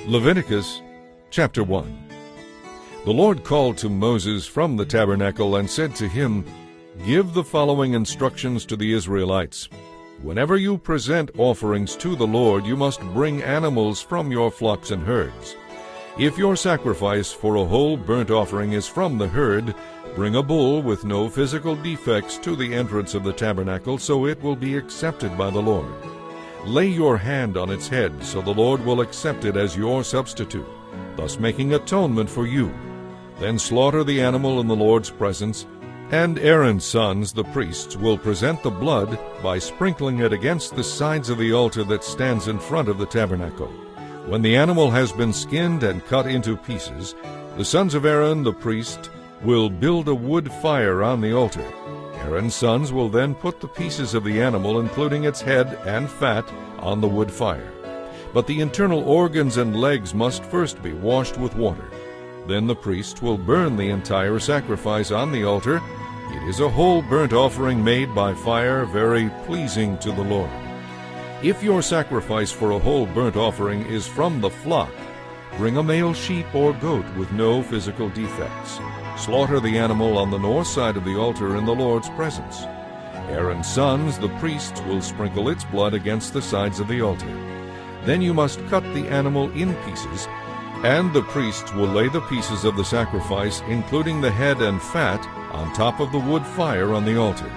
Leviticus chapter 1. The Lord called to Moses from the tabernacle and said to him, "Give the following instructions to the Israelites. Whenever you present offerings to the Lord, you must bring animals from your flocks and herds. If your sacrifice for a whole burnt offering is from the herd, bring a bull with no physical defects to the entrance of the tabernacle, so it will be accepted by the Lord. Lay your hand on its head, so the Lord will accept it as your substitute, thus making atonement for you. Then slaughter the animal in the Lord's presence, and Aaron's sons, the priests, will present the blood by sprinkling it against the sides of the altar that stands in front of the tabernacle. When the animal has been skinned and cut into pieces, the sons of Aaron, the priest, will build a wood fire on the altar. Aaron's sons will then put the pieces of the animal, including its head and fat, on the wood fire. But the internal organs and legs must first be washed with water. Then the priest will burn the entire sacrifice on the altar. It is a whole burnt offering made by fire, very pleasing to the Lord. If your sacrifice for a whole burnt offering is from the flock, bring a male sheep or goat with no physical defects. Slaughter the animal on the north side of the altar in the Lord's presence. Aaron's sons, the priests, will sprinkle its blood against the sides of the altar. Then you must cut the animal in pieces, and the priests will lay the pieces of the sacrifice, including the head and fat, on top of the wood fire on the altar.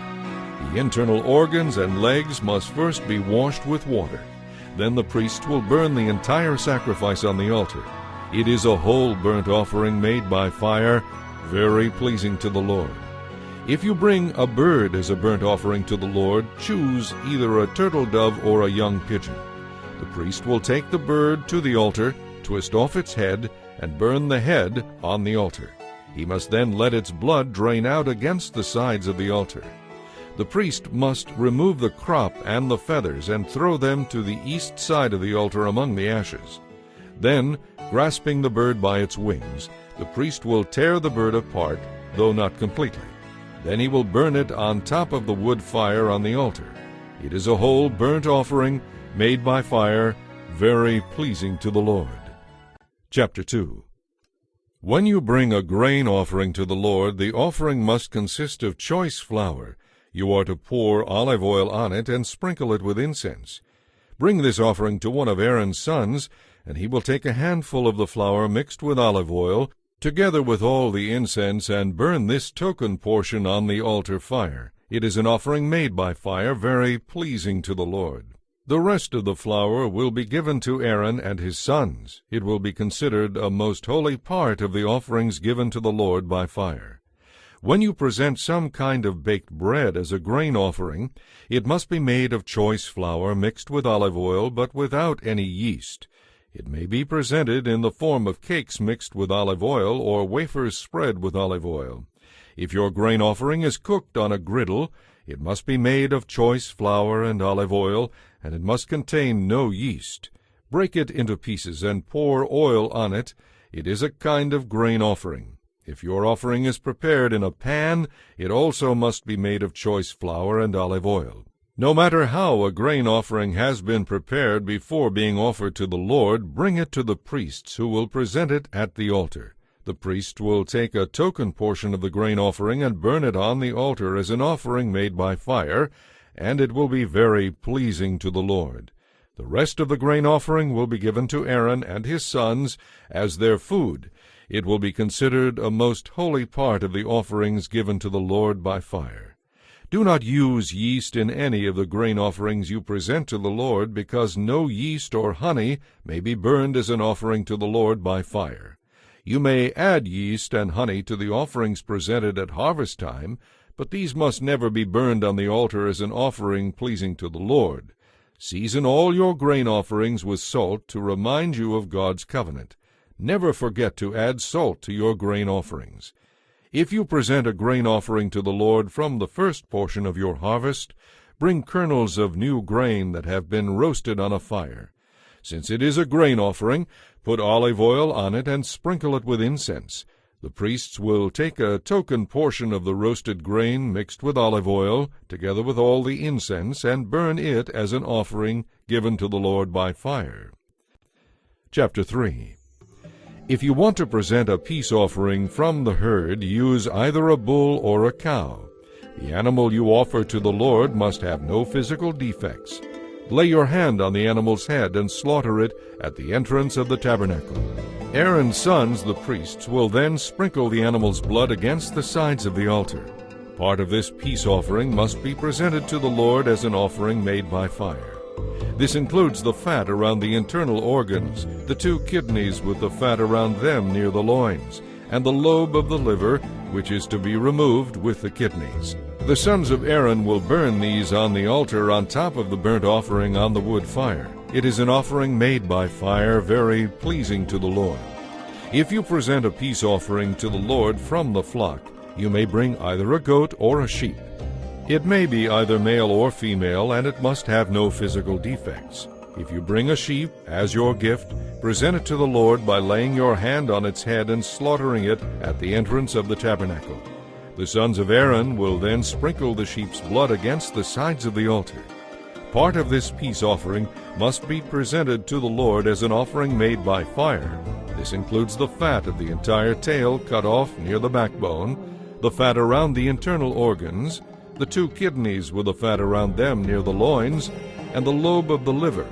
The internal organs and legs must first be washed with water. Then the priest will burn the entire sacrifice on the altar. It is a whole burnt offering made by fire, very pleasing to the Lord. If you bring a bird as a burnt offering to the Lord, choose either a turtle dove or a young pigeon. The priest will take the bird to the altar, twist off its head, and burn the head on the altar. He must then let its blood drain out against the sides of the altar. The priest must remove the crop and the feathers and throw them to the east side of the altar among the ashes. Then, grasping the bird by its wings, the priest will tear the bird apart, though not completely. Then he will burn it on top of the wood fire on the altar. It is a whole burnt offering made by fire, very pleasing to the Lord. Chapter 2. When you bring a grain offering to the Lord, the offering must consist of choice flour. You are to pour olive oil on it and sprinkle it with incense. Bring this offering to one of Aaron's sons, and he will take a handful of the flour mixed with olive oil, together with all the incense, and burn this token portion on the altar fire. It is an offering made by fire, very pleasing to the Lord. The rest of the flour will be given to Aaron and his sons. It will be considered a most holy part of the offerings given to the Lord by fire. When you present some kind of baked bread as a grain offering, it must be made of choice flour mixed with olive oil, but without any yeast. It may be presented in the form of cakes mixed with olive oil or wafers spread with olive oil. If your grain offering is cooked on a griddle, it must be made of choice flour and olive oil, and it must contain no yeast. Break it into pieces and pour oil on it. It is a kind of grain offering. If your offering is prepared in a pan, it also must be made of choice flour and olive oil. No matter how a grain offering has been prepared before being offered to the Lord, bring it to the priests, who will present it at the altar. The priest will take a token portion of the grain offering and burn it on the altar as an offering made by fire, and it will be very pleasing to the Lord. The rest of the grain offering will be given to Aaron and his sons as their food. It will be considered a most holy part of the offerings given to the Lord by fire. Do not use yeast in any of the grain offerings you present to the Lord, because no yeast or honey may be burned as an offering to the Lord by fire. You may add yeast and honey to the offerings presented at harvest time, but these must never be burned on the altar as an offering pleasing to the Lord. Season all your grain offerings with salt to remind you of God's covenant. Never forget to add salt to your grain offerings. If you present a grain offering to the Lord from the first portion of your harvest, bring kernels of new grain that have been roasted on a fire. Since it is a grain offering, put olive oil on it and sprinkle it with incense. The priests will take a token portion of the roasted grain mixed with olive oil, together with all the incense, and burn it as an offering given to the Lord by fire. Chapter 3. If you want to present a peace offering from the herd, use either a bull or a cow. The animal you offer to the Lord must have no physical defects. Lay your hand on the animal's head and slaughter it at the entrance of the tabernacle. Aaron's sons, the priests, will then sprinkle the animal's blood against the sides of the altar. Part of this peace offering must be presented to the Lord as an offering made by fire. This includes the fat around the internal organs, the 2 kidneys with the fat around them near the loins, and the lobe of the liver, which is to be removed with the kidneys. The sons of Aaron will burn these on the altar on top of the burnt offering on the wood fire. It is an offering made by fire, very pleasing to the Lord. If you present a peace offering to the Lord from the flock, you may bring either a goat or a sheep. It may be either male or female, and it must have no physical defects. If you bring a sheep as your gift, present it to the Lord by laying your hand on its head and slaughtering it at the entrance of the tabernacle. The sons of Aaron will then sprinkle the sheep's blood against the sides of the altar. Part of this peace offering must be presented to the Lord as an offering made by fire. This includes the fat of the entire tail cut off near the backbone, the fat around the internal organs, the 2 kidneys with the fat around them near the loins, and the lobe of the liver,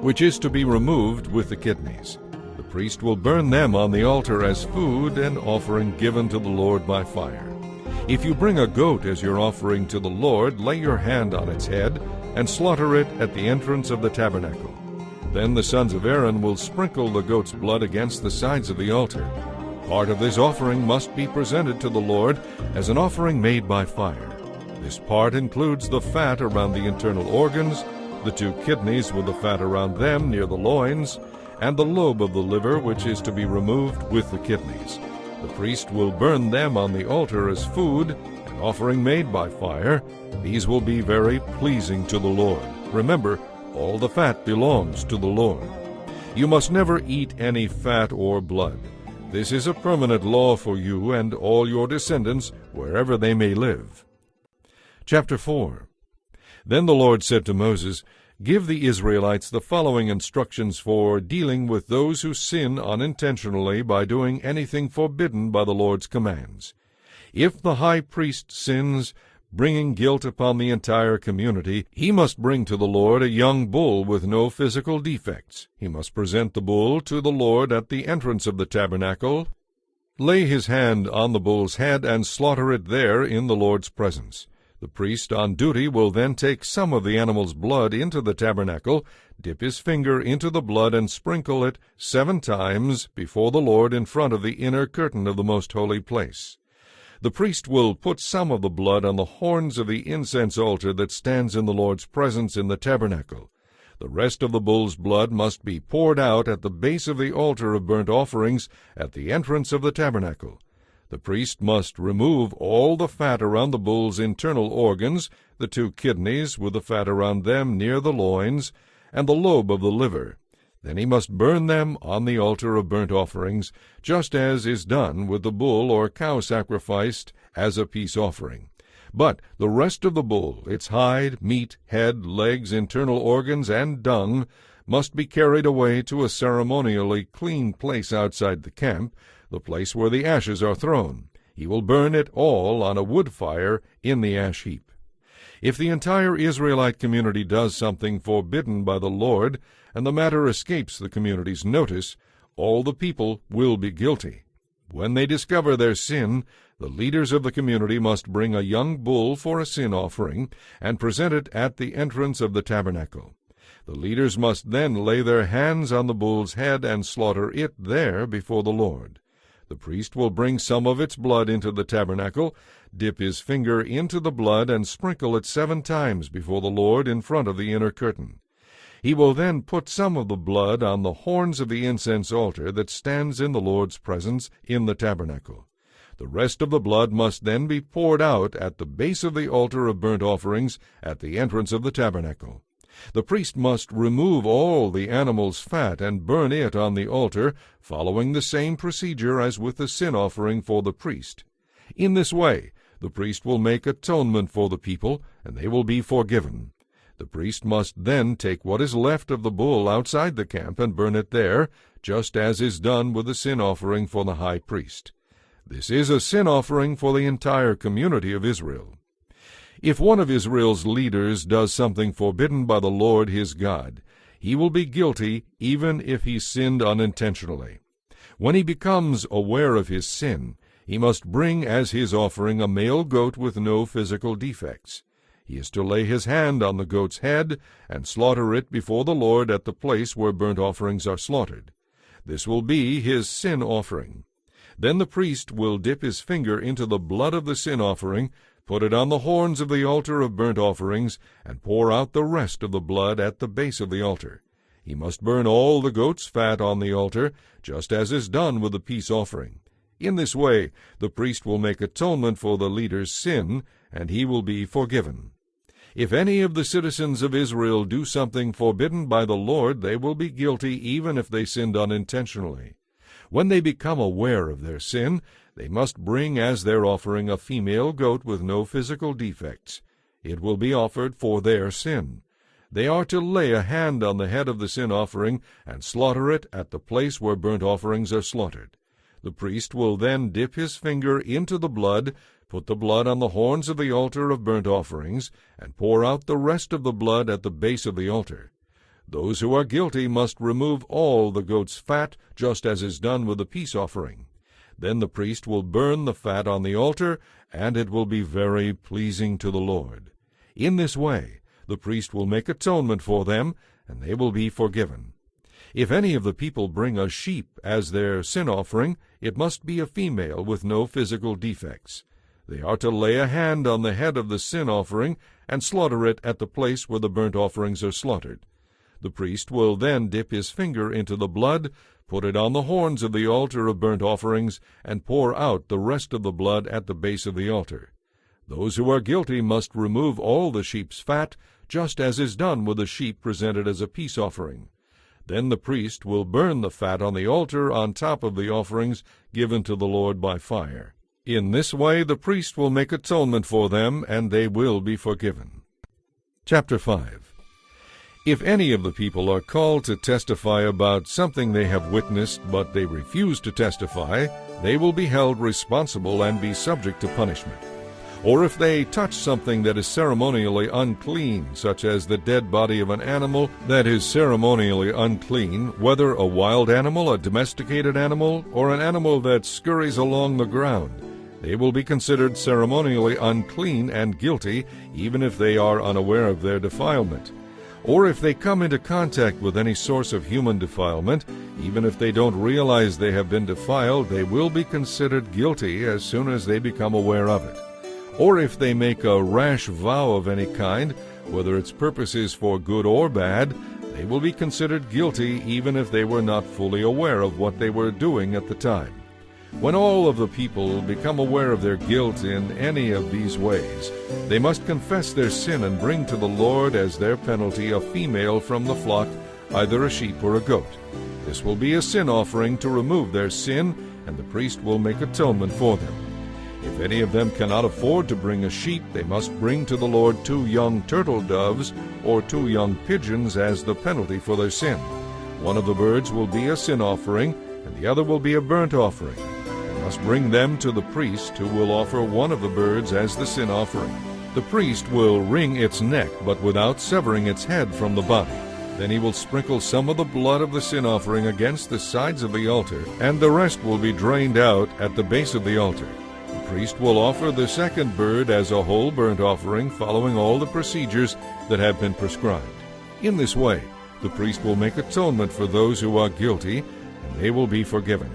which is to be removed with the kidneys. The priest will burn them on the altar as food and offering given to the Lord by fire. If you bring a goat as your offering to the Lord, lay your hand on its head and slaughter it at the entrance of the tabernacle. Then the sons of Aaron will sprinkle the goat's blood against the sides of the altar. Part of this offering must be presented to the Lord as an offering made by fire. This part includes the fat around the internal organs, the 2 kidneys with the fat around them near the loins, and the lobe of the liver, which is to be removed with the kidneys. The priest will burn them on the altar as food, an offering made by fire. These will be very pleasing to the Lord. Remember, all the fat belongs to the Lord. You must never eat any fat or blood. This is a permanent law for you and all your descendants, wherever they may live. Chapter 4. Then the Lord said to Moses, "Give the Israelites the following instructions for dealing with those who sin unintentionally by doing anything forbidden by the Lord's commands. If the high priest sins, bringing guilt upon the entire community, he must bring to the Lord a young bull with no physical defects. He must present the bull to the Lord at the entrance of the tabernacle, lay his hand on the bull's head, and slaughter it there in the Lord's presence. The priest on duty will then take some of the animal's blood into the tabernacle, dip his finger into the blood, and sprinkle it 7 times before the Lord in front of the inner curtain of the most holy place. The priest will put some of the blood on the horns of the incense altar that stands in the Lord's presence in the tabernacle. The rest of the bull's blood must be poured out at the base of the altar of burnt offerings at the entrance of the tabernacle. The priest must remove all the fat around the bull's internal organs, the 2 kidneys with the fat around them near the loins, and the lobe of the liver. Then he must burn them on the altar of burnt offerings, just as is done with the bull or cow sacrificed as a peace offering. But the rest of the bull, its hide, meat, head, legs, internal organs, and dung, must be carried away to a ceremonially clean place outside the camp, the place where the ashes are thrown. He will burn it all on a wood fire in the ash heap. If the entire Israelite community does something forbidden by the Lord, and the matter escapes the community's notice, all the people will be guilty. When they discover their sin, the leaders of the community must bring a young bull for a sin offering and present it at the entrance of the tabernacle. The leaders must then lay their hands on the bull's head and slaughter it there before the Lord. The priest will bring some of its blood into the tabernacle, dip his finger into the blood, and sprinkle it 7 times before the Lord in front of the inner curtain. He will then put some of the blood on the horns of the incense altar that stands in the Lord's presence in the tabernacle. The rest of the blood must then be poured out at the base of the altar of burnt offerings at the entrance of the tabernacle. The priest must remove all the animal's fat and burn it on the altar, following the same procedure as with the sin offering for the priest. In this way, the priest will make atonement for the people, and they will be forgiven. The priest must then take what is left of the bull outside the camp and burn it there, just as is done with the sin offering for the high priest. This is a sin offering for the entire community of Israel. If one of Israel's leaders does something forbidden by the Lord his God, he will be guilty even if he sinned unintentionally. When he becomes aware of his sin, he must bring as his offering a male goat with no physical defects. He is to lay his hand on the goat's head and slaughter it before the Lord at the place where burnt offerings are slaughtered. This will be his sin offering. Then the priest will dip his finger into the blood of the sin offering, put it on the horns of the altar of burnt offerings, and pour out the rest of the blood at the base of the altar. He must burn all the goat's fat on the altar, just as is done with the peace offering. In this way, the priest will make atonement for the leader's sin, and he will be forgiven. If any of the citizens of Israel do something forbidden by the Lord, they will be guilty even if they sinned unintentionally. When they become aware of their sin, they must bring as their offering a female goat with no physical defects. It will be offered for their sin. They are to lay a hand on the head of the sin offering and slaughter it at the place where burnt offerings are slaughtered. The priest will then dip his finger into the blood, put the blood on the horns of the altar of burnt offerings, and pour out the rest of the blood at the base of the altar. Those who are guilty must remove all the goat's fat, just as is done with the peace offering. Then the priest will burn the fat on the altar, and it will be very pleasing to the Lord. In this way, the priest will make atonement for them, and they will be forgiven. If any of the people bring a sheep as their sin offering, it must be a female with no physical defects. They are to lay a hand on the head of the sin offering and slaughter it at the place where the burnt offerings are slaughtered. The priest will then dip his finger into the blood, put it on the horns of the altar of burnt offerings, and pour out the rest of the blood at the base of the altar. Those who are guilty must remove all the sheep's fat, just as is done with the sheep presented as a peace offering. Then the priest will burn the fat on the altar on top of the offerings given to the Lord by fire. In this way the priest will make atonement for them, and they will be forgiven. Chapter 5. If any of the people are called to testify about something they have witnessed, but they refuse to testify, they will be held responsible and be subject to punishment. Or if they touch something that is ceremonially unclean, such as the dead body of an animal that is ceremonially unclean, whether a wild animal, a domesticated animal, or an animal that scurries along the ground, they will be considered ceremonially unclean and guilty, even if they are unaware of their defilement. Or if they come into contact with any source of human defilement, even if they don't realize they have been defiled, they will be considered guilty as soon as they become aware of it. Or if they make a rash vow of any kind, whether its purpose is for good or bad, they will be considered guilty even if they were not fully aware of what they were doing at the time. When all of the people become aware of their guilt in any of these ways, they must confess their sin and bring to the Lord as their penalty a female from the flock, either a sheep or a goat. This will be a sin offering to remove their sin, and the priest will make atonement for them. If any of them cannot afford to bring a sheep, they must bring to the Lord 2 young turtle doves or 2 young pigeons as the penalty for their sin. One of the birds will be a sin offering, and the other will be a burnt offering. They must bring them to the priest, who will offer one of the birds as the sin offering. The priest will wring its neck, but without severing its head from the body. Then he will sprinkle some of the blood of the sin offering against the sides of the altar, and the rest will be drained out at the base of the altar. The priest will offer the second bird as a whole burnt offering, following all the procedures that have been prescribed. In this way, the priest will make atonement for those who are guilty, and they will be forgiven.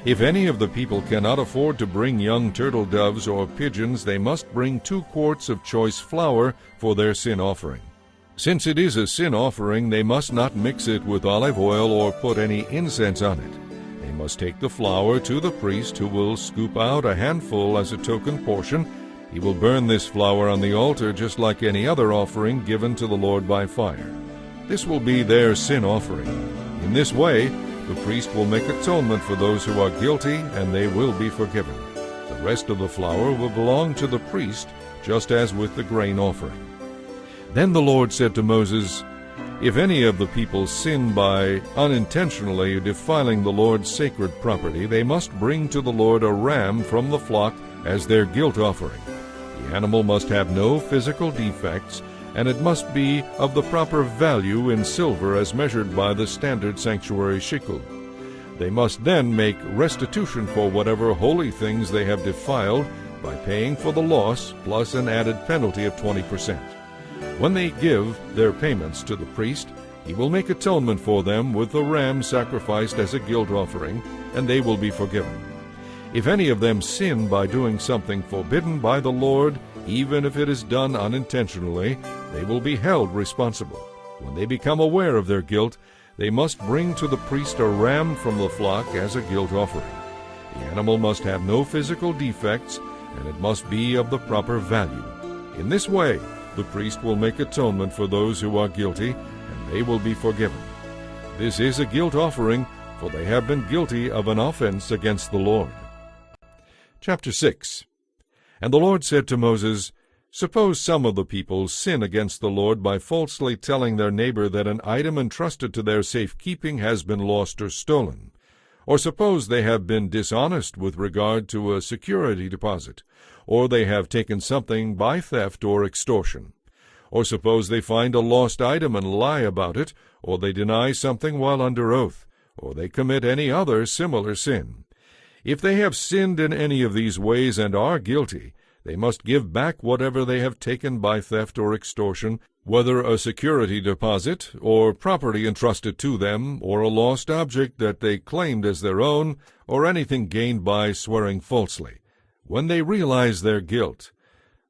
If any of the people cannot afford to bring young turtle doves or pigeons, they must bring 2 quarts of choice flour for their sin offering. Since it is a sin offering, they must not mix it with olive oil or put any incense on it. They must take the flour to the priest, who will scoop out a handful as a token portion. He will burn this flour on the altar just like any other offering given to the Lord by fire. This will be their sin offering. In this way, the priest will make atonement for those who are guilty, and they will be forgiven. The rest of the flour will belong to the priest, just as with the grain offering. Then the Lord said to Moses, "If any of the people sin by unintentionally defiling the Lord's sacred property, they must bring to the Lord a ram from the flock as their guilt offering. The animal must have no physical defects, and it must be of the proper value in silver as measured by the standard sanctuary shekel. They must then make restitution for whatever holy things they have defiled by paying for the loss plus an added penalty of 20%. When they give their payments to the priest, he will make atonement for them with the ram sacrificed as a guilt offering, and they will be forgiven. If any of them sin by doing something forbidden by the Lord, even if it is done unintentionally, they will be held responsible. When they become aware of their guilt, they must bring to the priest a ram from the flock as a guilt offering. The animal must have no physical defects, and it must be of the proper value. In this way, the priest will make atonement for those who are guilty, and they will be forgiven. This is a guilt offering, for they have been guilty of an offense against the Lord." Chapter 6. And the Lord said to Moses, "Suppose some of the people sin against the Lord by falsely telling their neighbor that an item entrusted to their safekeeping has been lost or stolen. Or suppose they have been dishonest with regard to a security deposit, or they have taken something by theft or extortion. Or suppose they find a lost item and lie about it, or they deny something while under oath, or they commit any other similar sin. If they have sinned in any of these ways and are guilty, they must give back whatever they have taken by theft or extortion, whether a security deposit, or property entrusted to them, or a lost object that they claimed as their own, or anything gained by swearing falsely. When they realize their guilt,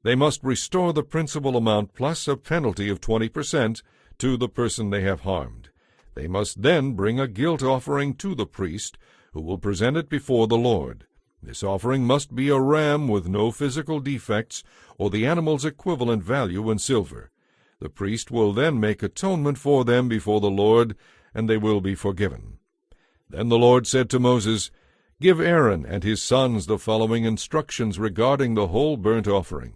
they must restore the principal amount plus a penalty of 20% to the person they have harmed. They must then bring a guilt offering to the priest, who will present it before the Lord. This offering must be a ram with no physical defects, or the animal's equivalent value in silver. The priest will then make atonement for them before the Lord, and they will be forgiven." Then the Lord said to Moses, "Give Aaron and his sons the following instructions regarding the whole burnt offering.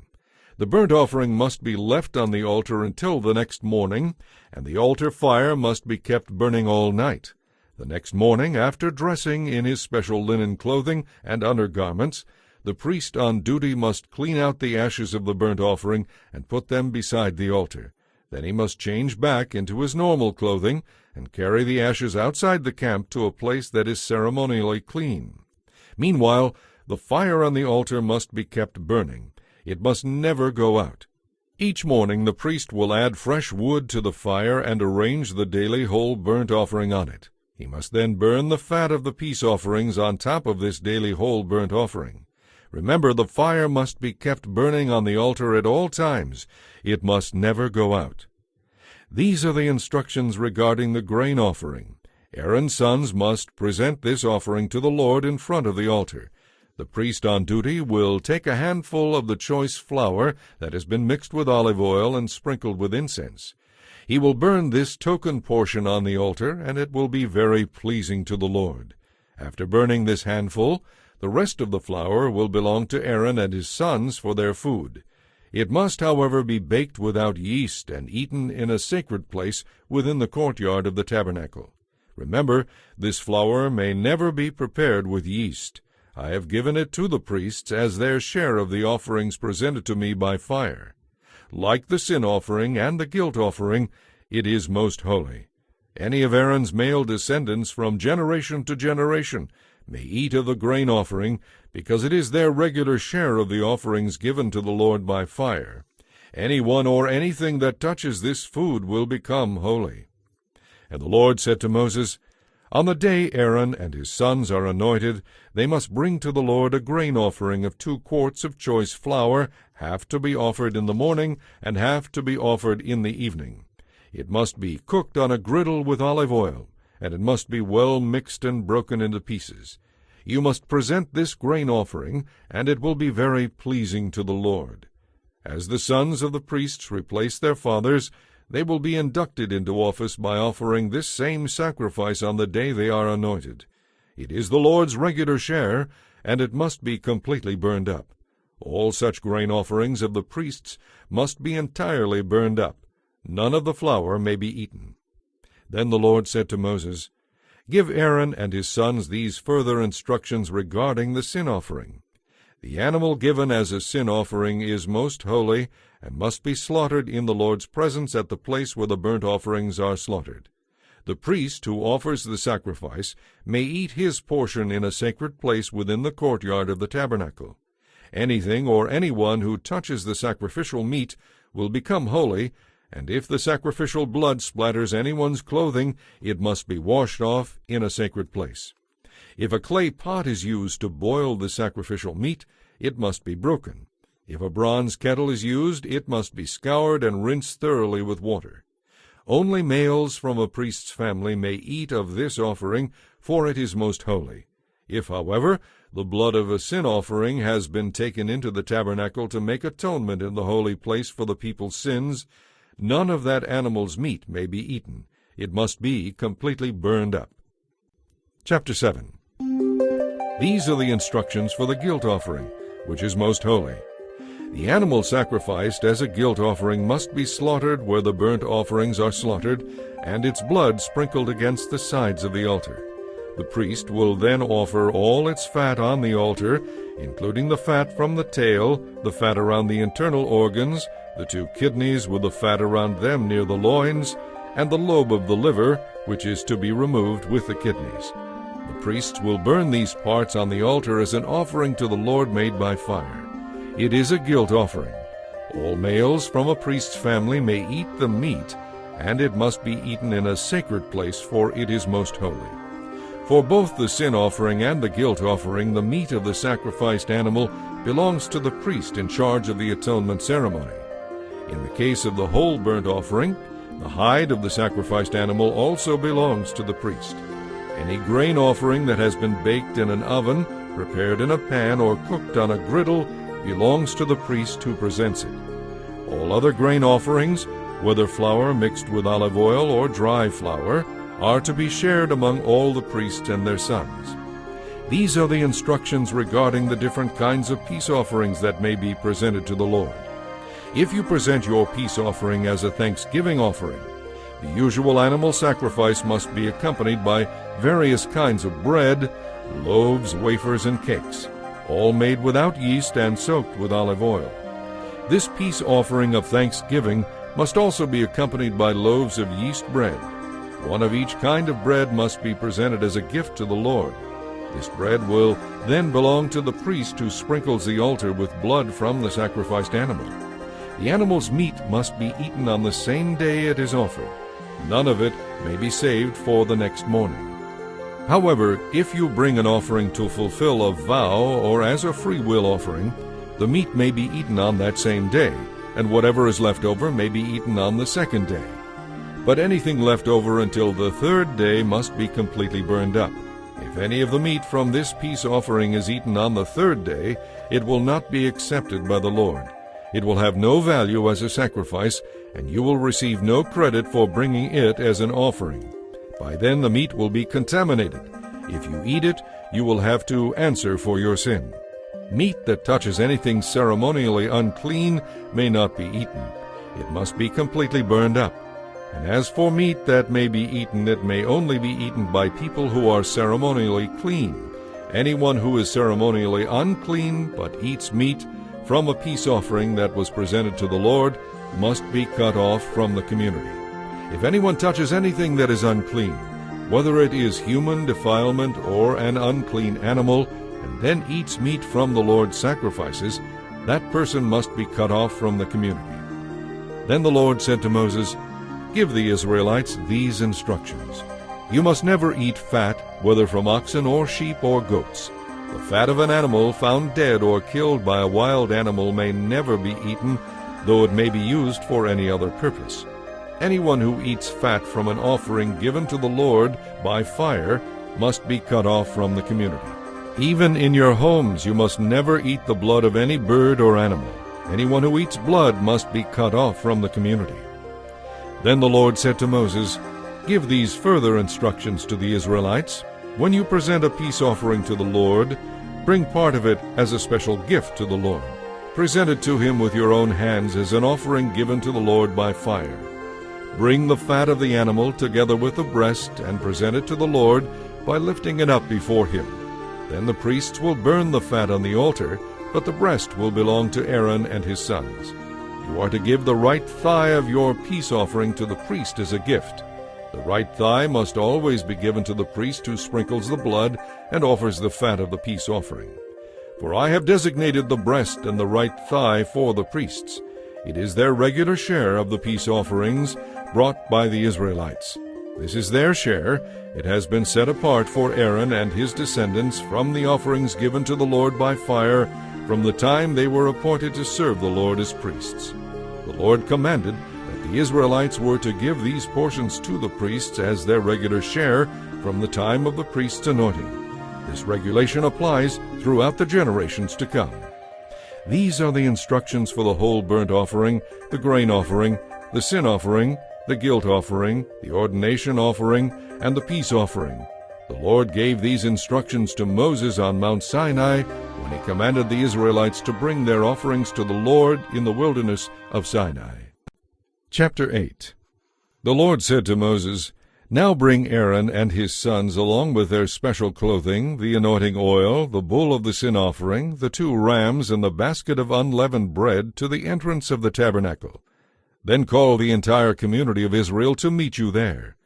The burnt offering must be left on the altar until the next morning, and the altar fire must be kept burning all night. The next morning, after dressing in his special linen clothing and undergarments, the priest on duty must clean out the ashes of the burnt offering and put them beside the altar. Then he must change back into his normal clothing and carry the ashes outside the camp to a place that is ceremonially clean. Meanwhile, the fire on the altar must be kept burning. It must never go out. Each morning the priest will add fresh wood to the fire and arrange the daily whole burnt offering on it. He must then burn the fat of the peace offerings on top of this daily whole burnt offering. Remember, the fire must be kept burning on the altar at all times. It must never go out. These are the instructions regarding the grain offering. Aaron's sons must present this offering to the Lord in front of the altar. The priest on duty will take a handful of the choice flour that has been mixed with olive oil and sprinkled with incense. He will burn this token portion on the altar, and it will be very pleasing to the Lord. After burning this handful, the rest of the flour will belong to Aaron and his sons for their food. It must, however, be baked without yeast and eaten in a sacred place within the courtyard of the tabernacle. Remember, this flour may never be prepared with yeast. I have given it to the priests as their share of the offerings presented to me by fire. Like the sin offering and the guilt offering, it is most holy. Any of Aaron's male descendants from generation to generation may eat of the grain offering, because it is their regular share of the offerings given to the Lord by fire. Anyone or anything that touches this food will become holy. And the Lord said to Moses, "On the day Aaron and his sons are anointed, they must bring to the Lord a grain offering of 2 quarts of choice flour, half to be offered in the morning, and half to be offered in the evening. It must be cooked on a griddle with olive oil, and it must be well mixed and broken into pieces. You must present this grain offering, and it will be very pleasing to the Lord. As the sons of the priests replace their fathers, they will be inducted into office by offering this same sacrifice on the day they are anointed. It is the Lord's regular share, and it must be completely burned up. All such grain offerings of the priests must be entirely burned up. None of the flour may be eaten. Then the Lord said to Moses, Give Aaron and his sons these further instructions regarding the sin offering. The animal given as a sin offering is most holy, and must be slaughtered in the Lord's presence at the place where the burnt offerings are slaughtered. The priest who offers the sacrifice may eat his portion in a sacred place within the courtyard of the tabernacle. Anything or anyone who touches the sacrificial meat will become holy, and if the sacrificial blood splatters anyone's clothing, it must be washed off in a sacred place. If a clay pot is used to boil the sacrificial meat, it must be broken. If a bronze kettle is used, it must be scoured and rinsed thoroughly with water. Only males from a priest's family may eat of this offering, for it is most holy. If, however, the blood of a sin offering has been taken into the tabernacle to make atonement in the holy place for the people's sins, none of that animal's meat may be eaten. It must be completely burned up. Chapter 7. These are the instructions for the guilt offering, which is most holy. The animal sacrificed as a guilt offering must be slaughtered where the burnt offerings are slaughtered, and its blood sprinkled against the sides of the altar. The priest will then offer all its fat on the altar, including the fat from the tail, the fat around the internal organs, the 2 kidneys with the fat around them near the loins, and the lobe of the liver, which is to be removed with the kidneys. The priests will burn these parts on the altar as an offering to the Lord made by fire. It is a guilt offering. All males from a priest's family may eat the meat, and it must be eaten in a sacred place, for it is most holy. For both the sin offering and the guilt offering, the meat of the sacrificed animal belongs to the priest in charge of the atonement ceremony. In the case of the whole burnt offering, the hide of the sacrificed animal also belongs to the priest. Any grain offering that has been baked in an oven, prepared in a pan, or cooked on a griddle belongs to the priest who presents it. All other grain offerings, whether flour mixed with olive oil or dry flour, are to be shared among all the priests and their sons. These are the instructions regarding the different kinds of peace offerings that may be presented to the Lord. If you present your peace offering as a thanksgiving offering, the usual animal sacrifice must be accompanied by various kinds of bread, loaves, wafers, and cakes, all made without yeast and soaked with olive oil. This peace offering of thanksgiving must also be accompanied by loaves of yeast bread. One of each kind of bread must be presented as a gift to the Lord. This bread will then belong to the priest who sprinkles the altar with blood from the sacrificed animal. The animal's meat must be eaten on the same day it is offered. None of it may be saved for the next morning. However, if you bring an offering to fulfill a vow or as a free will offering, the meat may be eaten on that same day, and whatever is left over may be eaten on the second day. But anything left over until the third day must be completely burned up. If any of the meat from this peace offering is eaten on the third day, it will not be accepted by the Lord. It will have no value as a sacrifice, and you will receive no credit for bringing it as an offering. By then the meat will be contaminated. If you eat it, you will have to answer for your sin. Meat that touches anything ceremonially unclean may not be eaten. It must be completely burned up. And as for meat that may be eaten, it may only be eaten by people who are ceremonially clean. Anyone who is ceremonially unclean but eats meat from a peace offering that was presented to the Lord must be cut off from the community. If anyone touches anything that is unclean, whether it is human defilement or an unclean animal, and then eats meat from the Lord's sacrifices, that person must be cut off from the community. Then the Lord said to Moses, Give the Israelites these instructions. You must never eat fat, whether from oxen or sheep or goats. The fat of an animal found dead or killed by a wild animal may never be eaten, though it may be used for any other purpose. Anyone who eats fat from an offering given to the Lord by fire must be cut off from the community. Even in your homes you must never eat the blood of any bird or animal. Anyone who eats blood must be cut off from the community. Then the Lord said to Moses, Give these further instructions to the Israelites. When you present a peace offering to the Lord, bring part of it as a special gift to the Lord. Present it to him with your own hands as an offering given to the Lord by fire. Bring the fat of the animal together with the breast, and present it to the Lord by lifting it up before him. Then the priests will burn the fat on the altar, but the breast will belong to Aaron and his sons. You are to give the right thigh of your peace offering to the priest as a gift. The right thigh must always be given to the priest who sprinkles the blood and offers the fat of the peace offering. For I have designated the breast and the right thigh for the priests. It is their regular share of the peace offerings brought by the Israelites. This is their share. It has been set apart for Aaron and his descendants from the offerings given to the Lord by fire from the time they were appointed to serve the Lord as priests. The Lord commanded that the Israelites were to give these portions to the priests as their regular share from the time of the priest's anointing. This regulation applies throughout the generations to come. These are the instructions for the whole burnt offering, the grain offering, the sin offering, the guilt offering, the ordination offering, and the peace offering. The Lord gave these instructions to Moses on Mount Sinai when he commanded the Israelites to bring their offerings to the Lord in the wilderness of Sinai. Chapter 8. The Lord said to Moses, Now bring Aaron and his sons along with their special clothing, the anointing oil, the bull of the sin offering, the 2 rams, and the basket of unleavened bread to the entrance of the tabernacle. Then call the entire community of Israel to meet you there.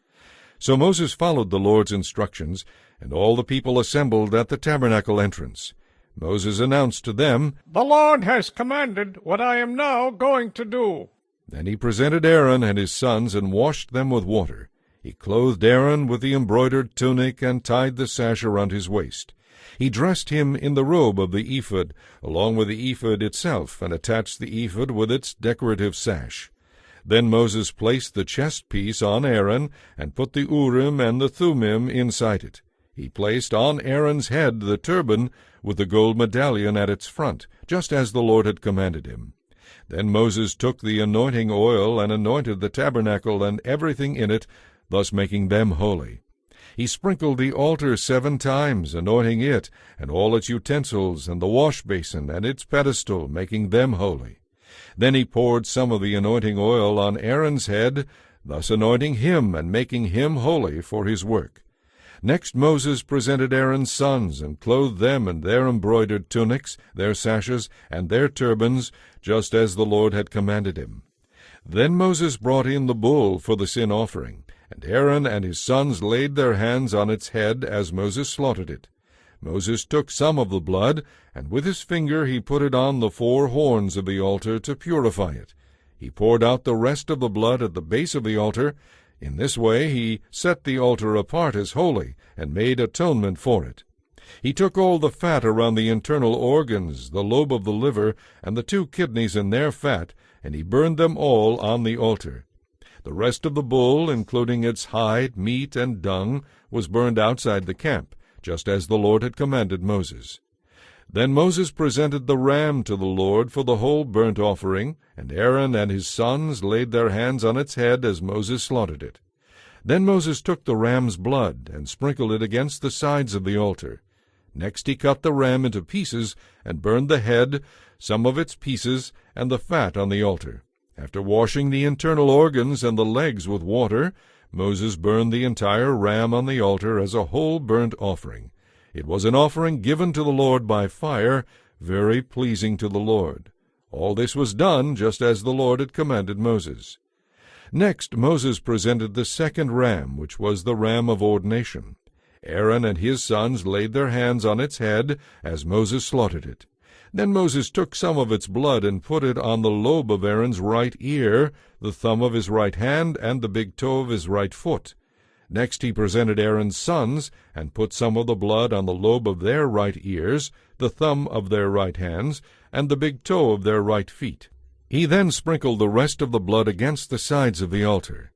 So Moses followed the Lord's instructions, and all the people assembled at the tabernacle entrance. Moses announced to them, The Lord has commanded what I am now going to do. Then he presented Aaron and his sons and washed them with water. He clothed Aaron with the embroidered tunic and tied the sash around his waist. He dressed him in the robe of the ephod, along with the ephod itself, and attached the ephod with its decorative sash. Then Moses placed the chest piece on Aaron, and put the Urim and the Thummim inside it. He placed on Aaron's head the turban with the gold medallion at its front, just as the Lord had commanded him. Then Moses took the anointing oil and anointed the tabernacle and everything in it, thus making them holy. He sprinkled the altar 7 times, anointing it, and all its utensils, and the wash basin, and its pedestal, making them holy. Then he poured some of the anointing oil on Aaron's head, thus anointing him and making him holy for his work. Next Moses presented Aaron's sons, and clothed them in their embroidered tunics, their sashes, and their turbans, just as the Lord had commanded him. Then Moses brought in the bull for the sin offering, and Aaron and his sons laid their hands on its head as Moses slaughtered it. Moses took some of the blood, and with his finger he put it on the 4 horns of the altar to purify it. He poured out the rest of the blood at the base of the altar. In this way he set the altar apart as holy, and made atonement for it. He took all the fat around the internal organs, the lobe of the liver, and the 2 kidneys and their fat, and he burned them all on the altar. The rest of the bull, including its hide, meat, and dung, was burned outside the camp, just as the Lord had commanded Moses. Then Moses presented the ram to the Lord for the whole burnt offering, and Aaron and his sons laid their hands on its head as Moses slaughtered it. Then Moses took the ram's blood and sprinkled it against the sides of the altar. Next he cut the ram into pieces and burned the head, some of its pieces, and the fat on the altar. After washing the internal organs and the legs with water, Moses burned the entire ram on the altar as a whole burnt offering. It was an offering given to the Lord by fire, very pleasing to the Lord. All this was done just as the Lord had commanded Moses. Next Moses presented the second ram, which was the ram of ordination. Aaron and his sons laid their hands on its head as Moses slaughtered it. Then Moses took some of its blood and put it on the lobe of Aaron's right ear, the thumb of his right hand, and the big toe of his right foot. Next he presented Aaron's sons, and put some of the blood on the lobe of their right ears, the thumb of their right hands, and the big toe of their right feet. He then sprinkled the rest of the blood against the sides of the altar.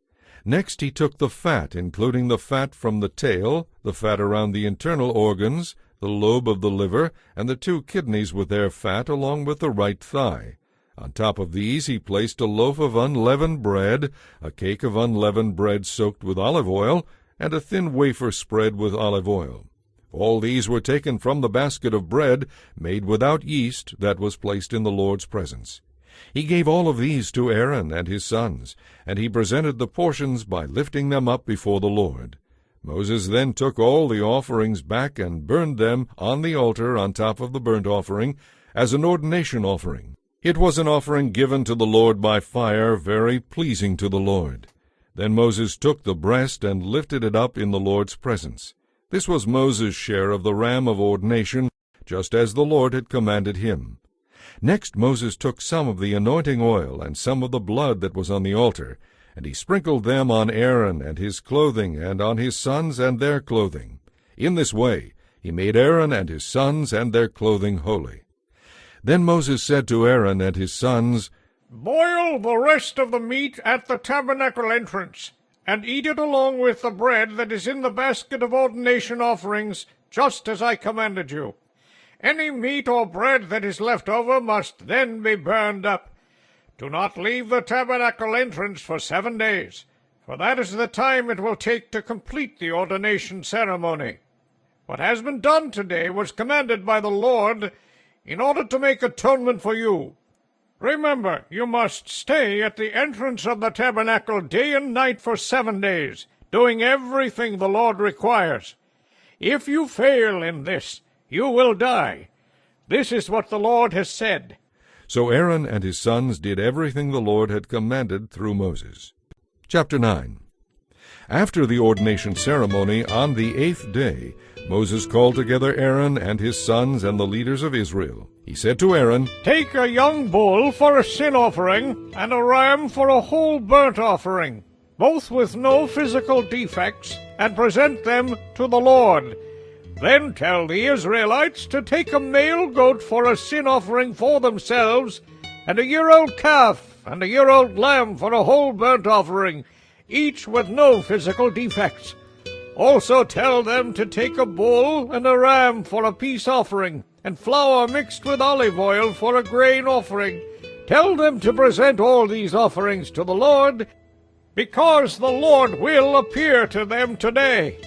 Next he took the fat, including the fat from the tail, the fat around the internal organs, the lobe of the liver, and the 2 kidneys with their fat, along with the right thigh. On top of these he placed a loaf of unleavened bread, a cake of unleavened bread soaked with olive oil, and a thin wafer spread with olive oil. All these were taken from the basket of bread made without yeast that was placed in the Lord's presence. He gave all of these to Aaron and his sons, and he presented the portions by lifting them up before the Lord. Moses then took all the offerings back and burned them on the altar on top of the burnt offering as an ordination offering. It was an offering given to the Lord by fire, very pleasing to the Lord. Then Moses took the breast and lifted it up in the Lord's presence. This was Moses' share of the ram of ordination, just as the Lord had commanded him. Next Moses took some of the anointing oil and some of the blood that was on the altar, and he sprinkled them on Aaron and his clothing, and on his sons and their clothing. In this way he made Aaron and his sons and their clothing holy. Then Moses said to Aaron and his sons, Boil the rest of the meat at the tabernacle entrance, and eat it along with the bread that is in the basket of ordination offerings, just as I commanded you. Any meat or bread that is left over must then be burned up. Do not leave the tabernacle entrance for 7 days, for that is the time it will take to complete the ordination ceremony. What has been done today was commanded by the Lord in order to make atonement for you. Remember, you must stay at the entrance of the tabernacle day and night for 7 days, doing everything the Lord requires. If you fail in this, you will die. This is what the Lord has said. So Aaron and his sons did everything the Lord had commanded through Moses. Chapter 9. After the ordination ceremony, on the 8th day, Moses called together Aaron and his sons and the leaders of Israel. He said to Aaron, Take a young bull for a sin offering, and a ram for a whole burnt offering, both with no physical defects, and present them to the Lord. Then tell the Israelites to take a male goat for a sin offering for themselves, and a year-old calf and a year-old lamb for a whole burnt offering, each with no physical defects. Also tell them to take a bull and a ram for a peace offering, and flour mixed with olive oil for a grain offering. Tell them to present all these offerings to the Lord, because the Lord will appear to them today.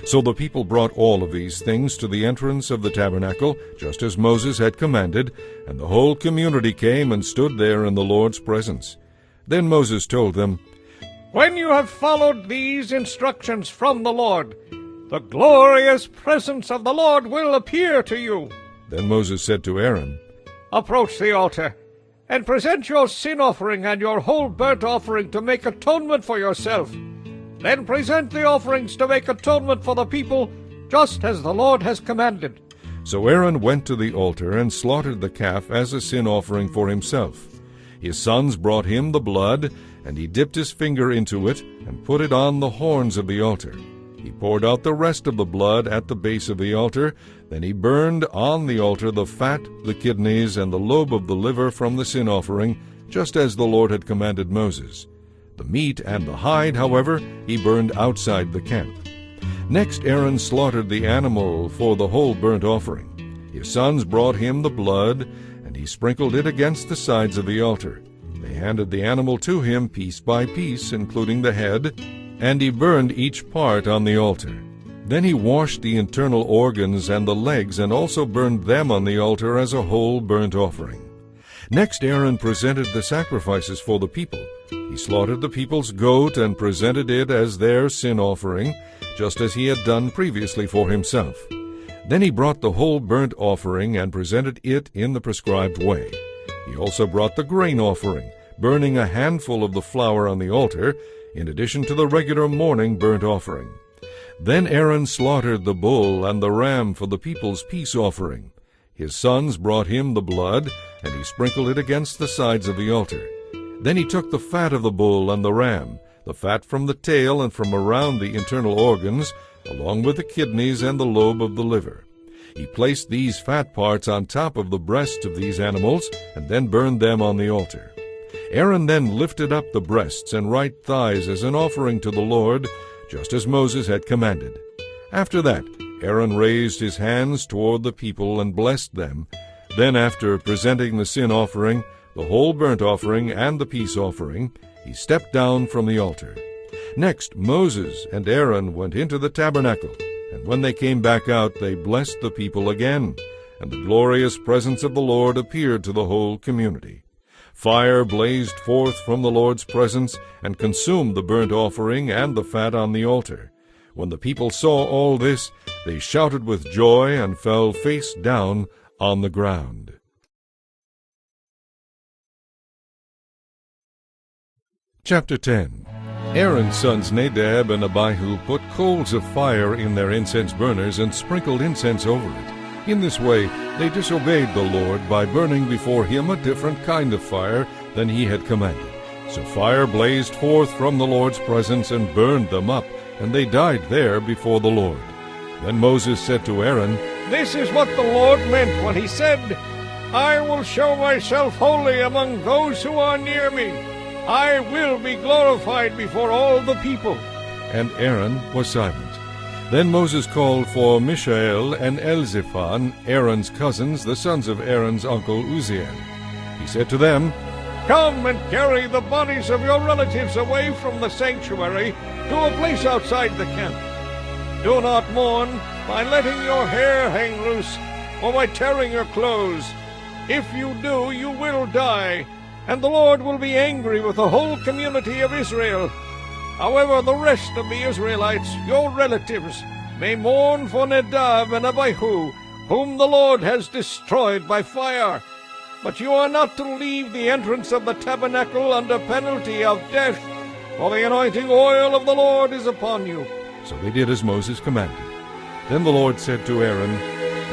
So the people brought all of these things to the entrance of the tabernacle, just as Moses had commanded, and the whole community came and stood there in the Lord's presence. Then Moses told them, When you have followed these instructions from the Lord, the glorious presence of the Lord will appear to you. Then Moses said to Aaron, Approach the altar, and present your sin offering and your whole burnt offering to make atonement for yourself. Then present the offerings to make atonement for the people, just as the Lord has commanded. So Aaron went to the altar and slaughtered the calf as a sin offering for himself. His sons brought him the blood, and he dipped his finger into it and put it on the horns of the altar. He poured out the rest of the blood at the base of the altar. Then he burned on the altar the fat, the kidneys, and the lobe of the liver from the sin offering, just as the Lord had commanded Moses. The meat and the hide, however, he burned outside the camp. Next Aaron slaughtered the animal for the whole burnt offering. His sons brought him the blood, and he sprinkled it against the sides of the altar. They handed the animal to him piece by piece, including the head, and he burned each part on the altar. Then he washed the internal organs and the legs, and also burned them on the altar as a whole burnt offering. Next Aaron presented the sacrifices for the people. He slaughtered the people's goat and presented it as their sin offering, just as he had done previously for himself. Then he brought the whole burnt offering and presented it in the prescribed way. He also brought the grain offering, burning a handful of the flour on the altar, in addition to the regular morning burnt offering. Then Aaron slaughtered the bull and the ram for the people's peace offering. His sons brought him the blood, and he sprinkled it against the sides of the altar. Then he took the fat of the bull and the ram, the fat from the tail and from around the internal organs, along with the kidneys and the lobe of the liver. He placed these fat parts on top of the breasts of these animals, and then burned them on the altar. Aaron then lifted up the breasts and right thighs as an offering to the Lord, just as Moses had commanded. After that, Aaron raised his hands toward the people and blessed them. Then, after presenting the sin offering, the whole burnt offering, and the peace offering, he stepped down from the altar. Next, Moses and Aaron went into the tabernacle, and when they came back out, they blessed the people again, and the glorious presence of the Lord appeared to the whole community. Fire blazed forth from the Lord's presence, and consumed the burnt offering and the fat on the altar. When the people saw all this, they shouted with joy and fell face down on the ground. Chapter 10. Aaron's sons Nadab and Abihu put coals of fire in their incense burners and sprinkled incense over it. In this way they disobeyed the Lord by burning before him a different kind of fire than he had commanded. So fire blazed forth from the Lord's presence and burned them up, and they died there before the Lord. Then Moses said to Aaron, This is what the Lord meant when he said, I will show myself holy among those who are near me. I will be glorified before all the people. And Aaron was silent. Then Moses called for Mishael and Elzaphan, Aaron's cousins, the sons of Aaron's uncle Uzziel. He said to them, Come and carry the bodies of your relatives away from the sanctuary to a place outside the camp. Do not mourn by letting your hair hang loose or by tearing your clothes. If you do, you will die, and the Lord will be angry with the whole community of Israel. However, the rest of the Israelites, your relatives, may mourn for Nadab and Abihu, whom the Lord has destroyed by fire. But you are not to leave the entrance of the tabernacle under penalty of death, for the anointing oil of the Lord is upon you. So they did as Moses commanded. Then the Lord said to Aaron,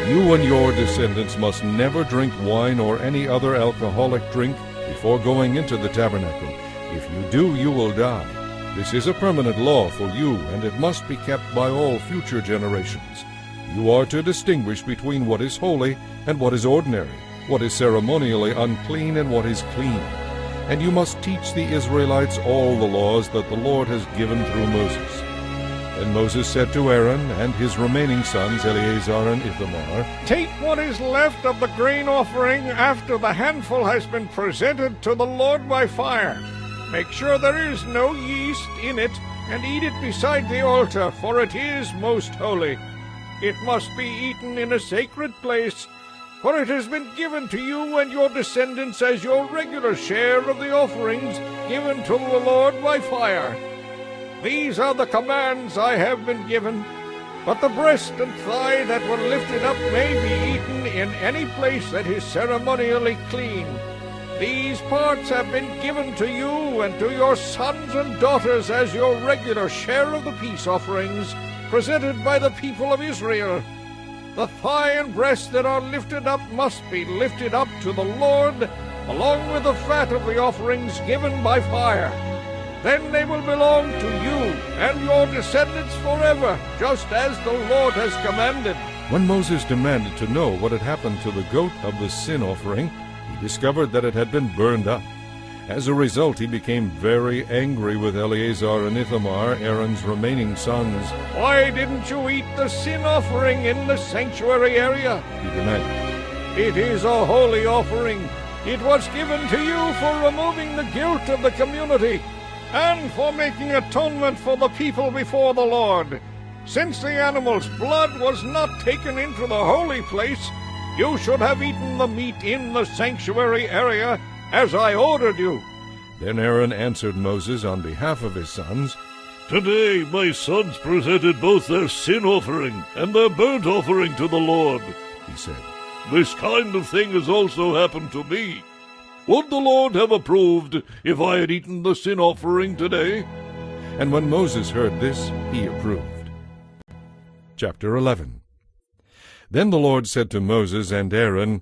You and your descendants must never drink wine or any other alcoholic drink before going into the tabernacle. If you do, you will die. This is a permanent law for you, and it must be kept by all future generations. You are to distinguish between what is holy and what is ordinary, what is ceremonially unclean and what is clean. And you must teach the Israelites all the laws that the Lord has given through Moses. Then Moses said to Aaron and his remaining sons, Eleazar and Ithamar, Take what is left of the grain offering after the handful has been presented to the Lord by fire. Make sure there is no yeast in it, and eat it beside the altar, for it is most holy. It must be eaten in a sacred place, for it has been given to you and your descendants as your regular share of the offerings given to the Lord by fire. These are the commands I have been given, but the breast and thigh that were lifted up may be eaten in any place that is ceremonially clean. These parts have been given to you and to your sons and daughters as your regular share of the peace offerings presented by the people of Israel. The thigh and breast that are lifted up must be lifted up to the Lord, along with the fat of the offerings given by fire. Then they will belong to you and your descendants forever, just as the Lord has commanded. When Moses demanded to know what had happened to the goat of the sin offering, he discovered that it had been burned up. As a result, he became very angry with Eleazar and Ithamar, Aaron's remaining sons. Why didn't you eat the sin offering in the sanctuary area? He demanded. It is a holy offering. It was given to you for removing the guilt of the community and for making atonement for the people before the Lord. Since the animal's blood was not taken into the holy place, you should have eaten the meat in the sanctuary area as I ordered you. Then Aaron answered Moses on behalf of his sons, Today my sons presented both their sin offering and their burnt offering to the Lord, he said. This kind of thing has also happened to me. Would the Lord have approved if I had eaten the sin offering today? And when Moses heard this, he approved. Chapter 11. Then the Lord said to Moses and Aaron,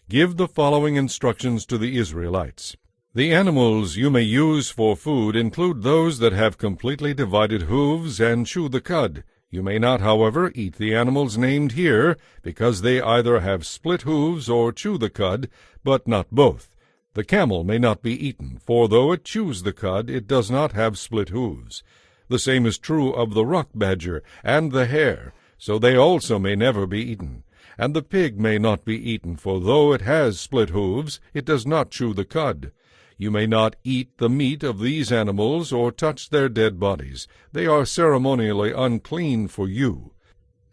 Give the following instructions to the Israelites. The animals you may use for food include those that have completely divided hooves and chew the cud. You may not, however, eat the animals named here, because they either have split hooves or chew the cud, but not both. The camel may not be eaten, for though it chews the cud, it does not have split hooves. The same is true of the rock badger and the hare, so they also may never be eaten. And the pig may not be eaten, for though it has split hooves, it does not chew the cud. You may not eat the meat of these animals or touch their dead bodies. They are ceremonially unclean for you.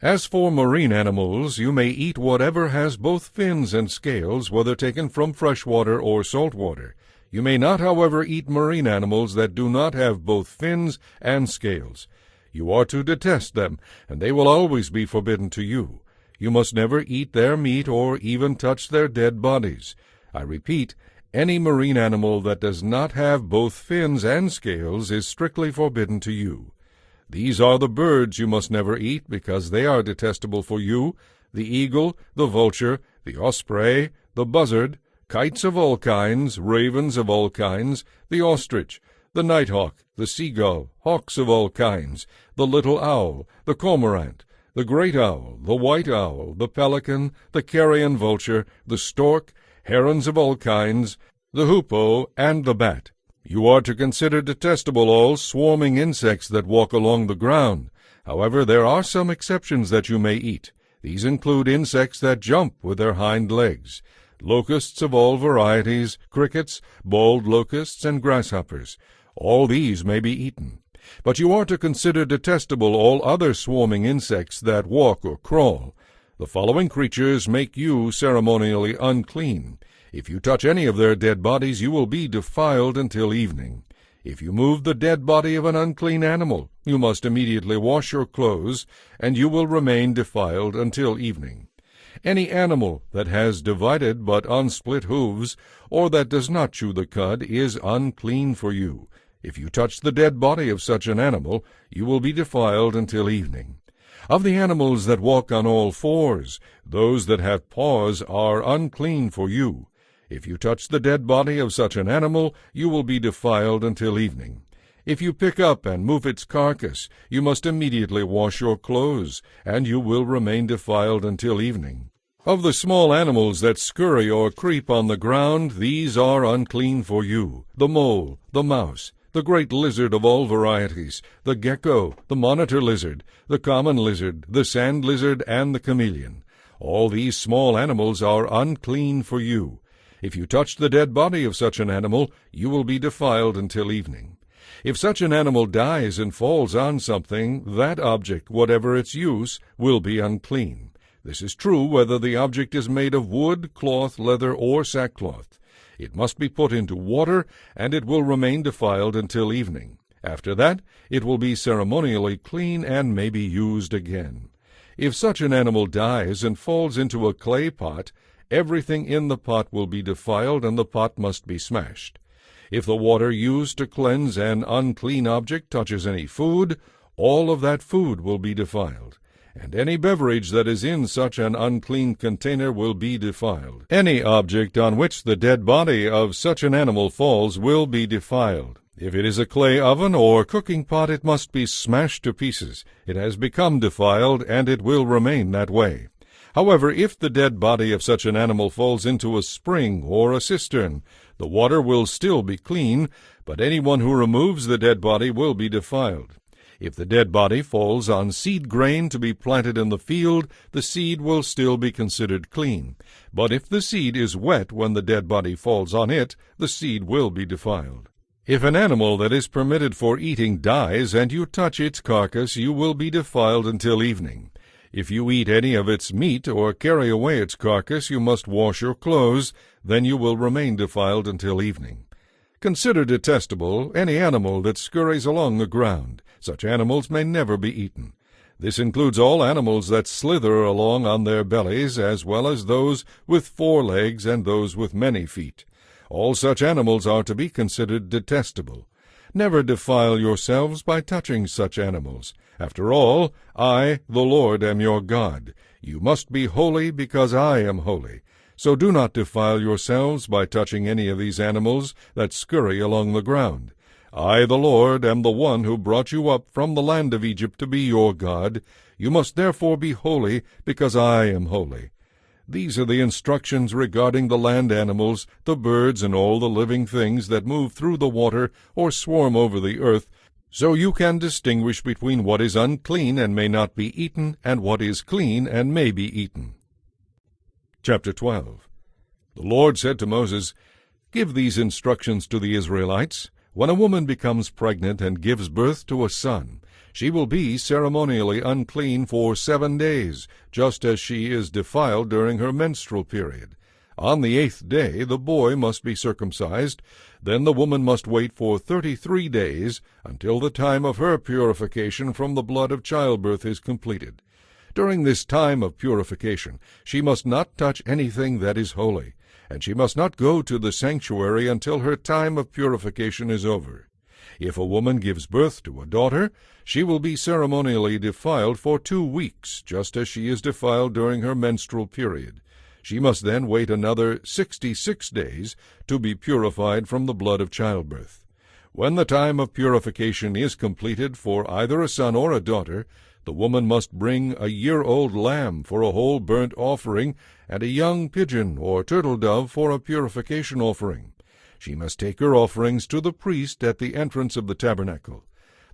As for marine animals, you may eat whatever has both fins and scales, whether taken from fresh water or salt water. You may not, however, eat marine animals that do not have both fins and scales. You are to detest them, and they will always be forbidden to you. You must never eat their meat or even touch their dead bodies. I repeat, any marine animal that does not have both fins and scales is strictly forbidden to you. These are the birds you must never eat, because they are detestable for you: the eagle, the vulture, the osprey, the buzzard, kites of all kinds, ravens of all kinds, the ostrich, the nighthawk, the seagull, hawks of all kinds, the little owl, the cormorant, the great owl, the white owl, the pelican, the carrion vulture, the stork, herons of all kinds, the hoopoe, and the bat. You are to consider detestable all swarming insects that walk along the ground. However, there are some exceptions that you may eat. These include insects that jump with their hind legs, locusts of all varieties, crickets, bald locusts, and grasshoppers. All these may be eaten. But you are to consider detestable all other swarming insects that walk or crawl. The following creatures make you ceremonially unclean. If you touch any of their dead bodies, you will be defiled until evening. If you move the dead body of an unclean animal, you must immediately wash your clothes, and you will remain defiled until evening. Any animal that has divided but unsplit hooves, or that does not chew the cud, is unclean for you. If you touch the dead body of such an animal, you will be defiled until evening. Of the animals that walk on all fours, those that have paws are unclean for you. If you touch the dead body of such an animal, you will be defiled until evening. If you pick up and move its carcass, you must immediately wash your clothes, and you will remain defiled until evening. Of the small animals that scurry or creep on the ground, these are unclean for you: the mole, the mouse, the great lizard of all varieties, the gecko, the monitor lizard, the common lizard, the sand lizard, and the chameleon. All these small animals are unclean for you. If you touch the dead body of such an animal, you will be defiled until evening. If such an animal dies and falls on something, that object, whatever its use, will be unclean. This is true whether the object is made of wood, cloth, leather, or sackcloth. It must be put into water, and it will remain defiled until evening. After that, it will be ceremonially clean and may be used again. If such an animal dies and falls into a clay pot, everything in the pot will be defiled, and the pot must be smashed. If the water used to cleanse an unclean object touches any food, all of that food will be defiled. And any beverage that is in such an unclean container will be defiled. Any object on which the dead body of such an animal falls will be defiled. If it is a clay oven or cooking pot, it must be smashed to pieces. It has become defiled, and it will remain that way. However, if the dead body of such an animal falls into a spring or a cistern, the water will still be clean, but anyone who removes the dead body will be defiled. If the dead body falls on seed grain to be planted in the field, the seed will still be considered clean. But if the seed is wet when the dead body falls on it, the seed will be defiled. If an animal that is permitted for eating dies, and you touch its carcass, you will be defiled until evening. If you eat any of its meat or carry away its carcass, you must wash your clothes, then you will remain defiled until evening. Consider detestable any animal that scurries along the ground. Such animals may never be eaten. This includes all animals that slither along on their bellies, as well as those with 4 legs and those with many feet. All such animals are to be considered detestable. Never defile yourselves by touching such animals. After all, I, the Lord, am your God. You must be holy because I am holy. So do not defile yourselves by touching any of these animals that scurry along the ground. I, the Lord, am the one who brought you up from the land of Egypt to be your God. You must therefore be holy, because I am holy. These are the instructions regarding the land animals, the birds, and all the living things that move through the water or swarm over the earth, so you can distinguish between what is unclean and may not be eaten, and what is clean and may be eaten. Chapter 12. The Lord said to Moses, "Give these instructions to the Israelites. When a woman becomes pregnant and gives birth to a son, she will be ceremonially unclean for 7 days, just as she is defiled during her menstrual period. On the 8th day the boy must be circumcised. Then the woman must wait for 33 days until the time of her purification from the blood of childbirth is completed. During this time of purification she must not touch anything that is holy, and she must not go to the sanctuary until her time of purification is over. If a woman gives birth to a daughter, she will be ceremonially defiled for 2 weeks, just as she is defiled during her menstrual period. She must then wait another 66 days to be purified from the blood of childbirth. When the time of purification is completed for either a son or a daughter, the woman must bring a year-old lamb for a whole burnt offering and a young pigeon or turtle-dove for a purification offering. She must take her offerings to the priest at the entrance of the tabernacle.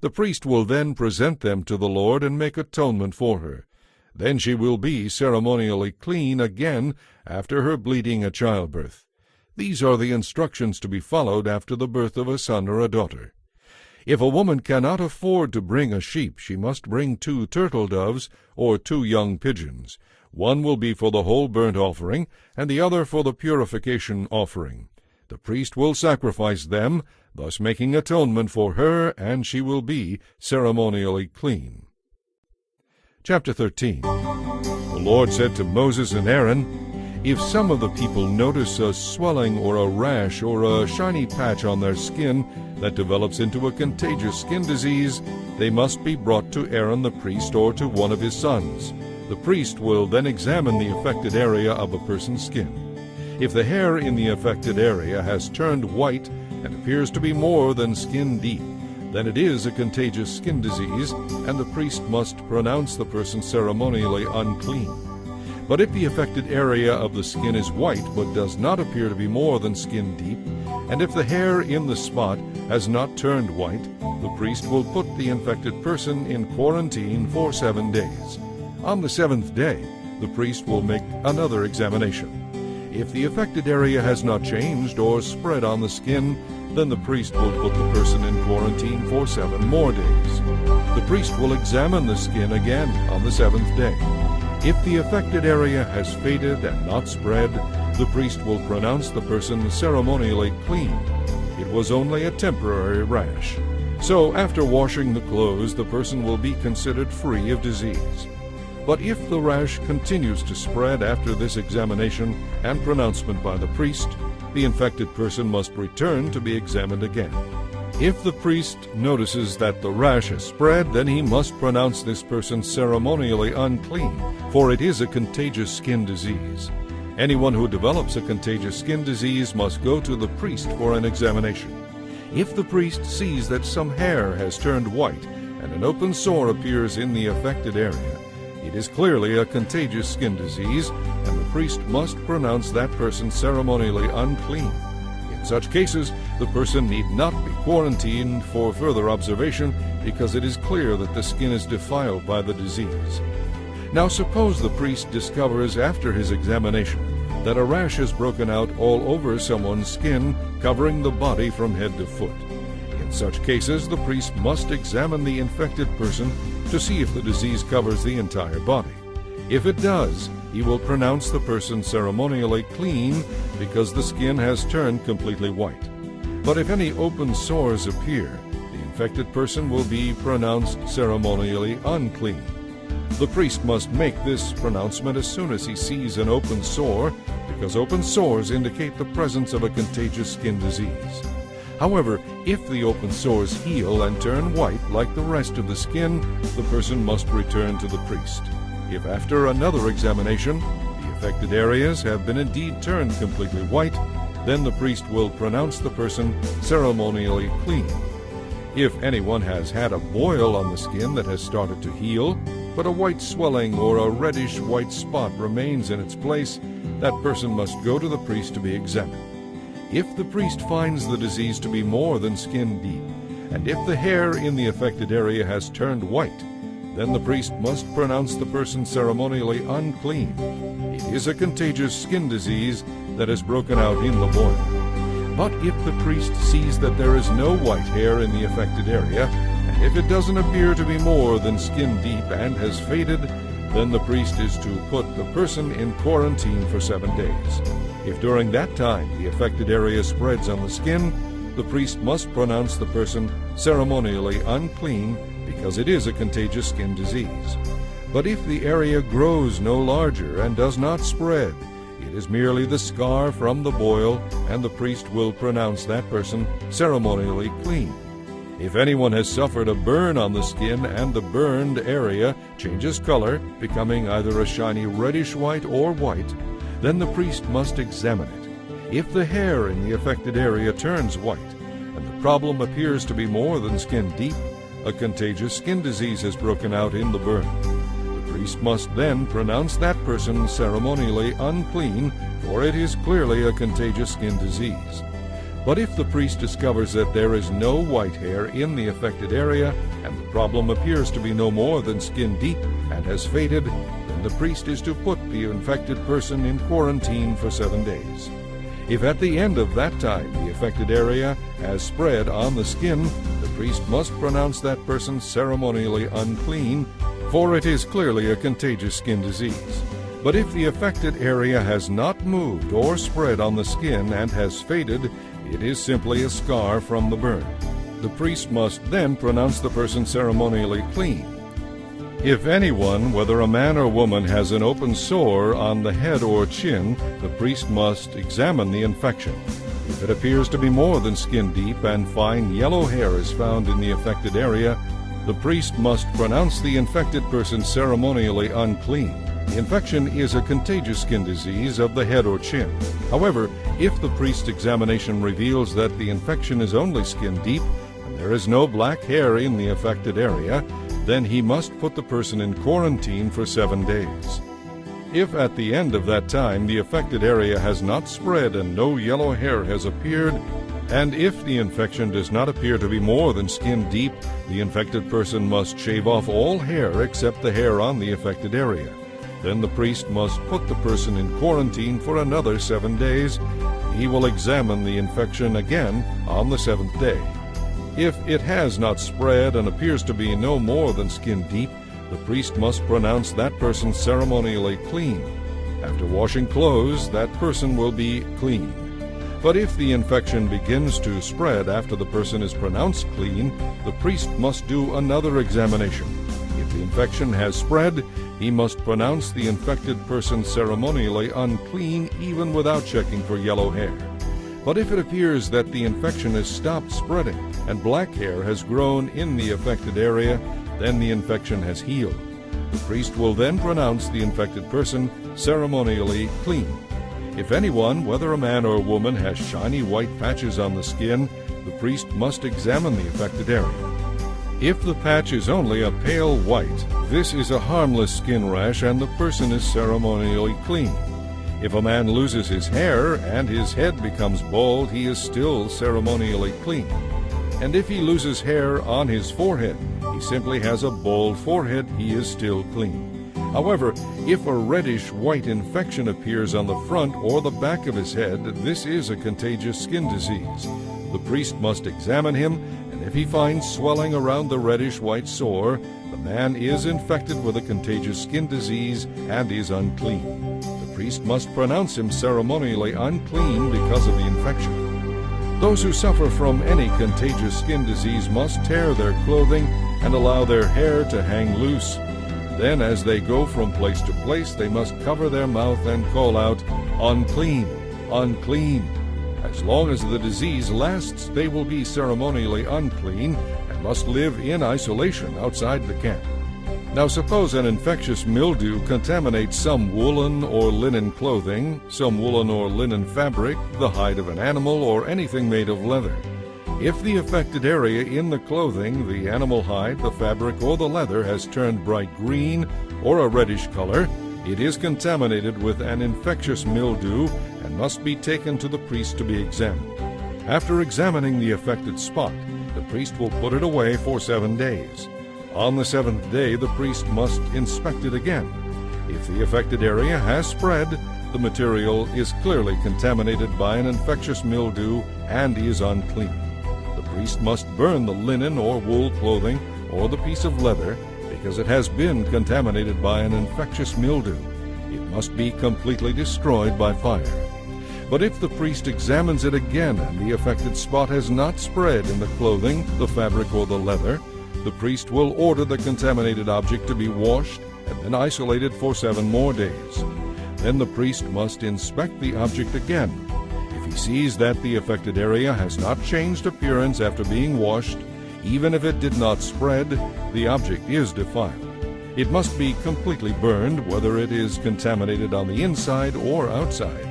The priest will then present them to the Lord and make atonement for her. Then she will be ceremonially clean again after her bleeding at childbirth. These are the instructions to be followed after the birth of a son or a daughter. If a woman cannot afford to bring a sheep, she must bring 2 turtle-doves or 2 young pigeons. One will be for the whole burnt offering, and the other for the purification offering. The priest will sacrifice them, thus making atonement for her, and she will be ceremonially clean. Chapter 13. The Lord said to Moses and Aaron, "If some of the people notice a swelling or a rash or a shiny patch on their skin that develops into a contagious skin disease, they must be brought to Aaron the priest or to one of his sons. The priest will then examine the affected area of a person's skin. If the hair in the affected area has turned white and appears to be more than skin deep, then it is a contagious skin disease, and the priest must pronounce the person ceremonially unclean. But if the affected area of the skin is white but does not appear to be more than skin deep, and if the hair in the spot has not turned white, the priest will put the infected person in quarantine for 7 days. On the 7th day, the priest will make another examination. If the affected area has not changed or spread on the skin, then the priest will put the person in quarantine for 7 more days. The priest will examine the skin again on the 7th day. If the affected area has faded and not spread, the priest will pronounce the person ceremonially clean. It was only a temporary rash. So after washing the clothes, the person will be considered free of disease. But if the rash continues to spread after this examination and pronouncement by the priest, the infected person must return to be examined again. If the priest notices that the rash has spread, then he must pronounce this person ceremonially unclean, for it is a contagious skin disease. Anyone who develops a contagious skin disease must go to the priest for an examination. If the priest sees that some hair has turned white and an open sore appears in the affected area, it is clearly a contagious skin disease, and the priest must pronounce that person ceremonially unclean. In such cases, the person need not be quarantined for further observation, because it is clear that the skin is defiled by the disease. Now suppose the priest discovers after his examination that a rash has broken out all over someone's skin, covering the body from head to foot. In such cases, the priest must examine the infected person to see if the disease covers the entire body. If it does, he will pronounce the person ceremonially clean because the skin has turned completely white. But if any open sores appear, the infected person will be pronounced ceremonially unclean. The priest must make this pronouncement as soon as he sees an open sore, because open sores indicate the presence of a contagious skin disease. However, if the open sores heal and turn white like the rest of the skin, the person must return to the priest. If after another examination, the affected areas have been indeed turned completely white, then the priest will pronounce the person ceremonially clean. If anyone has had a boil on the skin that has started to heal, but a white swelling or a reddish white spot remains in its place, that person must go to the priest to be examined. If the priest finds the disease to be more than skin deep, and if the hair in the affected area has turned white, then the priest must pronounce the person ceremonially unclean. It is a contagious skin disease that has broken out in the boil. But if the priest sees that there is no white hair in the affected area, and if it doesn't appear to be more than skin deep and has faded, then the priest is to put the person in quarantine for 7 days. If during that time the affected area spreads on the skin, the priest must pronounce the person ceremonially unclean because it is a contagious skin disease. But if the area grows no larger and does not spread, it is merely the scar from the boil, and the priest will pronounce that person ceremonially clean. If anyone has suffered a burn on the skin and the burned area changes color, becoming either a shiny reddish white or white, then the priest must examine it. If the hair in the affected area turns white, and the problem appears to be more than skin deep, a contagious skin disease has broken out in the burn. The priest must then pronounce that person ceremonially unclean, for it is clearly a contagious skin disease. But if the priest discovers that there is no white hair in the affected area, and the problem appears to be no more than skin deep and has faded, then the priest is to put the infected person in quarantine for 7 days. If at the end of that time the affected area has spread on the skin, the priest must pronounce that person ceremonially unclean, for it is clearly a contagious skin disease. But if the affected area has not moved or spread on the skin and has faded, it is simply a scar from the burn. The priest must then pronounce the person ceremonially clean. If anyone, whether a man or woman, has an open sore on the head or chin, the priest must examine the infection. If it appears to be more than skin deep and fine yellow hair is found in the affected area, the priest must pronounce the infected person ceremonially unclean. The infection is a contagious skin disease of the head or chin. However, if the priest's examination reveals that the infection is only skin deep and there is no black hair in the affected area, then he must put the person in quarantine for 7 days. If at the end of that time the affected area has not spread and no yellow hair has appeared, and if the infection does not appear to be more than skin deep, the infected person must shave off all hair except the hair on the affected area. Then the priest must put the person in quarantine for another 7 days. He will examine the infection again on the 7th day. If it has not spread and appears to be no more than skin deep, the priest must pronounce that person ceremonially clean. After washing clothes, that person will be clean. But if the infection begins to spread after the person is pronounced clean, the priest must do another examination. If the infection has spread, he must pronounce the infected person ceremonially unclean even without checking for yellow hair. But if it appears that the infection has stopped spreading and black hair has grown in the affected area, then the infection has healed. The priest will then pronounce the infected person ceremonially clean. If anyone, whether a man or a woman, has shiny white patches on the skin, the priest must examine the affected area. If the patch is only a pale white, this is a harmless skin rash and the person is ceremonially clean. If a man loses his hair and his head becomes bald, he is still ceremonially clean. And if he loses hair on his forehead, he simply has a bald forehead, he is still clean. However, if a reddish-white infection appears on the front or the back of his head, this is a contagious skin disease. The priest must examine him, and if he finds swelling around the reddish-white sore, the man is infected with a contagious skin disease and is unclean. The priest must pronounce him ceremonially unclean because of the infection. Those who suffer from any contagious skin disease must tear their clothing and allow their hair to hang loose. Then, as they go from place to place, they must cover their mouth and call out, "Unclean, unclean." As long as the disease lasts, they will be ceremonially unclean and must live in isolation outside the camp. Now suppose an infectious mildew contaminates some woolen or linen clothing, some woolen or linen fabric, the hide of an animal, or anything made of leather. If the affected area in the clothing, the animal hide, the fabric, or the leather has turned bright green or a reddish color, it is contaminated with an infectious mildew and must be taken to the priest to be examined. After examining the affected spot, the priest will put it away for 7 days. On the 7th day, the priest must inspect it again. If the affected area has spread, the material is clearly contaminated by an infectious mildew and is unclean. The priest must burn the linen or wool clothing or the piece of leather because it has been contaminated by an infectious mildew. It must be completely destroyed by fire. But if the priest examines it again and the affected spot has not spread in the clothing, the fabric, or the leather, the priest will order the contaminated object to be washed and then isolated for 7 more days. Then the priest must inspect the object again. If he sees that the affected area has not changed appearance after being washed, even if it did not spread, the object is defiled. It must be completely burned, whether it is contaminated on the inside or outside.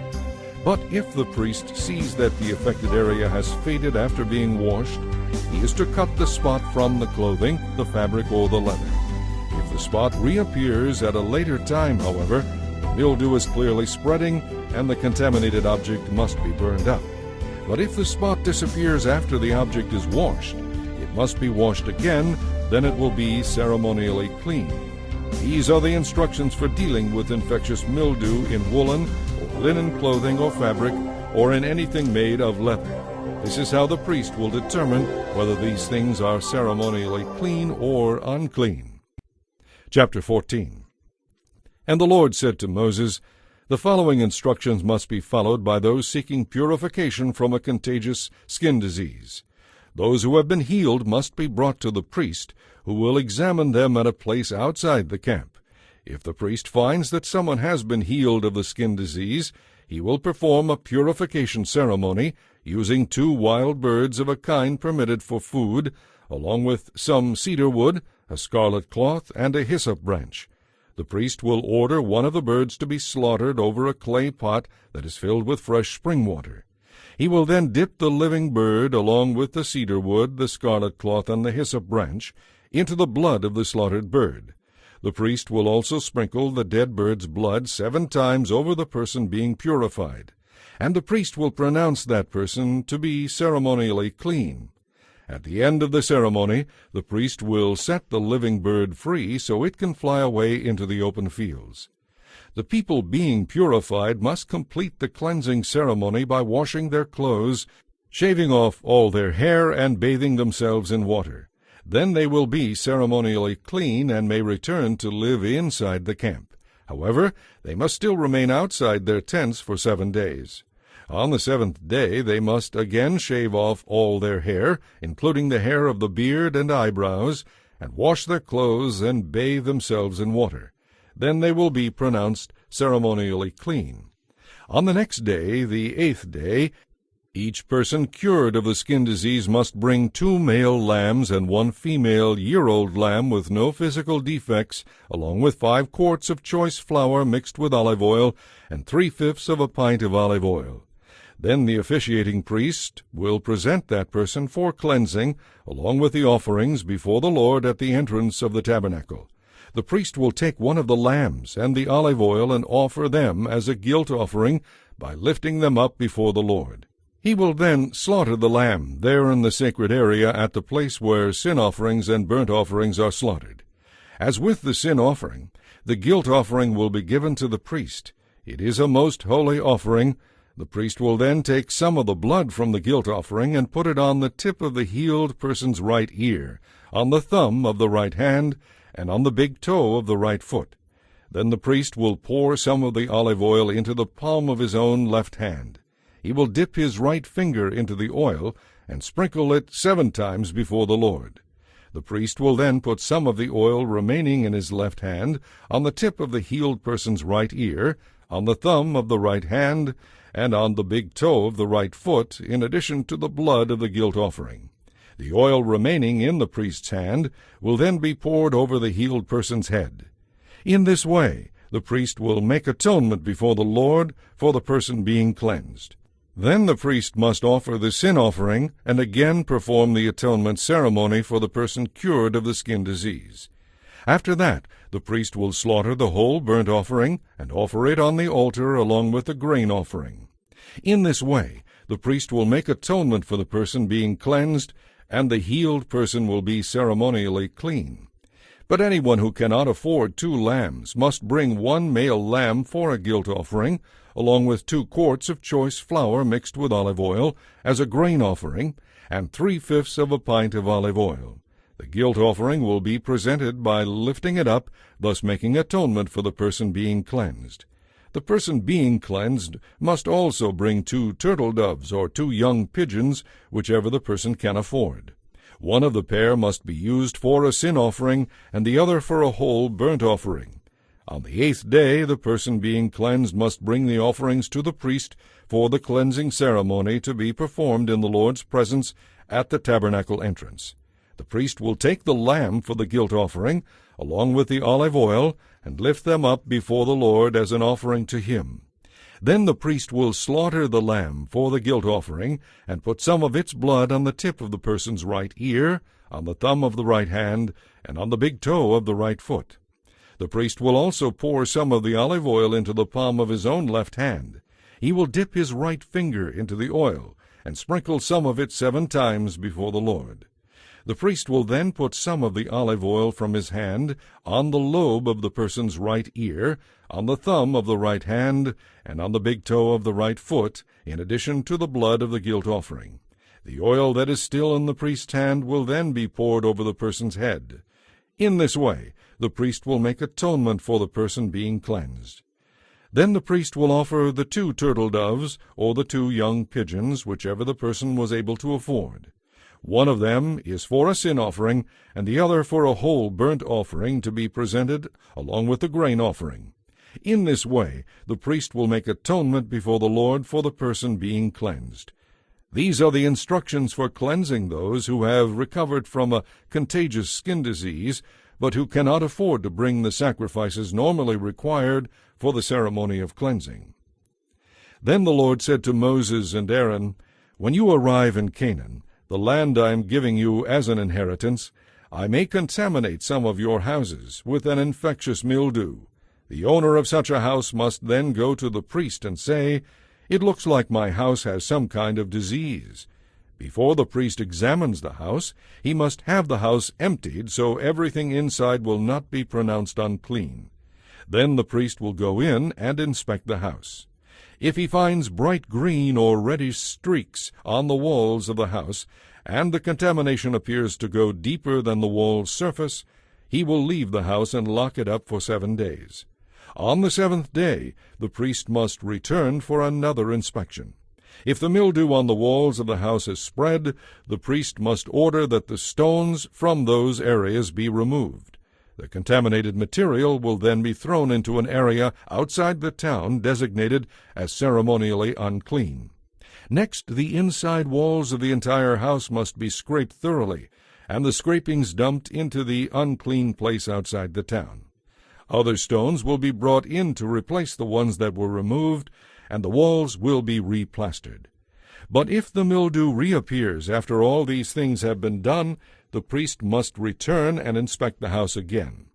But if the priest sees that the affected area has faded after being washed, he is to cut the spot from the clothing, the fabric, or the leather. If the spot reappears at a later time, however, the mildew is clearly spreading and the contaminated object must be burned up. But if the spot disappears after the object is washed, it must be washed again, then it will be ceremonially clean. These are the instructions for dealing with infectious mildew in woolen or linen clothing or fabric, or in anything made of leather. This is how the priest will determine whether these things are ceremonially clean or unclean. Chapter 14. And the Lord said to Moses, "The following instructions must be followed by those seeking purification from a contagious skin disease. Those who have been healed must be brought to the priest, who will examine them at a place outside the camp. If the priest finds that someone has been healed of the skin disease, he will perform a purification ceremony using 2 wild birds of a kind permitted for food, along with some cedar wood, a scarlet cloth, and a hyssop branch. The priest will order one of the birds to be slaughtered over a clay pot that is filled with fresh spring water. He will then dip the living bird, along with the cedar wood, the scarlet cloth, and the hyssop branch, into the blood of the slaughtered bird. The priest will also sprinkle the dead bird's blood 7 times over the person being purified, and the priest will pronounce that person to be ceremonially clean. At the end of the ceremony, the priest will set the living bird free so it can fly away into the open fields. The people being purified must complete the cleansing ceremony by washing their clothes, shaving off all their hair, and bathing themselves in water. Then they will be ceremonially clean and may return to live inside the camp. However, they must still remain outside their tents for 7 days. On the 7th day they must again shave off all their hair, including the hair of the beard and eyebrows, and wash their clothes and bathe themselves in water. Then they will be pronounced ceremonially clean. On the next day, the 8th day, each person cured of the skin disease must bring 2 male lambs and 1 female year-old lamb with no physical defects, along with 5 quarts of choice flour mixed with olive oil and 3/5 of a pint of olive oil. Then the officiating priest will present that person for cleansing, along with the offerings, before the Lord at the entrance of the tabernacle. The priest will take one of the lambs and the olive oil and offer them as a guilt offering by lifting them up before the Lord. He will then slaughter the lamb there in the sacred area at the place where sin offerings and burnt offerings are slaughtered. As with the sin offering, the guilt offering will be given to the priest. It is a most holy offering. The priest will then take some of the blood from the guilt offering and put it on the tip of the healed person's right ear, on the thumb of the right hand, and on the big toe of the right foot. Then the priest will pour some of the olive oil into the palm of his own left hand. He will dip his right finger into the oil and sprinkle it 7 times before the Lord. The priest will then put some of the oil remaining in his left hand on the tip of the healed person's right ear, on the thumb of the right hand, and on the big toe of the right foot, in addition to the blood of the guilt offering. The oil remaining in the priest's hand will then be poured over the healed person's head. In this way, the priest will make atonement before the Lord for the person being cleansed. Then the priest must offer the sin offering and again perform the atonement ceremony for the person cured of the skin disease. After that, the priest will slaughter the whole burnt offering and offer it on the altar along with the grain offering. In this way, the priest will make atonement for the person being cleansed, and the healed person will be ceremonially clean. But anyone who cannot afford 2 lambs must bring 1 male lamb for a guilt offering, along with 2 quarts of choice flour mixed with olive oil as a grain offering, and 3/5 of a pint of olive oil. The guilt offering will be presented by lifting it up, thus making atonement for the person being cleansed. The person being cleansed must also bring 2 turtle doves or 2 young pigeons, whichever the person can afford. One of the pair must be used for a sin offering, and the other for a whole burnt offering. On the 8th day the person being cleansed must bring the offerings to the priest for the cleansing ceremony to be performed in the Lord's presence at the tabernacle entrance. The priest will take the lamb for the guilt offering, along with the olive oil, and lift them up before the Lord as an offering to him. Then the priest will slaughter the lamb for the guilt offering, and put some of its blood on the tip of the person's right ear, on the thumb of the right hand, and on the big toe of the right foot. The priest will also pour some of the olive oil into the palm of his own left hand. He will dip his right finger into the oil, and sprinkle some of it 7 times before the Lord. The priest will then put some of the olive oil from his hand on the lobe of the person's right ear, on the thumb of the right hand, and on the big toe of the right foot, in addition to the blood of the guilt offering. The oil that is still in the priest's hand will then be poured over the person's head. In this way, the priest will make atonement for the person being cleansed. Then the priest will offer the 2 turtle doves or the 2 young pigeons, whichever the person was able to afford. One of them is for a sin offering, and the other for a whole burnt offering to be presented along with the grain offering. In this way, the priest will make atonement before the Lord for the person being cleansed. These are the instructions for cleansing those who have recovered from a contagious skin disease, but who cannot afford to bring the sacrifices normally required for the ceremony of cleansing. Then the Lord said to Moses and Aaron, "When you arrive in Canaan, the land I am giving you as an inheritance, I may contaminate some of your houses with an infectious mildew. The owner of such a house must then go to the priest and say, 'It looks like my house has some kind of disease.' Before the priest examines the house, he must have the house emptied so everything inside will not be pronounced unclean. Then the priest will go in and inspect the house. If he finds bright green or reddish streaks on the walls of the house, and the contamination appears to go deeper than the wall's surface, he will leave the house and lock it up for 7 days. On the 7th day, the priest must return for another inspection. If the mildew on the walls of the house is spread, the priest must order that the stones from those areas be removed. The contaminated material will then be thrown into an area outside the town designated as ceremonially unclean. Next, the inside walls of the entire house must be scraped thoroughly, and the scrapings dumped into the unclean place outside the town. Other stones will be brought in to replace the ones that were removed, and the walls will be replastered. But if the mildew reappears after all these things have been done, the priest must return and inspect the house again.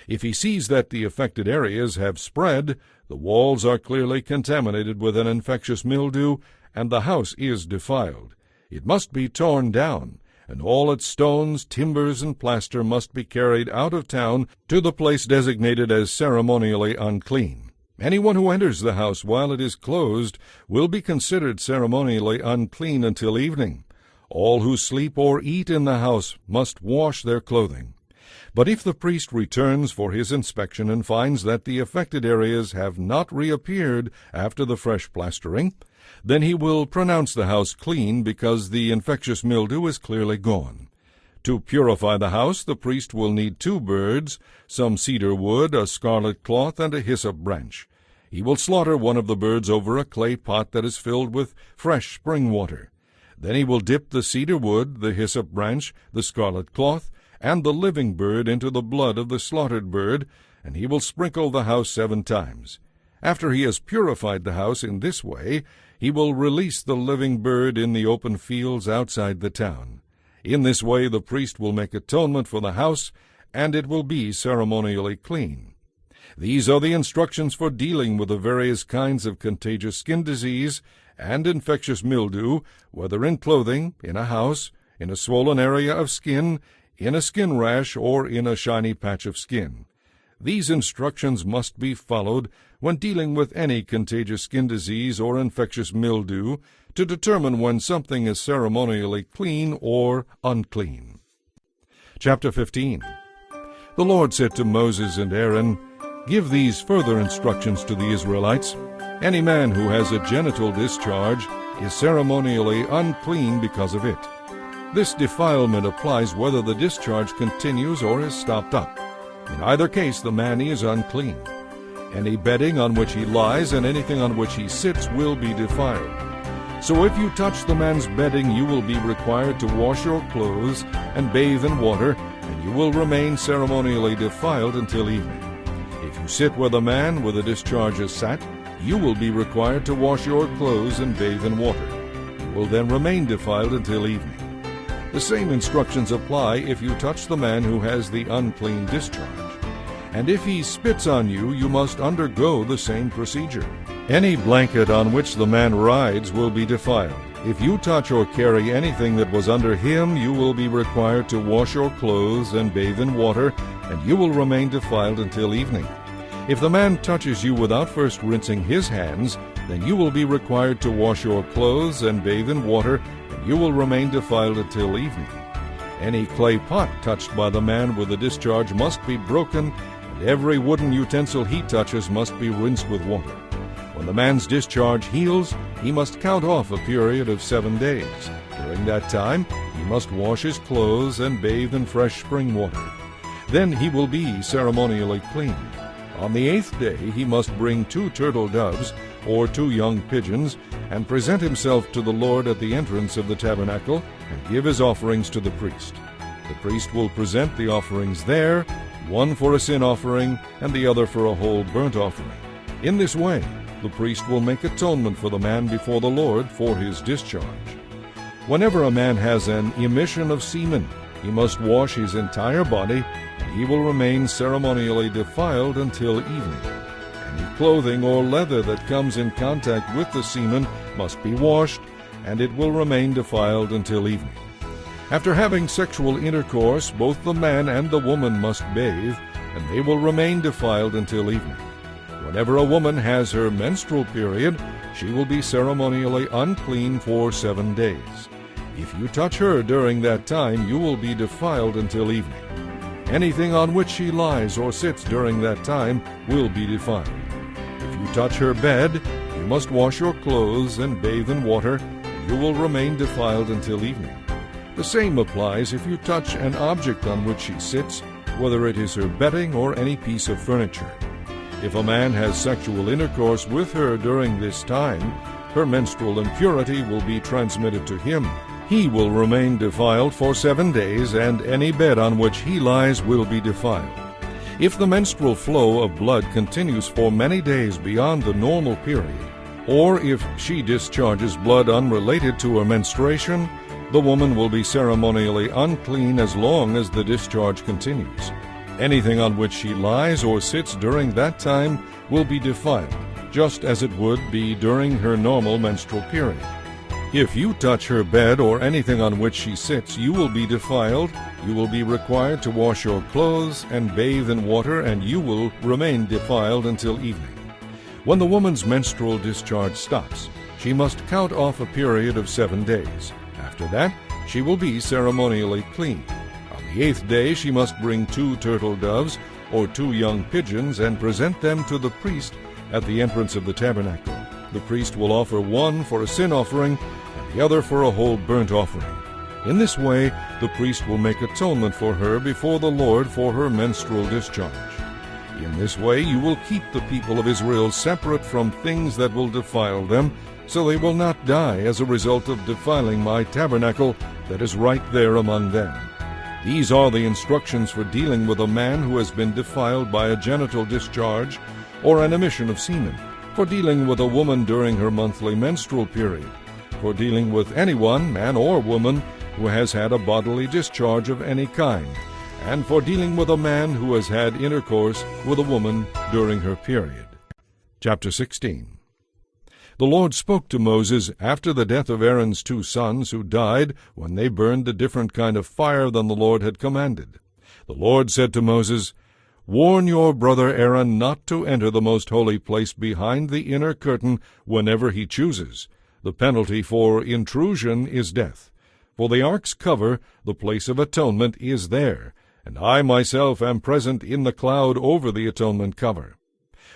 If he sees that the affected areas have spread, the walls are clearly contaminated with an infectious mildew, and the house is defiled, it must be torn down, and all its stones, timbers, and plaster must be carried out of town to the place designated as ceremonially unclean. Anyone who enters the house while it is closed will be considered ceremonially unclean until evening. All who sleep or eat in the house must wash their clothing. But if the priest returns for his inspection and finds that the affected areas have not reappeared after the fresh plastering, then he will pronounce the house clean because the infectious mildew is clearly gone. To purify the house, the priest will need 2 birds, some cedar wood, a scarlet cloth, and a hyssop branch. He will slaughter one of the birds over a clay pot that is filled with fresh spring water. Then he will dip the cedar wood, the hyssop branch, the scarlet cloth, and the living bird into the blood of the slaughtered bird, and he will sprinkle the house 7 times. After he has purified the house in this way, he will release the living bird in the open fields outside the town. In this way the priest will make atonement for the house, and it will be ceremonially clean. These are the instructions for dealing with the various kinds of contagious skin disease and infectious mildew, whether in clothing, in a house, in a swollen area of skin, in a skin rash, or in a shiny patch of skin. These instructions must be followed when dealing with any contagious skin disease or infectious mildew to determine when something is ceremonially clean or unclean. Chapter 15. The Lord said to Moses and Aaron, Give these further instructions to the Israelites. Any man who has a genital discharge is ceremonially unclean because of it. This defilement applies whether the discharge continues or is stopped up. In either case, the man is unclean. Any bedding on which he lies and anything on which he sits will be defiled. So if you touch the man's bedding, you will be required to wash your clothes and bathe in water, and you will remain ceremonially defiled until evening. If you sit where the man with a discharge has sat, you will be required to wash your clothes and bathe in water. You will then remain defiled until evening. The same instructions apply if you touch the man who has the unclean discharge. And if he spits on you, you must undergo the same procedure. Any blanket on which the man rides will be defiled. If you touch or carry anything that was under him, you will be required to wash your clothes and bathe in water, and you will remain defiled until evening. If the man touches you without first rinsing his hands, then you will be required to wash your clothes and bathe in water, and you will remain defiled until evening. Any clay pot touched by the man with a discharge must be broken, and every wooden utensil he touches must be rinsed with water. When the man's discharge heals, he must count off a period of 7 days. During that time, he must wash his clothes and bathe in fresh spring water. Then he will be ceremonially clean. On the 8th day he must bring 2 turtle doves or 2 young pigeons and present himself to the Lord at the entrance of the tabernacle and give his offerings to the priest. The priest will present the offerings there, one for a sin offering and the other for a whole burnt offering. In this way, the priest will make atonement for the man before the Lord for his discharge. Whenever a man has an emission of semen, he must wash his entire body, and he will remain ceremonially defiled until evening. Any clothing or leather that comes in contact with the semen must be washed, and it will remain defiled until evening. After having sexual intercourse, both the man and the woman must bathe, and they will remain defiled until evening. Whenever a woman has her menstrual period, she will be ceremonially unclean for 7 days. If you touch her during that time, you will be defiled until evening. Anything on which she lies or sits during that time will be defiled. If you touch her bed, you must wash your clothes and bathe in water, and you will remain defiled until evening. The same applies if you touch an object on which she sits, whether it is her bedding or any piece of furniture. If a man has sexual intercourse with her during this time, her menstrual impurity will be transmitted to him. He will remain defiled for 7 days, and any bed on which he lies will be defiled. If the menstrual flow of blood continues for many days beyond the normal period, or if she discharges blood unrelated to her menstruation, the woman will be ceremonially unclean as long as the discharge continues. Anything on which she lies or sits during that time will be defiled, just as it would be during her normal menstrual period. If you touch her bed or anything on which she sits, you will be defiled. You will be required to wash your clothes and bathe in water, and you will remain defiled until evening. When the woman's menstrual discharge stops, she must count off a period of 7 days. After that, she will be ceremonially clean. On the 8th day she must bring 2 turtle doves or 2 young pigeons and present them to the priest at the entrance of the tabernacle. The priest will offer one for a sin offering and the other for a whole burnt offering. In this way, the priest will make atonement for her before the Lord for her menstrual discharge. In this way you will keep the people of Israel separate from things that will defile them, so they will not die as a result of defiling my tabernacle that is right there among them. These are the instructions for dealing with a man who has been defiled by a genital discharge or an emission of semen, for dealing with a woman during her monthly menstrual period, for dealing with anyone, man or woman, who has had a bodily discharge of any kind, and for dealing with a man who has had intercourse with a woman during her period. Chapter 16. The Lord spoke to Moses after the death of Aaron's 2 sons who died when they burned a different kind of fire than the Lord had commanded. The Lord said to Moses, "Warn your brother Aaron not to enter the most holy place behind the inner curtain whenever he chooses. The penalty for intrusion is death. For the ark's cover, the place of atonement, is there, and I myself am present in the cloud over the atonement cover.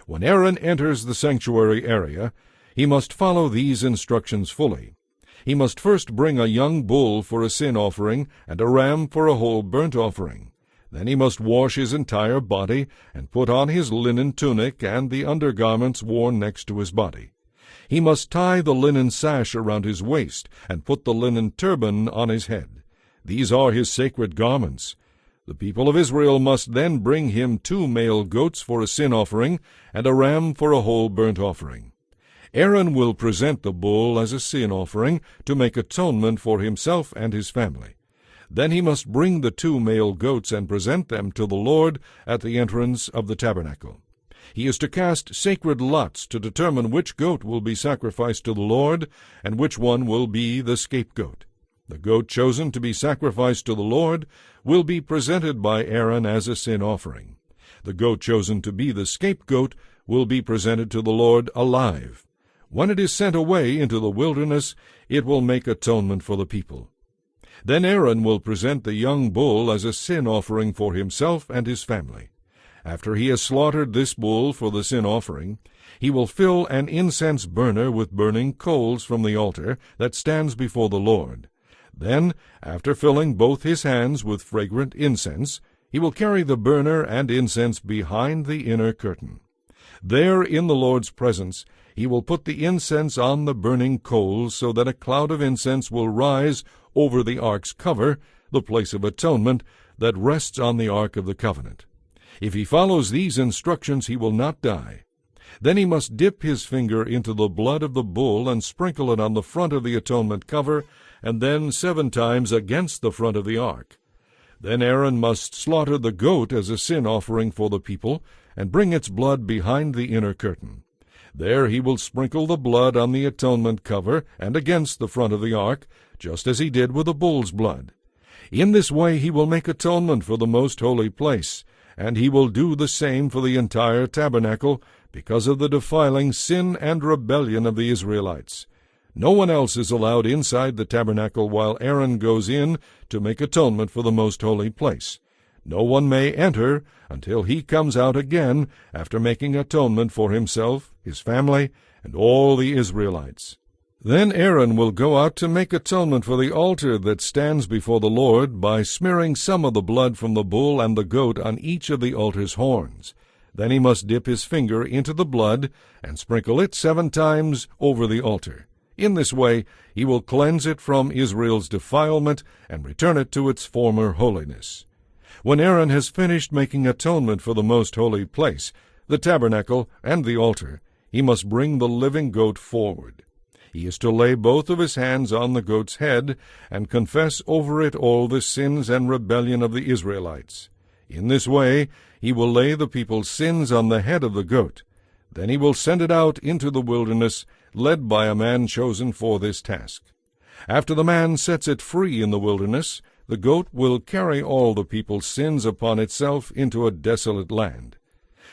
When Aaron enters the sanctuary area, he must follow these instructions fully. He must first bring a young bull for a sin offering and a ram for a whole burnt offering. Then he must wash his entire body and put on his linen tunic and the undergarments worn next to his body. He must tie the linen sash around his waist and put the linen turban on his head. These are his sacred garments. The people of Israel must then bring him 2 male goats for a sin offering and a ram for a whole burnt offering. Aaron will present the bull as a sin offering to make atonement for himself and his family. Then he must bring the 2 male goats and present them to the Lord at the entrance of the tabernacle. He is to cast sacred lots to determine which goat will be sacrificed to the Lord and which one will be the scapegoat. The goat chosen to be sacrificed to the Lord will be presented by Aaron as a sin offering. The goat chosen to be the scapegoat will be presented to the Lord alive. When it is sent away into the wilderness, it will make atonement for the people. Then Aaron will present the young bull as a sin offering for himself and his family. After he has slaughtered this bull for the sin offering, he will fill an incense burner with burning coals from the altar that stands before the Lord. Then, after filling both his hands with fragrant incense, he will carry the burner and incense behind the inner curtain. There, in the Lord's presence, he will put the incense on the burning coals so that a cloud of incense will rise over the ark's cover, the place of atonement, that rests on the ark of the covenant. If he follows these instructions, he will not die. Then he must dip his finger into the blood of the bull and sprinkle it on the front of the atonement cover, and then 7 times against the front of the ark. Then Aaron must slaughter the goat as a sin offering for the people, and bring its blood behind the inner curtain. There he will sprinkle the blood on the atonement cover and against the front of the ark, just as he did with the bull's blood. In this way he will make atonement for the most holy place, and he will do the same for the entire tabernacle, because of the defiling sin and rebellion of the Israelites. No one else is allowed inside the tabernacle while Aaron goes in to make atonement for the most holy place. No one may enter until he comes out again after making atonement for himself, his family, and all the Israelites. Then Aaron will go out to make atonement for the altar that stands before the Lord by smearing some of the blood from the bull and the goat on each of the altar's horns. Then he must dip his finger into the blood and sprinkle it 7 times over the altar. In this way he will cleanse it from Israel's defilement and return it to its former holiness. When Aaron has finished making atonement for the most holy place, the tabernacle, and the altar, he must bring the living goat forward. He is to lay both of his hands on the goat's head and confess over it all the sins and rebellion of the Israelites. In this way he will lay the people's sins on the head of the goat. Then he will send it out into the wilderness, led by a man chosen for this task. After the man sets it free in the wilderness, the goat will carry all the people's sins upon itself into a desolate land.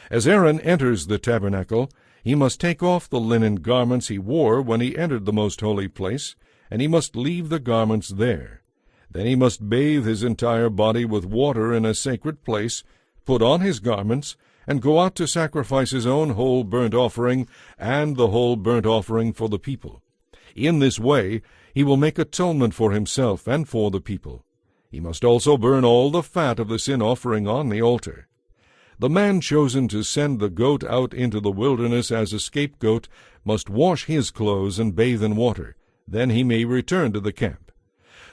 As Aaron enters the tabernacle, he must take off the linen garments he wore when he entered the most holy place, and he must leave the garments there. Then he must bathe his entire body with water in a sacred place, put on his garments, and go out to sacrifice his own whole burnt offering and the whole burnt offering for the people. In this way he will make atonement for himself and for the people. He must also burn all the fat of the sin offering on the altar. The man chosen to send the goat out into the wilderness as a scapegoat must wash his clothes and bathe in water. Then he may return to the camp.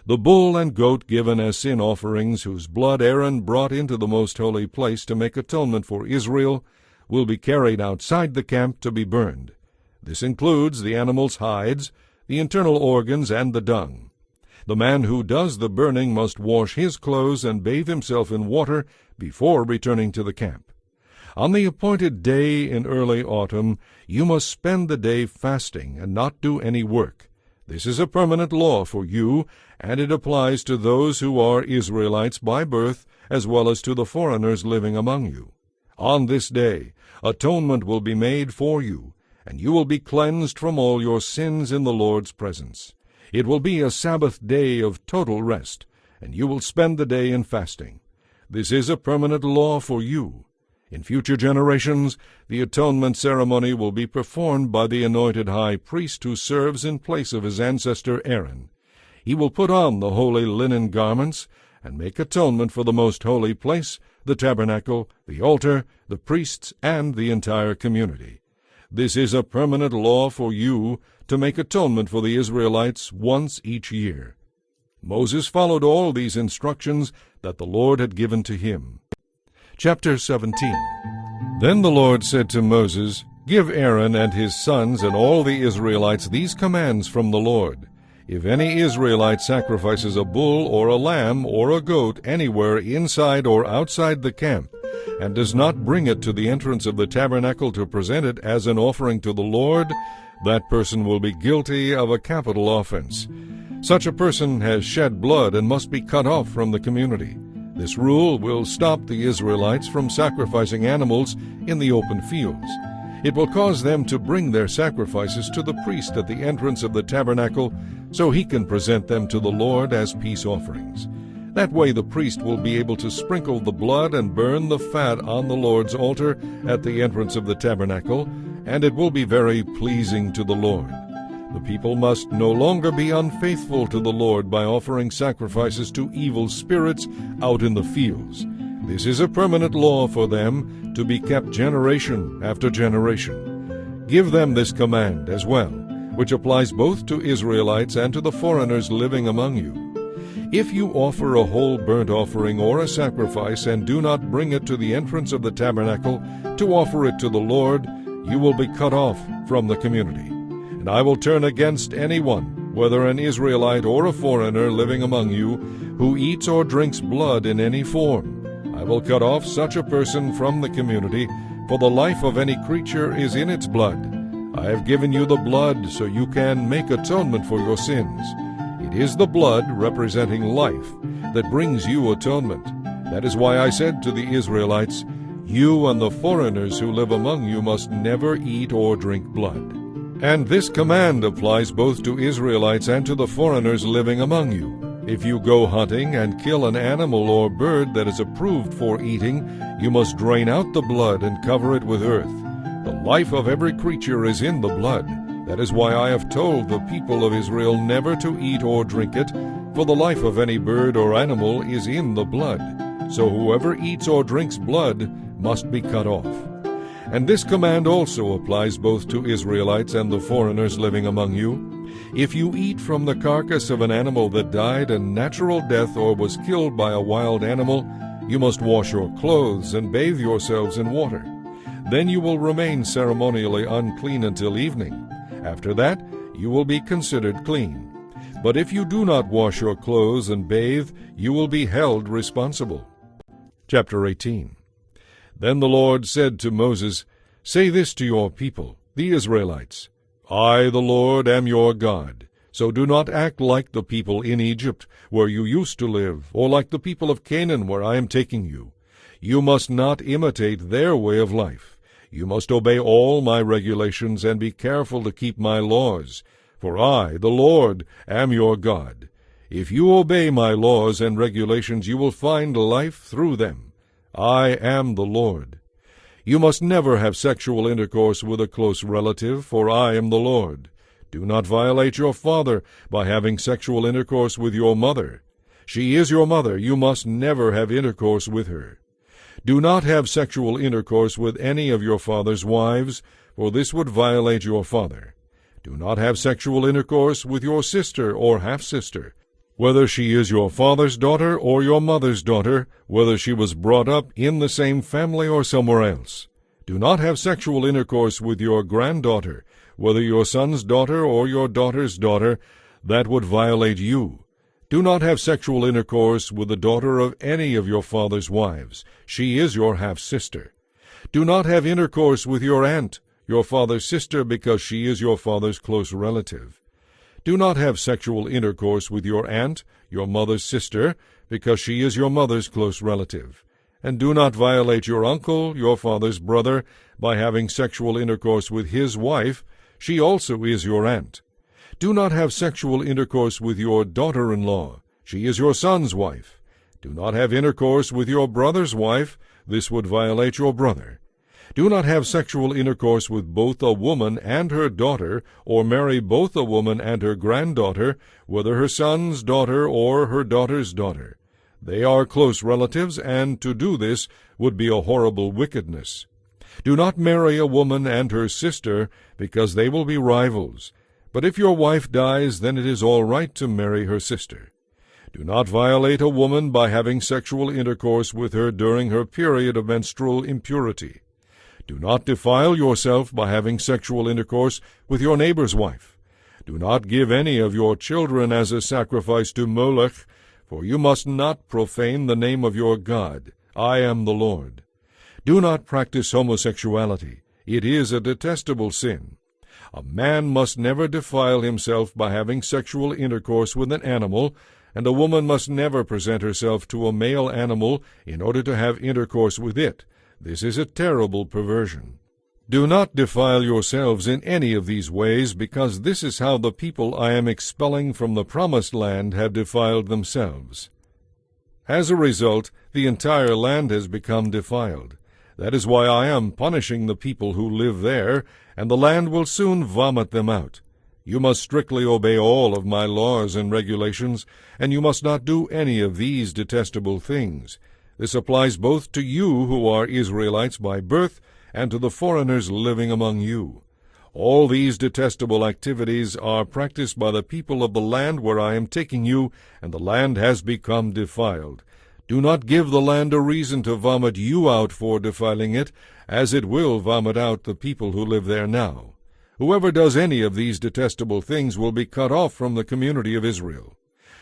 The bull and goat given as sin offerings, whose blood Aaron brought into the most holy place to make atonement for Israel, will be carried outside the camp to be burned. This includes the animal's hides, the internal organs, and the dung. The man who does the burning must wash his clothes and bathe himself in water before returning to the camp. On the appointed day in early autumn, you must spend the day fasting and not do any work. This is a permanent law for you, and it applies to those who are Israelites by birth, as well as to the foreigners living among you. On this day atonement will be made for you, and you will be cleansed from all your sins in the Lord's presence. It will be a Sabbath day of total rest, and you will spend the day in fasting. This is a permanent law for you. In future generations, the atonement ceremony will be performed by the anointed high priest who serves in place of his ancestor Aaron. He will put on the holy linen garments and make atonement for the most holy place, the tabernacle, the altar, the priests, and the entire community. This is a permanent law for you to make atonement for the Israelites once each year. Moses followed all these instructions that the Lord had given to him. Chapter 17. Then the Lord said to Moses, "Give Aaron and his sons and all the Israelites these commands from the Lord. If any Israelite sacrifices a bull or a lamb or a goat anywhere inside or outside the camp, and does not bring it to the entrance of the tabernacle to present it as an offering to the Lord, that person will be guilty of a capital offense. Such a person has shed blood and must be cut off from the community. This rule will stop the Israelites from sacrificing animals in the open fields. It will cause them to bring their sacrifices to the priest at the entrance of the tabernacle, so he can present them to the Lord as peace offerings. That way the priest will be able to sprinkle the blood and burn the fat on the Lord's altar at the entrance of the tabernacle, and it will be very pleasing to the Lord. The people must no longer be unfaithful to the Lord by offering sacrifices to evil spirits out in the fields. This is a permanent law for them to be kept generation after generation. Give them this command as well, which applies both to Israelites and to the foreigners living among you. If you offer a whole burnt offering or a sacrifice and do not bring it to the entrance of the tabernacle to offer it to the Lord, you will be cut off from the community. And I will turn against anyone, whether an Israelite or a foreigner living among you, who eats or drinks blood in any form. I will cut off such a person from the community, for the life of any creature is in its blood. I have given you the blood so you can make atonement for your sins. It is the blood, representing life, that brings you atonement. That is why I said to the Israelites, "You and the foreigners who live among you must never eat or drink blood." And this command applies both to Israelites and to the foreigners living among you. If you go hunting and kill an animal or bird that is approved for eating, you must drain out the blood and cover it with earth. The life of every creature is in the blood. That is why I have told the people of Israel never to eat or drink it, for the life of any bird or animal is in the blood. So whoever eats or drinks blood must be cut off. And this command also applies both to Israelites and the foreigners living among you. If you eat from the carcass of an animal that died a natural death or was killed by a wild animal, you must wash your clothes and bathe yourselves in water. Then you will remain ceremonially unclean until evening. After that, you will be considered clean. But if you do not wash your clothes and bathe, you will be held responsible. Chapter 18. Then the Lord said to Moses, "Say this to your people, the Israelites, I, the Lord, am your God. So do not act like the people in Egypt, where you used to live, or like the people of Canaan, where I am taking you. You must not imitate their way of life. You must obey all my regulations and be careful to keep my laws. For I, the Lord, am your God. If you obey my laws and regulations, you will find life through them. I am the Lord. You must never have sexual intercourse with a close relative, for I am the Lord. Do not violate your father by having sexual intercourse with your mother. She is your mother. You must never have intercourse with her. Do not have sexual intercourse with any of your father's wives, for this would violate your father. Do not have sexual intercourse with your sister or half-sister, whether she is your father's daughter or your mother's daughter, whether she was brought up in the same family or somewhere else. Do not have sexual intercourse with your granddaughter, whether your son's daughter or your daughter's daughter. That would violate you. Do not have sexual intercourse with the daughter of any of your father's wives. She is your half-sister. Do not have intercourse with your aunt, your father's sister, because she is your father's close relative. Do not have sexual intercourse with your aunt, your mother's sister, because she is your mother's close relative. And do not violate your uncle, your father's brother, by having sexual intercourse with his wife. She also is your aunt. Do not have sexual intercourse with your daughter-in-law. She is your son's wife. Do not have intercourse with your brother's wife, this would violate your brother. Do not have sexual intercourse with both a woman and her daughter, or marry both a woman and her granddaughter, whether her son's daughter or her daughter's daughter. They are close relatives, and to do this would be a horrible wickedness. Do not marry a woman and her sister, because they will be rivals. But if your wife dies, then it is all right to marry her sister. Do not violate a woman by having sexual intercourse with her during her period of menstrual impurity. Do not defile yourself by having sexual intercourse with your neighbor's wife. Do not give any of your children as a sacrifice to Molech, for you must not profane the name of your God. I am the Lord. Do not practice homosexuality. It is a detestable sin. A man must never defile himself by having sexual intercourse with an animal, and a woman must never present herself to a male animal in order to have intercourse with it. This is a terrible perversion. Do not defile yourselves in any of these ways, because this is how the people I am expelling from the promised land have defiled themselves. As a result, the entire land has become defiled. That is why I am punishing the people who live there, and the land will soon vomit them out. You must strictly obey all of my laws and regulations, and you must not do any of these detestable things. This applies both to you who are Israelites by birth and to the foreigners living among you. All these detestable activities are practiced by the people of the land where I am taking you, and the land has become defiled. Do not give the land a reason to vomit you out for defiling it, as it will vomit out the people who live there now. Whoever does any of these detestable things will be cut off from the community of Israel.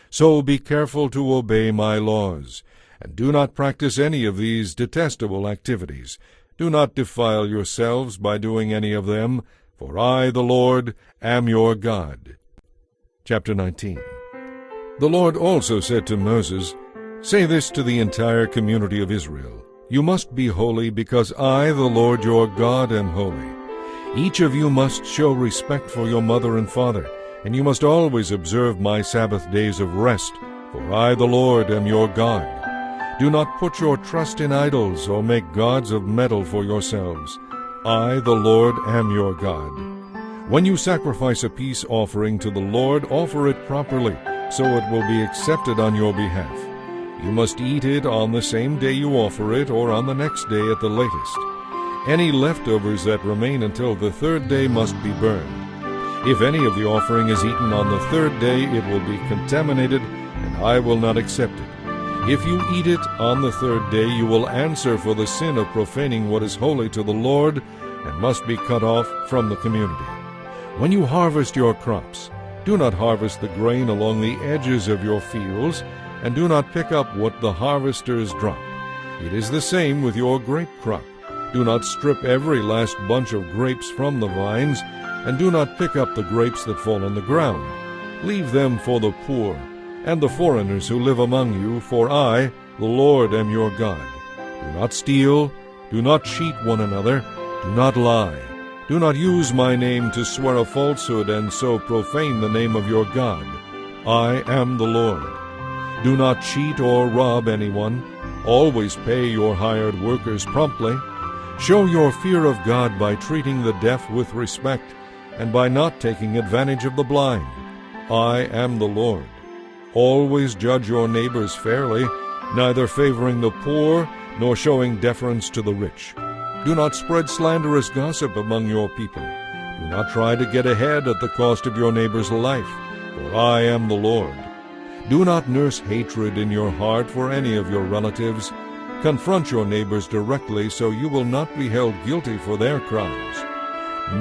So be careful to obey my laws, and do not practice any of these detestable activities. Do not defile yourselves by doing any of them, for I, the Lord, am your God. Chapter 19. The Lord also said to Moses, Say this to the entire community of Israel, You must be holy, because I, the Lord your God, am holy. Each of you must show respect for your mother and father, and you must always observe my Sabbath days of rest, for I, the Lord, am your God. Do not put your trust in idols or make gods of metal for yourselves. I, the Lord, am your God. When you sacrifice a peace offering to the Lord, offer it properly, so it will be accepted on your behalf. You must eat it on the same day you offer it, or on the next day at the latest. Any leftovers that remain until the third day must be burned. If any of the offering is eaten on the third day, it will be contaminated, and I will not accept it. If you eat it on the third day, you will answer for the sin of profaning what is holy to the Lord, and must be cut off from the community. When you harvest your crops, do not harvest the grain along the edges of your fields, and do not pick up what the harvesters drop. It is the same with your grape crop. Do not strip every last bunch of grapes from the vines, and do not pick up the grapes that fall on the ground. Leave them for the poor and the foreigners who live among you, for I, the Lord, am your God. Do not steal, do not cheat one another, do not lie. Do not use my name to swear a falsehood and so profane the name of your God. I am the Lord. Do not cheat or rob anyone. Always pay your hired workers promptly. Show your fear of God by treating the deaf with respect, and by not taking advantage of the blind. I am the Lord. Always judge your neighbors fairly, neither favoring the poor nor showing deference to the rich. Do not spread slanderous gossip among your people. Do not try to get ahead at the cost of your neighbor's life, for I am the Lord. Do not nurse hatred in your heart for any of your relatives. Confront your neighbors directly, so you will not be held guilty for their crimes.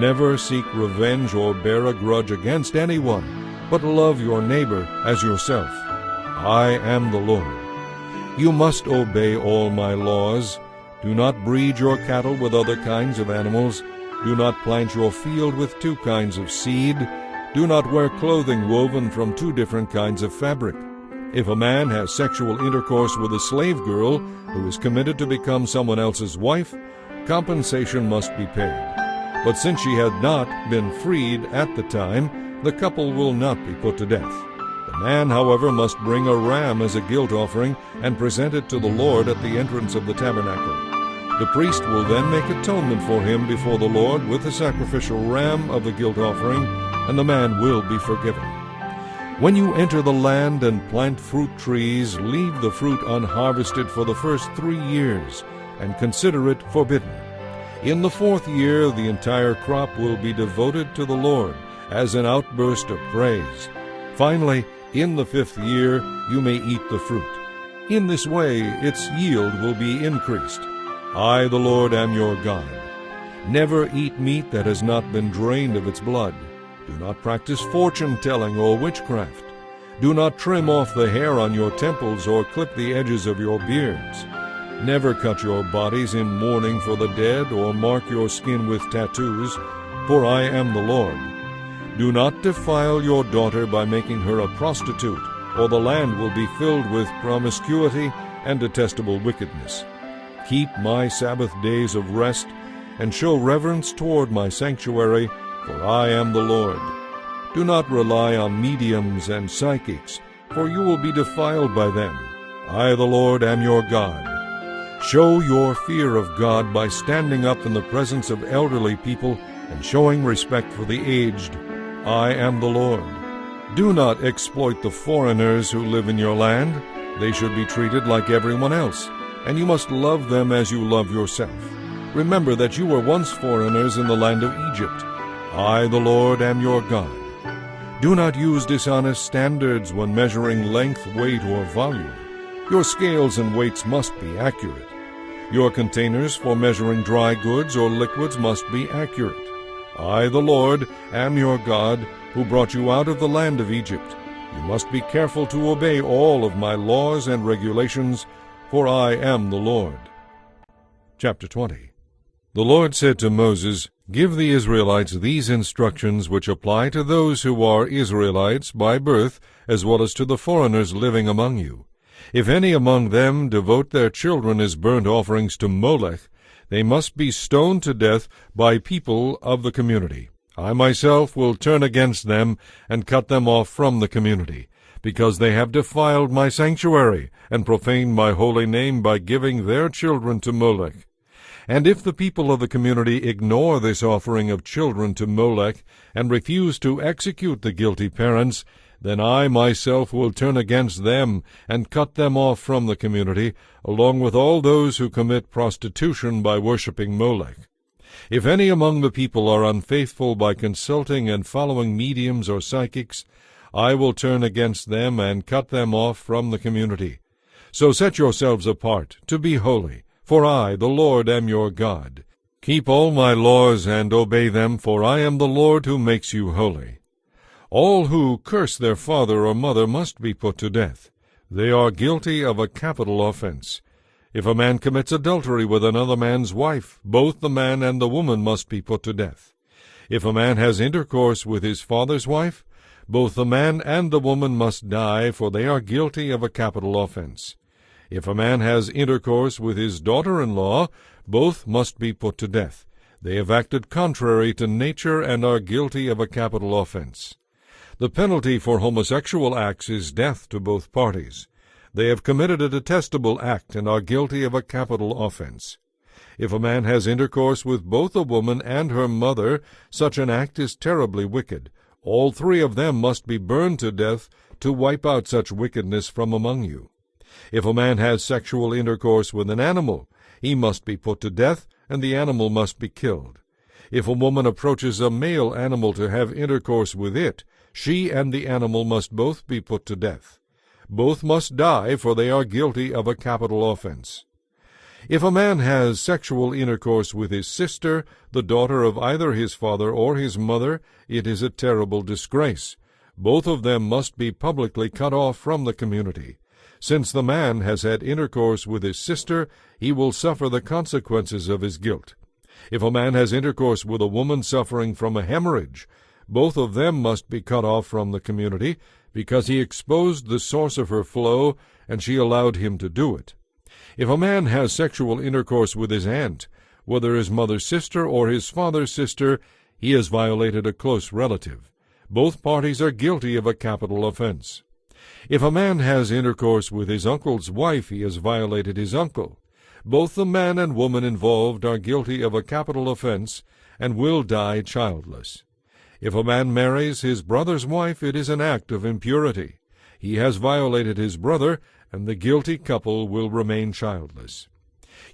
Never seek revenge or bear a grudge against anyone, but love your neighbor as yourself. I am the Lord. You must obey all my laws. Do not breed your cattle with other kinds of animals. Do not plant your field with two kinds of seed. Do not wear clothing woven from two different kinds of fabric. If a man has sexual intercourse with a slave girl who is committed to become someone else's wife, compensation must be paid. But since she had not been freed at the time, the couple will not be put to death. The man, however, must bring a ram as a guilt offering and present it to the Lord at the entrance of the tabernacle. The priest will then make atonement for him before the Lord with the sacrificial ram of the guilt offering, and the man will be forgiven. When you enter the land and plant fruit trees, leave the fruit unharvested for the first 3 years, and consider it forbidden. In the 4th year the entire crop will be devoted to the Lord, as an outburst of praise. Finally, in the 5th year you may eat the fruit. In this way its yield will be increased. I, the Lord, am your God. Never eat meat that has not been drained of its blood. Do not practice fortune-telling or witchcraft. Do not trim off the hair on your temples or clip the edges of your beards. Never cut your bodies in mourning for the dead or mark your skin with tattoos, for I am the Lord. Do not defile your daughter by making her a prostitute, or the land will be filled with promiscuity and detestable wickedness. Keep my Sabbath days of rest, and show reverence toward my sanctuary, for I am the Lord. Do not rely on mediums and psychics, for you will be defiled by them. I, the Lord, am your God. Show your fear of God by standing up in the presence of elderly people and showing respect for the aged. I am the Lord. Do not exploit the foreigners who live in your land. They should be treated like everyone else, and you must love them as you love yourself. Remember that you were once foreigners in the land of Egypt. I, the Lord, am your God. Do not use dishonest standards when measuring length, weight, or volume. Your scales and weights must be accurate. Your containers for measuring dry goods or liquids must be accurate. I, the Lord, am your God, who brought you out of the land of Egypt. You must be careful to obey all of my laws and regulations, for I am the Lord. Chapter 20. The Lord said to Moses, Give the Israelites these instructions which apply to those who are Israelites by birth, as well as to the foreigners living among you. If any among them devote their children as burnt offerings to Molech, they must be stoned to death by people of the community. I myself will turn against them and cut them off from the community, because they have defiled my sanctuary and profaned my holy name by giving their children to Molech. And if the people of the community ignore this offering of children to Molech and refuse to execute the guilty parents, then I myself will turn against them and cut them off from the community, along with all those who commit prostitution by worshipping Molech. If any among the people are unfaithful by consulting and following mediums or psychics, I will turn against them and cut them off from the community. So set yourselves apart to be holy, for I, the Lord, am your God. Keep all my laws and obey them, for I am the Lord who makes you holy. All who curse their father or mother must be put to death. They are guilty of a capital offense. If a man commits adultery with another man's wife, both the man and the woman must be put to death. If a man has intercourse with his father's wife, both the man and the woman must die, for they are guilty of a capital offense. If a man has intercourse with his daughter-in-law, both must be put to death. They have acted contrary to nature and are guilty of a capital offense. The penalty for homosexual acts is death to both parties. They have committed a detestable act and are guilty of a capital offense. If a man has intercourse with both a woman and her mother, such an act is terribly wicked. All 3 of them must be burned to death to wipe out such wickedness from among you. If a man has sexual intercourse with an animal, he must be put to death, and the animal must be killed. If a woman approaches a male animal to have intercourse with it, she and the animal must both be put to death. Both must die, for they are guilty of a capital offense. If a man has sexual intercourse with his sister, the daughter of either his father or his mother, it is a terrible disgrace. Both of them must be publicly cut off from the community. Since the man has had intercourse with his sister, he will suffer the consequences of his guilt. If a man has intercourse with a woman suffering from a hemorrhage, both of them must be cut off from the community, because he exposed the source of her flow, and she allowed him to do it. If a man has sexual intercourse with his aunt, whether his mother's sister or his father's sister, he has violated a close relative. Both parties are guilty of a capital offense. If a man has intercourse with his uncle's wife, he has violated his uncle. Both the man and woman involved are guilty of a capital offense and will die childless. If a man marries his brother's wife, it is an act of impurity. He has violated his brother, and the guilty couple will remain childless.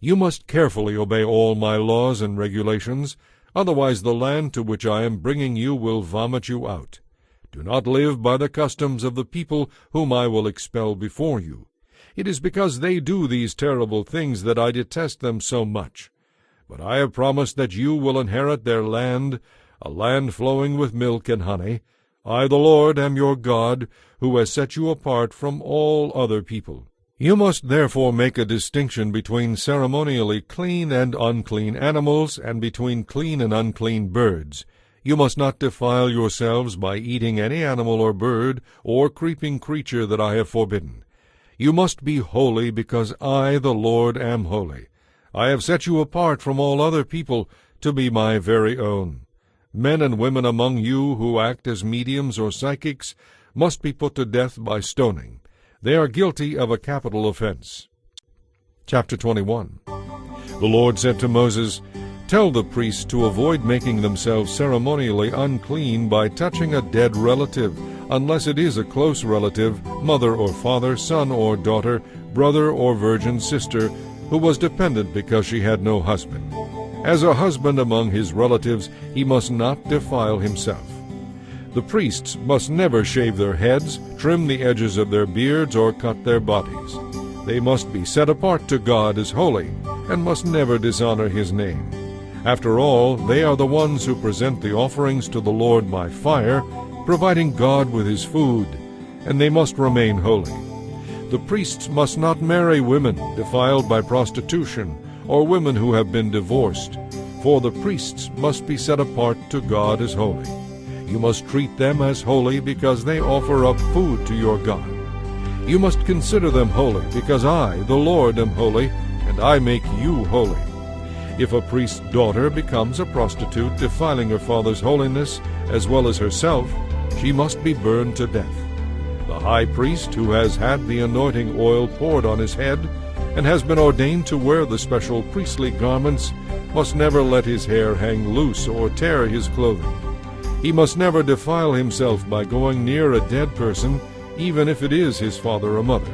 You must carefully obey all my laws and regulations, otherwise the land to which I am bringing you will vomit you out. Do not live by the customs of the people whom I will expel before you. It is because they do these terrible things that I detest them so much. But I have promised that you will inherit their land, a land flowing with milk and honey. I, the Lord, am your God, who has set you apart from all other people. You must therefore make a distinction between ceremonially clean and unclean animals, and between clean and unclean birds. You must not defile yourselves by eating any animal or bird or creeping creature that I have forbidden. You must be holy, because I, the Lord, am holy. I have set you apart from all other people to be my very own. Men and women among you who act as mediums or psychics must be put to death by stoning. They are guilty of a capital offense. Chapter 21. The Lord said to Moses, Tell the priests to avoid making themselves ceremonially unclean by touching a dead relative, unless it is a close relative, mother or father, son or daughter, brother or virgin sister, who was dependent because she had no husband. As a husband among his relatives, he must not defile himself. The priests must never shave their heads, trim the edges of their beards, or cut their bodies. They must be set apart to God as holy, and must never dishonor his name. After all, they are the ones who present the offerings to the Lord by fire, providing God with his food, and they must remain holy. The priests must not marry women defiled by prostitution, or women who have been divorced, for the priests must be set apart to God as holy. You must treat them as holy because they offer up food to your God. You must consider them holy because I, the Lord, am holy, and I make you holy. If a priest's daughter becomes a prostitute, defiling her father's holiness as well as herself, she must be burned to death. The high priest, who has had the anointing oil poured on his head and has been ordained to wear the special priestly garments, must never let his hair hang loose or tear his clothing. He must never defile himself by going near a dead person, even if it is his father or mother.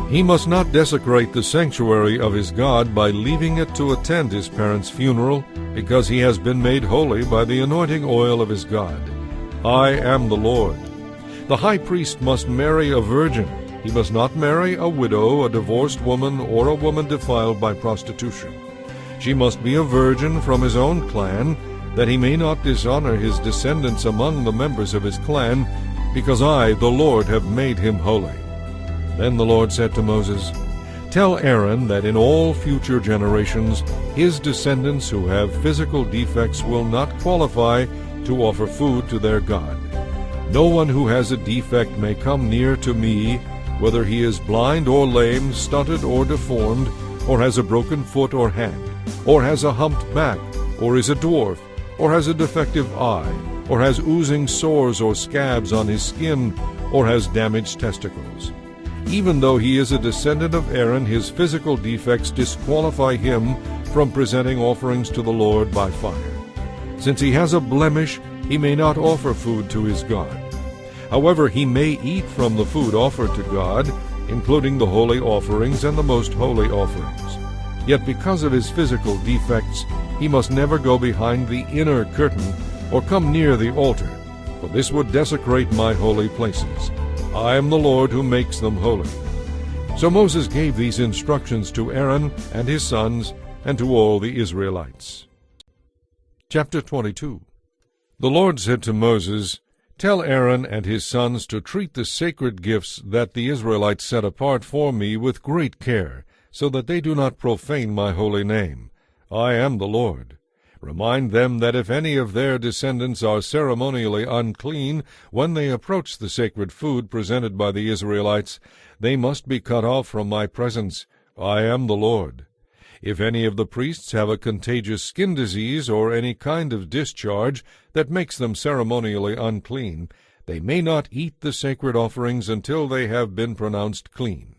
He must not desecrate the sanctuary of his God by leaving it to attend his parents' funeral, because he has been made holy by the anointing oil of his God. I am the Lord. The high priest must marry a virgin. He must not marry a widow, a divorced woman, or a woman defiled by prostitution. She must be a virgin from his own clan, that he may not dishonor his descendants among the members of his clan, because I, the Lord, have made him holy. Then the Lord said to Moses, Tell Aaron that in all future generations his descendants who have physical defects will not qualify to offer food to their God. No one who has a defect may come near to me, whether he is blind or lame, stunted or deformed, or has a broken foot or hand, or has a humped back, or is a dwarf, or has a defective eye, or has oozing sores or scabs on his skin, or has damaged testicles. Even though he is a descendant of Aaron, his physical defects disqualify him from presenting offerings to the Lord by fire. Since he has a blemish, he may not offer food to his God. However, he may eat from the food offered to God, including the holy offerings and the most holy offerings. Yet because of his physical defects, he must never go behind the inner curtain or come near the altar, for this would desecrate my holy places. I am the Lord who makes them holy. So Moses gave these instructions to Aaron and his sons and to all the Israelites. Chapter 22. The Lord said to Moses, Tell Aaron and his sons to treat the sacred gifts that the Israelites set apart for me with great care, so that they do not profane my holy name. I am the Lord. Remind them that if any of their descendants are ceremonially unclean when they approach the sacred food presented by the Israelites, they must be cut off from my presence. I am the Lord. If any of the priests have a contagious skin disease or any kind of discharge that makes them ceremonially unclean, they may not eat the sacred offerings until they have been pronounced clean.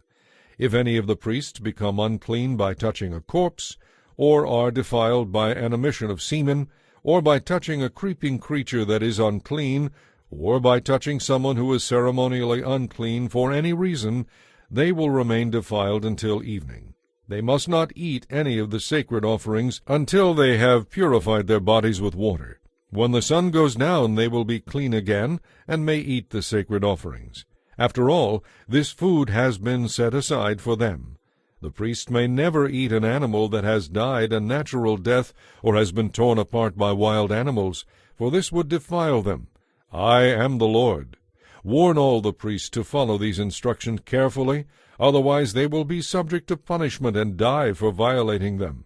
If any of the priests become unclean by touching a corpse, or are defiled by an emission of semen, or by touching a creeping creature that is unclean, or by touching someone who is ceremonially unclean for any reason, they will remain defiled until evening. They must not eat any of the sacred offerings until they have purified their bodies with water. When the sun goes down, they will be clean again, and may eat the sacred offerings. After all, this food has been set aside for them. The priest may never eat an animal that has died a natural death or has been torn apart by wild animals, for this would defile them. I am the Lord. Warn all the priests to follow these instructions carefully, otherwise they will be subject to punishment and die for violating them.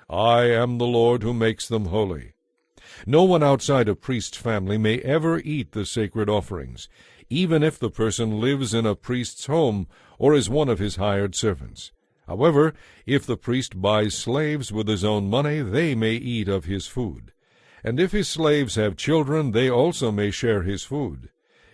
I am the Lord who makes them holy. No one outside a priest's family may ever eat the sacred offerings, even if the person lives in a priest's home or is one of his hired servants. However, if the priest buys slaves with his own money, they may eat of his food. And if his slaves have children, they also may share his food.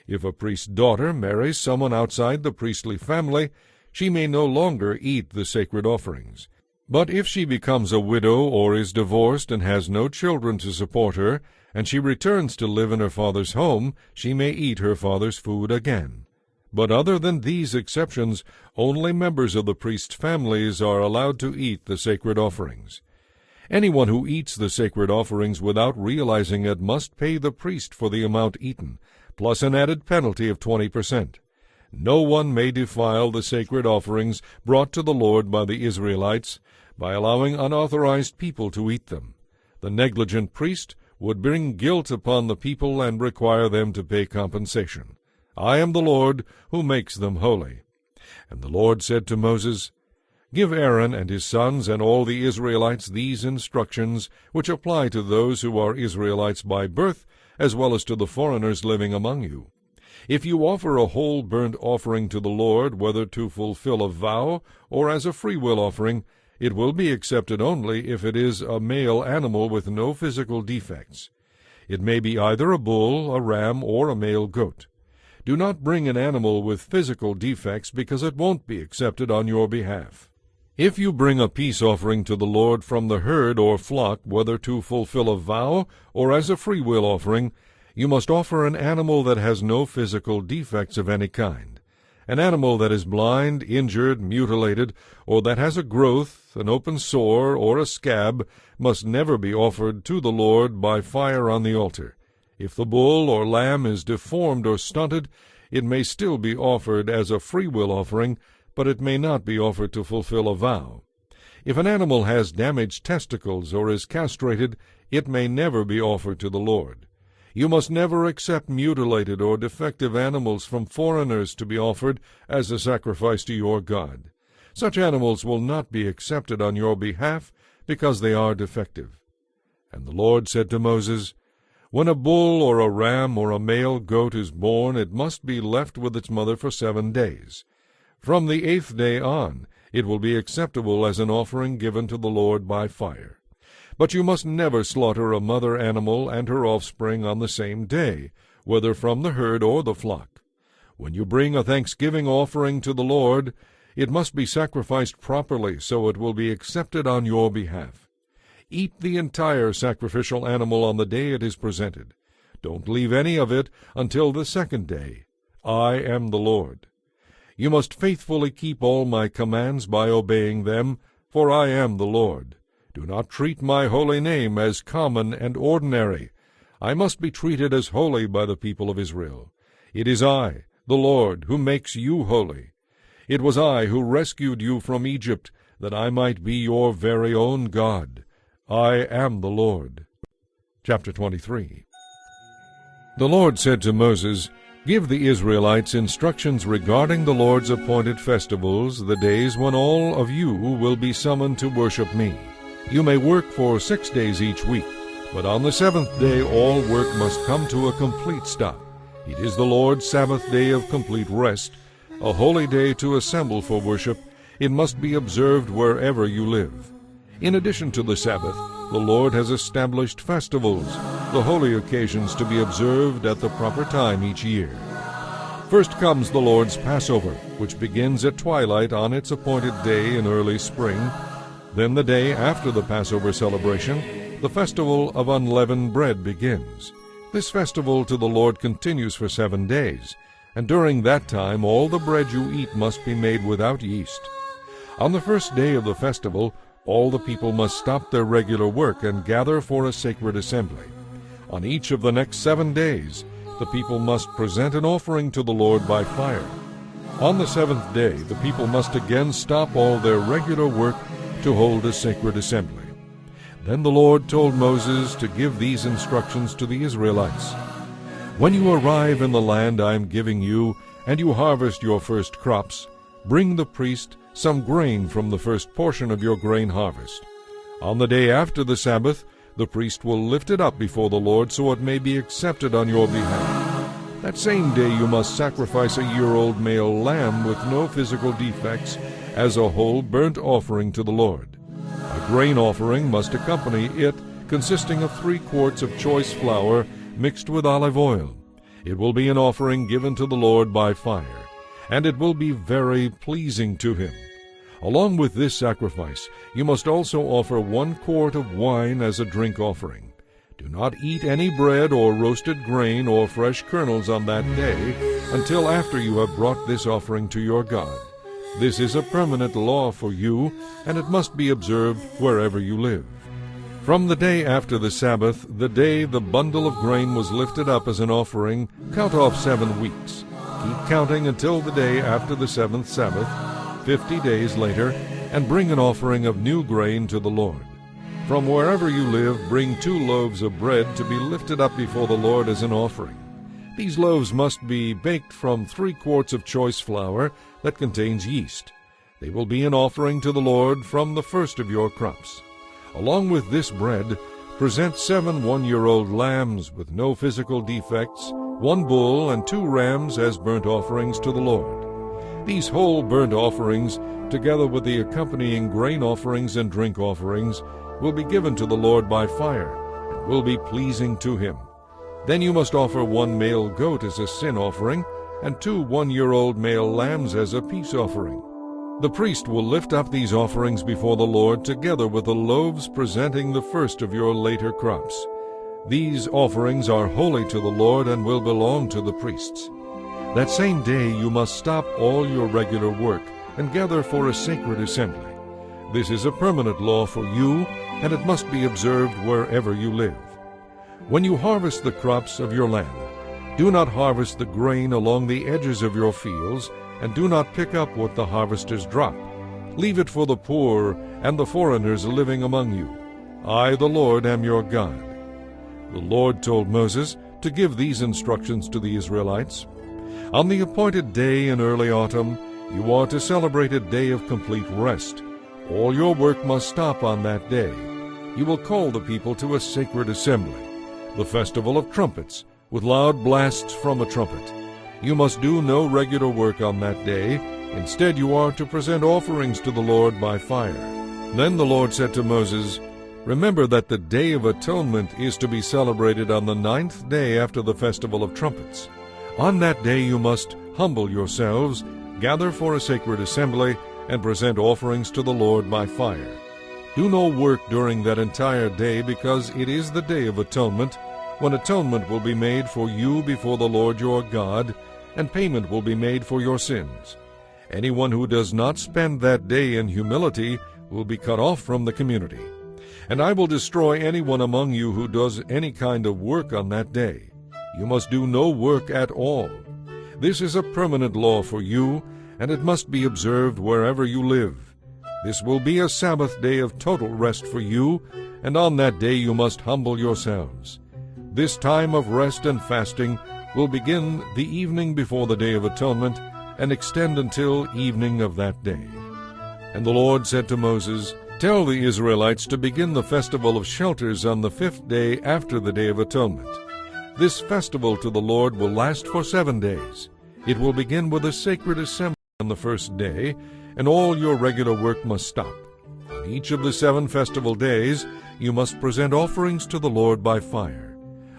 If a priest's daughter marries someone outside the priestly family, she may no longer eat the sacred offerings. But if she becomes a widow or is divorced and has no children to support her, and she returns to live in her father's home, she may eat her father's food again. But other than these exceptions, only members of the priest's families are allowed to eat the sacred offerings. Anyone who eats the sacred offerings without realizing it must pay the priest for the amount eaten, plus an added penalty of 20%. No one may defile the sacred offerings brought to the Lord by the Israelites by allowing unauthorized people to eat them. The negligent priest would bring guilt upon the people and require them to pay compensation. I am the Lord who makes them holy. And the Lord said to Moses, Give Aaron and his sons and all the Israelites these instructions, which apply to those who are Israelites by birth, as well as to the foreigners living among you. If you offer a whole burnt offering to the Lord, whether to fulfill a vow or as a freewill offering, it will be accepted only if it is a male animal with no physical defects. It may be either a bull, a ram, or a male goat. Do not bring an animal with physical defects, because it won't be accepted on your behalf. If you bring a peace offering to the Lord from the herd or flock, whether to fulfill a vow or as a freewill offering, you must offer an animal that has no physical defects of any kind. An animal that is blind, injured, mutilated, or that has a growth, an open sore, or a scab, must never be offered to the Lord by fire on the altar. If the bull or lamb is deformed or stunted, it may still be offered as a freewill offering, but it may not be offered to fulfill a vow. If an animal has damaged testicles or is castrated, it may never be offered to the Lord. You must never accept mutilated or defective animals from foreigners to be offered as a sacrifice to your God. Such animals will not be accepted on your behalf, because they are defective. And the Lord said to Moses, When a bull or a ram or a male goat is born, it must be left with its mother for 7 days. From the 8th day on, it will be acceptable as an offering given to the Lord by fire. But you must never slaughter a mother animal and her offspring on the same day, whether from the herd or the flock. When you bring a thanksgiving offering to the Lord, it must be sacrificed properly, so it will be accepted on your behalf. Eat the entire sacrificial animal on the day it is presented. Don't leave any of it until the 2nd day. I am the Lord. You must faithfully keep all my commands by obeying them, for I am the Lord. Do not treat my holy name as common and ordinary. I must be treated as holy by the people of Israel. It is I, the Lord, who makes you holy. It was I who rescued you from Egypt, that I might be your very own God. I am the Lord. Chapter 23. The Lord said to Moses, Give the Israelites instructions regarding the Lord's appointed festivals, the days when all of you will be summoned to worship me. You may work for 6 days each week, but on the 7th day all work must come to a complete stop. It is the Lord's Sabbath day of complete rest, a holy day to assemble for worship. It must be observed wherever you live. In addition to the Sabbath, the Lord has established festivals, the holy occasions to be observed at the proper time each year. First comes the Lord's Passover, which begins at twilight on its appointed day in early spring. Then the day after the Passover celebration, the festival of unleavened bread begins. This festival to the Lord continues for 7 days, and during that time all the bread you eat must be made without yeast. On the first day of the festival, all the people must stop their regular work and gather for a sacred assembly. On each of the next 7 days, the people must present an offering to the Lord by fire. On the 7th day, the people must again stop all their regular work to hold a sacred assembly. Then the Lord told Moses to give these instructions to the Israelites. When you arrive in the land I am giving you, and you harvest your first crops, bring the priest some grain from the first portion of your grain harvest. On the day after the Sabbath, the priest will lift it up before the Lord so it may be accepted on your behalf. That same day you must sacrifice a year-old male lamb with no physical defects as a whole burnt offering to the Lord. A grain offering must accompany it, consisting of 3 quarts of choice flour mixed with olive oil. It will be an offering given to the Lord by fire, and it will be very pleasing to him. Along with this sacrifice, you must also offer 1 quart of wine as a drink offering. Do not eat any bread or roasted grain or fresh kernels on that day until after you have brought this offering to your God. This is a permanent law for you, and it must be observed wherever you live. From the day after the Sabbath, the day the bundle of grain was lifted up as an offering, count off 7 weeks. Keep counting until the day after the 7th Sabbath, 50 days later, and bring an offering of new grain to the Lord. From wherever you live, bring 2 loaves of bread to be lifted up before the Lord as an offering. These loaves must be baked from 3 quarts of choice flour that contains yeast. They will be an offering to the Lord from the first of your crops. Along with this bread, present 7 one-year-old lambs with no physical defects, 1 bull and 2 rams as burnt offerings to the Lord. These whole burnt offerings, together with the accompanying grain offerings and drink offerings, will be given to the Lord by fire, and will be pleasing to him. Then you must offer 1 male goat as a sin offering, and 2 one-year-old male lambs as a peace offering. The priest will lift up these offerings before the Lord together with the loaves presenting the first of your later crops. These offerings are holy to the Lord and will belong to the priests. That same day you must stop all your regular work and gather for a sacred assembly. This is a permanent law for you, and it must be observed wherever you live. When you harvest the crops of your land, do not harvest the grain along the edges of your fields, and do not pick up what the harvesters drop. Leave it for the poor and the foreigners living among you. I, the Lord, am your God. The Lord told Moses to give these instructions to the Israelites. On the appointed day in early autumn, you are to celebrate a day of complete rest. All your work must stop on that day. You will call the people to a sacred assembly, the festival of trumpets, with loud blasts from a trumpet. You must do no regular work on that day. Instead, you are to present offerings to the Lord by fire. Then the Lord said to Moses, Remember that the Day of Atonement is to be celebrated on the 9th day after the Festival of Trumpets. On that day you must humble yourselves, gather for a sacred assembly, and present offerings to the Lord by fire. Do no work during that entire day, because it is the Day of Atonement, when atonement will be made for you before the Lord your God, and payment will be made for your sins. Anyone who does not spend that day in humility will be cut off from the community. And I will destroy anyone among you who does any kind of work on that day. You must do no work at all. This is a permanent law for you, and it must be observed wherever you live. This will be a Sabbath day of total rest for you, and on that day you must humble yourselves. This time of rest and fasting will begin the evening before the Day of Atonement and extend until evening of that day. And the Lord said to Moses, Tell the Israelites to begin the festival of shelters on the 5th day after the Day of Atonement. This festival to the Lord will last for 7 days. It will begin with a sacred assembly on the first day, and all your regular work must stop. On each of the 7 festival days, you must present offerings to the Lord by fire.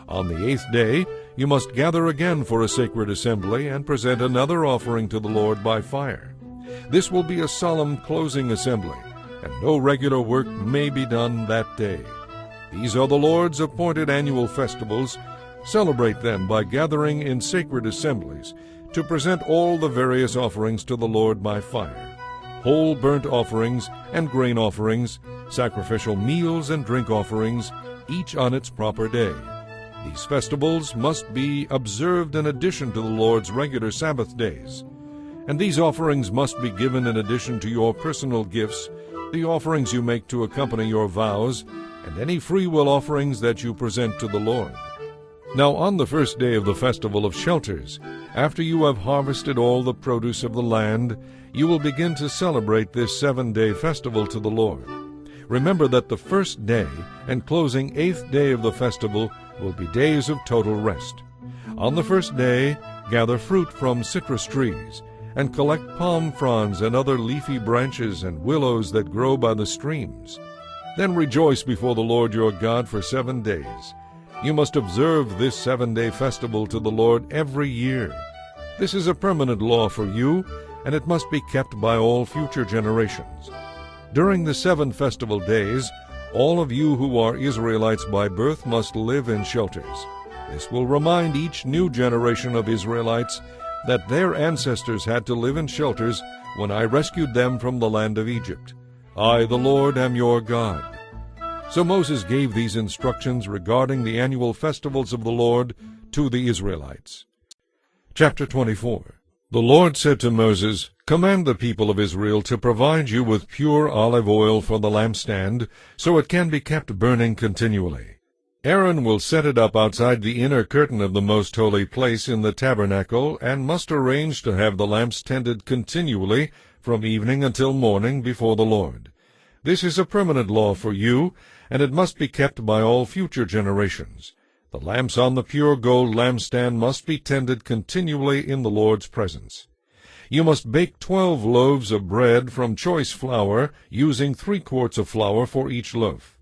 On the 8th day, you must gather again for a sacred assembly and present another offering to the Lord by fire. This will be a solemn closing assembly, and no regular work may be done that day. These are the Lord's appointed annual festivals. Celebrate them by gathering in sacred assemblies to present all the various offerings to the Lord by fire, whole burnt offerings and grain offerings, sacrificial meals and drink offerings, each on its proper day. These festivals must be observed in addition to the Lord's regular Sabbath days. And these offerings must be given in addition to your personal gifts, the offerings you make to accompany your vows, and any free will offerings that you present to the Lord. Now on the first day of the festival of shelters, after you have harvested all the produce of the land, you will begin to celebrate this 7-day festival to the Lord. Remember that the first day and closing 8th day of the festival will be days of total rest. On the first day, gather fruit from citrus trees, and collect palm fronds and other leafy branches and willows that grow by the streams. Then rejoice before the Lord your God for 7 days. You must observe this 7-day festival to the Lord every year. This is a permanent law for you, and it must be kept by all future generations. During the 7 festival days, all of you who are Israelites by birth must live in shelters. This will remind each new generation of Israelites that their ancestors had to live in shelters when I rescued them from the land of Egypt. I, the Lord, am your God. So Moses gave these instructions regarding the annual festivals of the Lord to the Israelites. Chapter 24. The Lord said to Moses, Command the people of Israel to provide you with pure olive oil for the lampstand, so it can be kept burning continually. Aaron will set it up outside the inner curtain of the most holy place in the tabernacle, and must arrange to have the lamps tended continually from evening until morning before the Lord. This is a permanent law for you, and it must be kept by all future generations. The lamps on the pure gold lampstand must be tended continually in the Lord's presence. You must bake 12 loaves of bread from choice flour, using 3 quarts of flour for each loaf.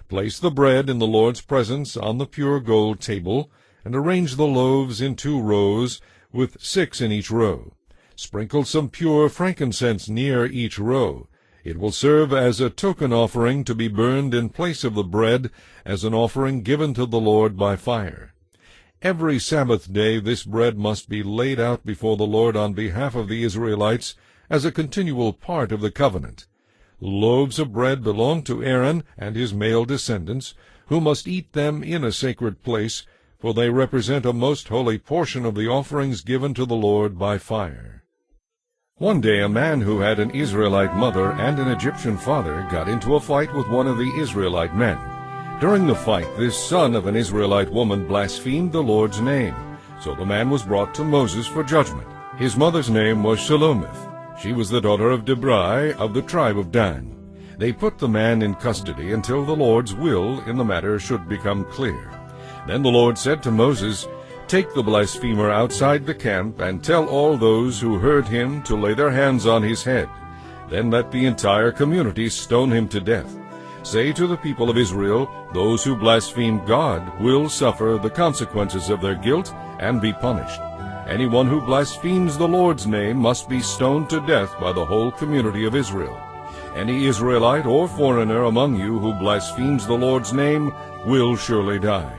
Place the bread in the Lord's presence on the pure gold table, and arrange the loaves in 2 rows, with 6 in each row. Sprinkle some pure frankincense near each row. It will serve as a token offering to be burned in place of the bread, as an offering given to the Lord by fire. Every Sabbath day this bread must be laid out before the Lord on behalf of the Israelites as a continual part of the covenant. Loaves of bread belong to Aaron and his male descendants, who must eat them in a sacred place, for they represent a most holy portion of the offerings given to the Lord by fire. One day a man who had an Israelite mother and an Egyptian father got into a fight with one of the Israelite men. During the fight, this son of an Israelite woman blasphemed the Lord's name. So the man was brought to Moses for judgment. His mother's name was Shelomith. She was the daughter of Debrai of the tribe of Dan. They put the man in custody until the Lord's will in the matter should become clear. Then the Lord said to Moses, Take the blasphemer outside the camp, and tell all those who heard him to lay their hands on his head. Then let the entire community stone him to death. Say to the people of Israel, Those who blaspheme God will suffer the consequences of their guilt and be punished. Anyone who blasphemes the Lord's name must be stoned to death by the whole community of Israel. Any Israelite or foreigner among you who blasphemes the Lord's name will surely die.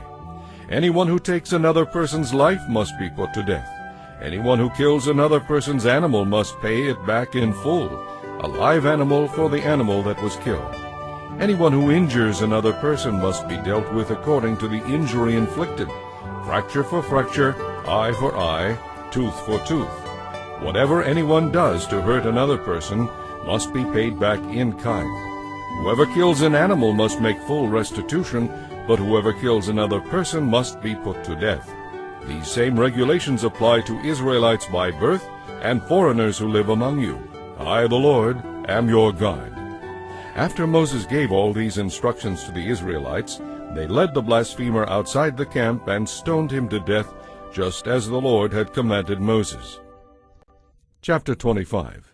Anyone who takes another person's life must be put to death. Anyone who kills another person's animal must pay it back in full, a live animal for the animal that was killed. Anyone who injures another person must be dealt with according to the injury inflicted, fracture for fracture, eye for eye, tooth for tooth. Whatever anyone does to hurt another person must be paid back in kind. Whoever kills an animal must make full restitution, but whoever kills another person must be put to death. These same regulations apply to Israelites by birth and foreigners who live among you. I, the Lord, am your God. After Moses gave all these instructions to the Israelites, they led the blasphemer outside the camp and stoned him to death, just as the Lord had commanded Moses. Chapter 25.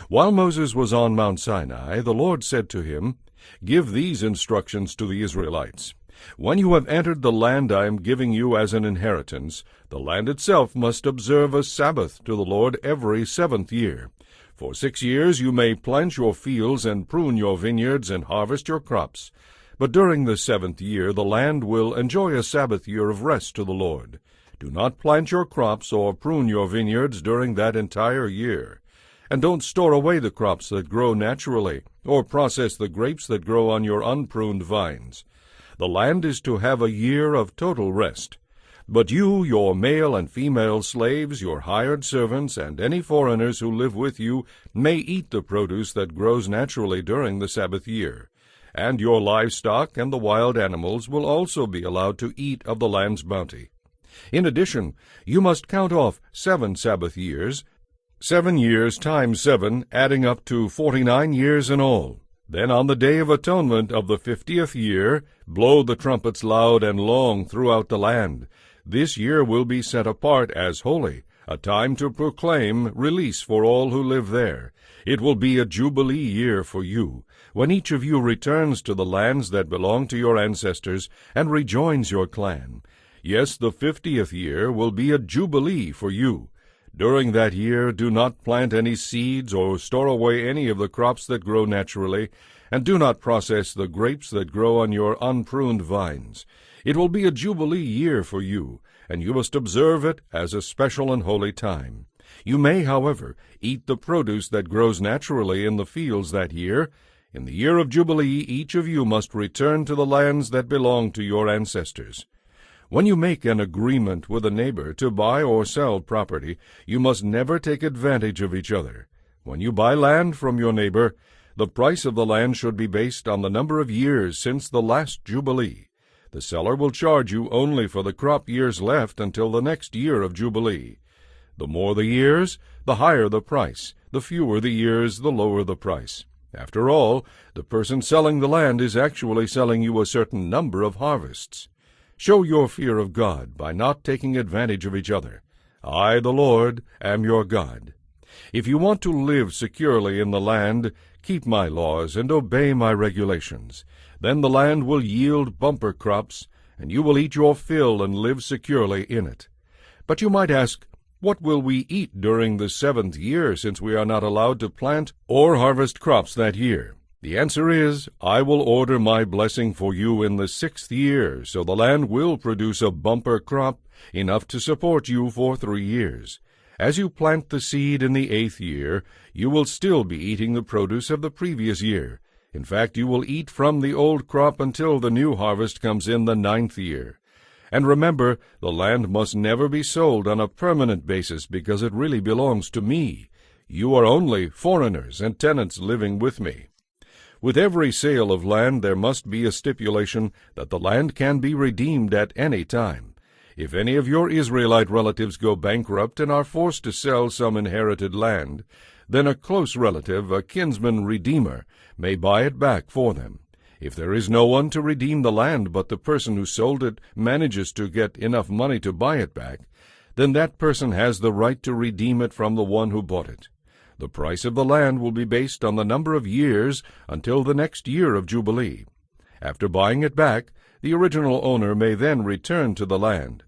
While Moses was on Mount Sinai, the Lord said to him, Give these instructions to the Israelites. When you have entered the land I am giving you as an inheritance, the land itself must observe a Sabbath to the Lord every 7th year. For 6 years you may plant your fields and prune your vineyards and harvest your crops. But during the 7th year the land will enjoy a Sabbath year of rest to the Lord. Do not plant your crops or prune your vineyards during that entire year. And don't store away the crops that grow naturally, or process the grapes that grow on your unpruned vines. The land is to have a year of total rest. But you, your male and female slaves, your hired servants, and any foreigners who live with you may eat the produce that grows naturally during the Sabbath year. And your livestock and the wild animals will also be allowed to eat of the land's bounty. In addition, you must count off 7 Sabbath years, 7 years times 7, adding up to 49 years in all. Then on the Day of Atonement of the 50th year, blow the trumpets loud and long throughout the land. This year will be set apart as holy, a time to proclaim release for all who live there. It will be a jubilee year for you, when each of you returns to the lands that belong to your ancestors and rejoins your clan. Yes, the 50th year will be a jubilee for you. During that year do not plant any seeds or store away any of the crops that grow naturally, and do not process the grapes that grow on your unpruned vines. It will be a jubilee year for you, and you must observe it as a special and holy time. You may, however, eat the produce that grows naturally in the fields that year. In the year of Jubilee each of you must return to the lands that belong to your ancestors. When you make an agreement with a neighbor to buy or sell property, you must never take advantage of each other. When you buy land from your neighbor, the price of the land should be based on the number of years since the last Jubilee. The seller will charge you only for the crop years left until the next year of Jubilee. The more the years, the higher the price. The fewer the years, the lower the price. After all, the person selling the land is actually selling you a certain number of harvests. Show your fear of God by not taking advantage of each other. I, the Lord, am your God. If you want to live securely in the land, keep my laws and obey my regulations. Then the land will yield bumper crops, and you will eat your fill and live securely in it. But you might ask, what will we eat during the 7th year, since we are not allowed to plant or harvest crops that year? The answer is, I will order my blessing for you in the 6th year, so the land will produce a bumper crop, enough to support you for 3 years. As you plant the seed in the 8th year, you will still be eating the produce of the previous year. In fact, you will eat from the old crop until the new harvest comes in the 9th year. And remember, the land must never be sold on a permanent basis because it really belongs to me. You are only foreigners and tenants living with me. With every sale of land there must be a stipulation that the land can be redeemed at any time. If any of your Israelite relatives go bankrupt and are forced to sell some inherited land, then a close relative, a kinsman redeemer, may buy it back for them. If there is no one to redeem the land but the person who sold it manages to get enough money to buy it back, then that person has the right to redeem it from the one who bought it. The price of the land will be based on the number of years until the next year of Jubilee. After buying it back, the original owner may then return to the land.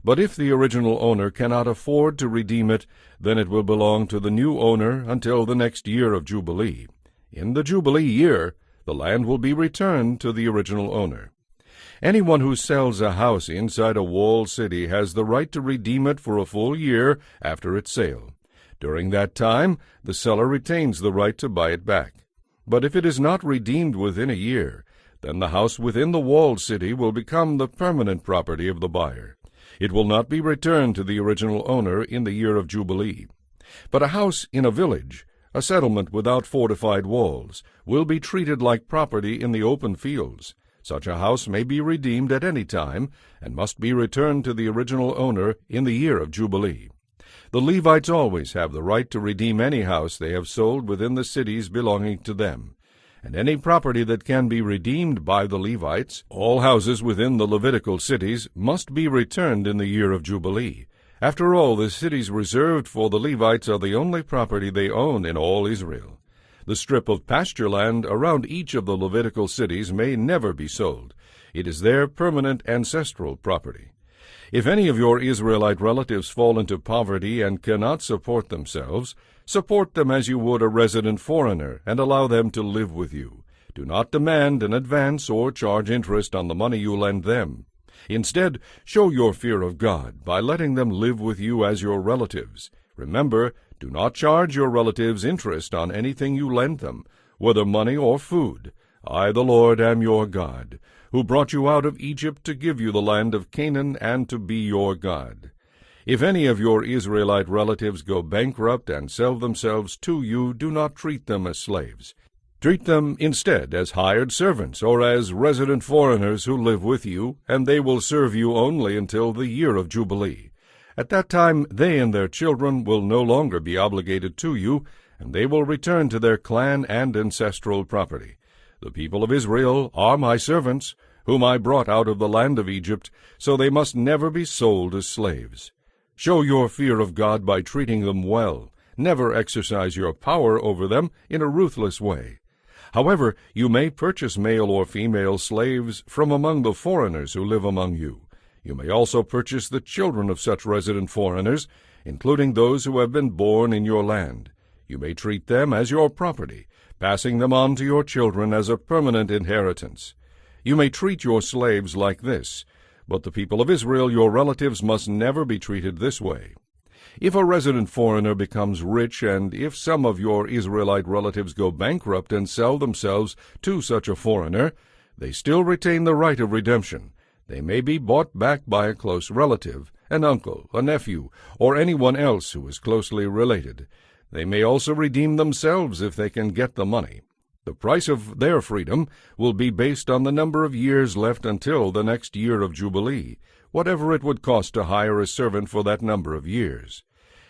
But if the original owner cannot afford to redeem it, then it will belong to the new owner until the next year of Jubilee. In the Jubilee year, the land will be returned to the original owner. Anyone who sells a house inside a walled city has the right to redeem it for a full year after its sale. During that time, the seller retains the right to buy it back. But if it is not redeemed within a year, then the house within the walled city will become the permanent property of the buyer. It will not be returned to the original owner in the year of Jubilee. But a house in a village, a settlement without fortified walls, will be treated like property in the open fields. Such a house may be redeemed at any time, and must be returned to the original owner in the year of Jubilee. The Levites always have the right to redeem any house they have sold within the cities belonging to them. And any property that can be redeemed by the Levites, all houses within the Levitical cities, must be returned in the year of Jubilee. After all, the cities reserved for the Levites are the only property they own in all Israel. The strip of pasture land around each of the Levitical cities may never be sold. It is their permanent ancestral property. If any of your Israelite relatives fall into poverty and cannot support themselves, support them as you would a resident foreigner, and allow them to live with you. Do not demand an advance or charge interest on the money you lend them. Instead, show your fear of God by letting them live with you as your relatives. Remember, do not charge your relatives interest on anything you lend them, whether money or food. I, the Lord, am your God, who brought you out of Egypt to give you the land of Canaan and to be your God. If any of your Israelite relatives go bankrupt and sell themselves to you, do not treat them as slaves. Treat them instead as hired servants or as resident foreigners who live with you, and they will serve you only until the year of Jubilee. At that time they and their children will no longer be obligated to you, and they will return to their clan and ancestral property. The people of Israel are my servants, whom I brought out of the land of Egypt, so they must never be sold as slaves. Show your fear of God by treating them well. Never exercise your power over them in a ruthless way. However, you may purchase male or female slaves from among the foreigners who live among you. You may also purchase the children of such resident foreigners, including those who have been born in your land. You may treat them as your property, passing them on to your children as a permanent inheritance. You may treat your slaves like this, but the people of Israel, your relatives, must never be treated this way. If a resident foreigner becomes rich, and if some of your Israelite relatives go bankrupt and sell themselves to such a foreigner, they still retain the right of redemption. They may be bought back by a close relative, an uncle, a nephew, or anyone else who is closely related. They may also redeem themselves if they can get the money. The price of their freedom will be based on the number of years left until the next year of Jubilee, whatever it would cost to hire a servant for that number of years.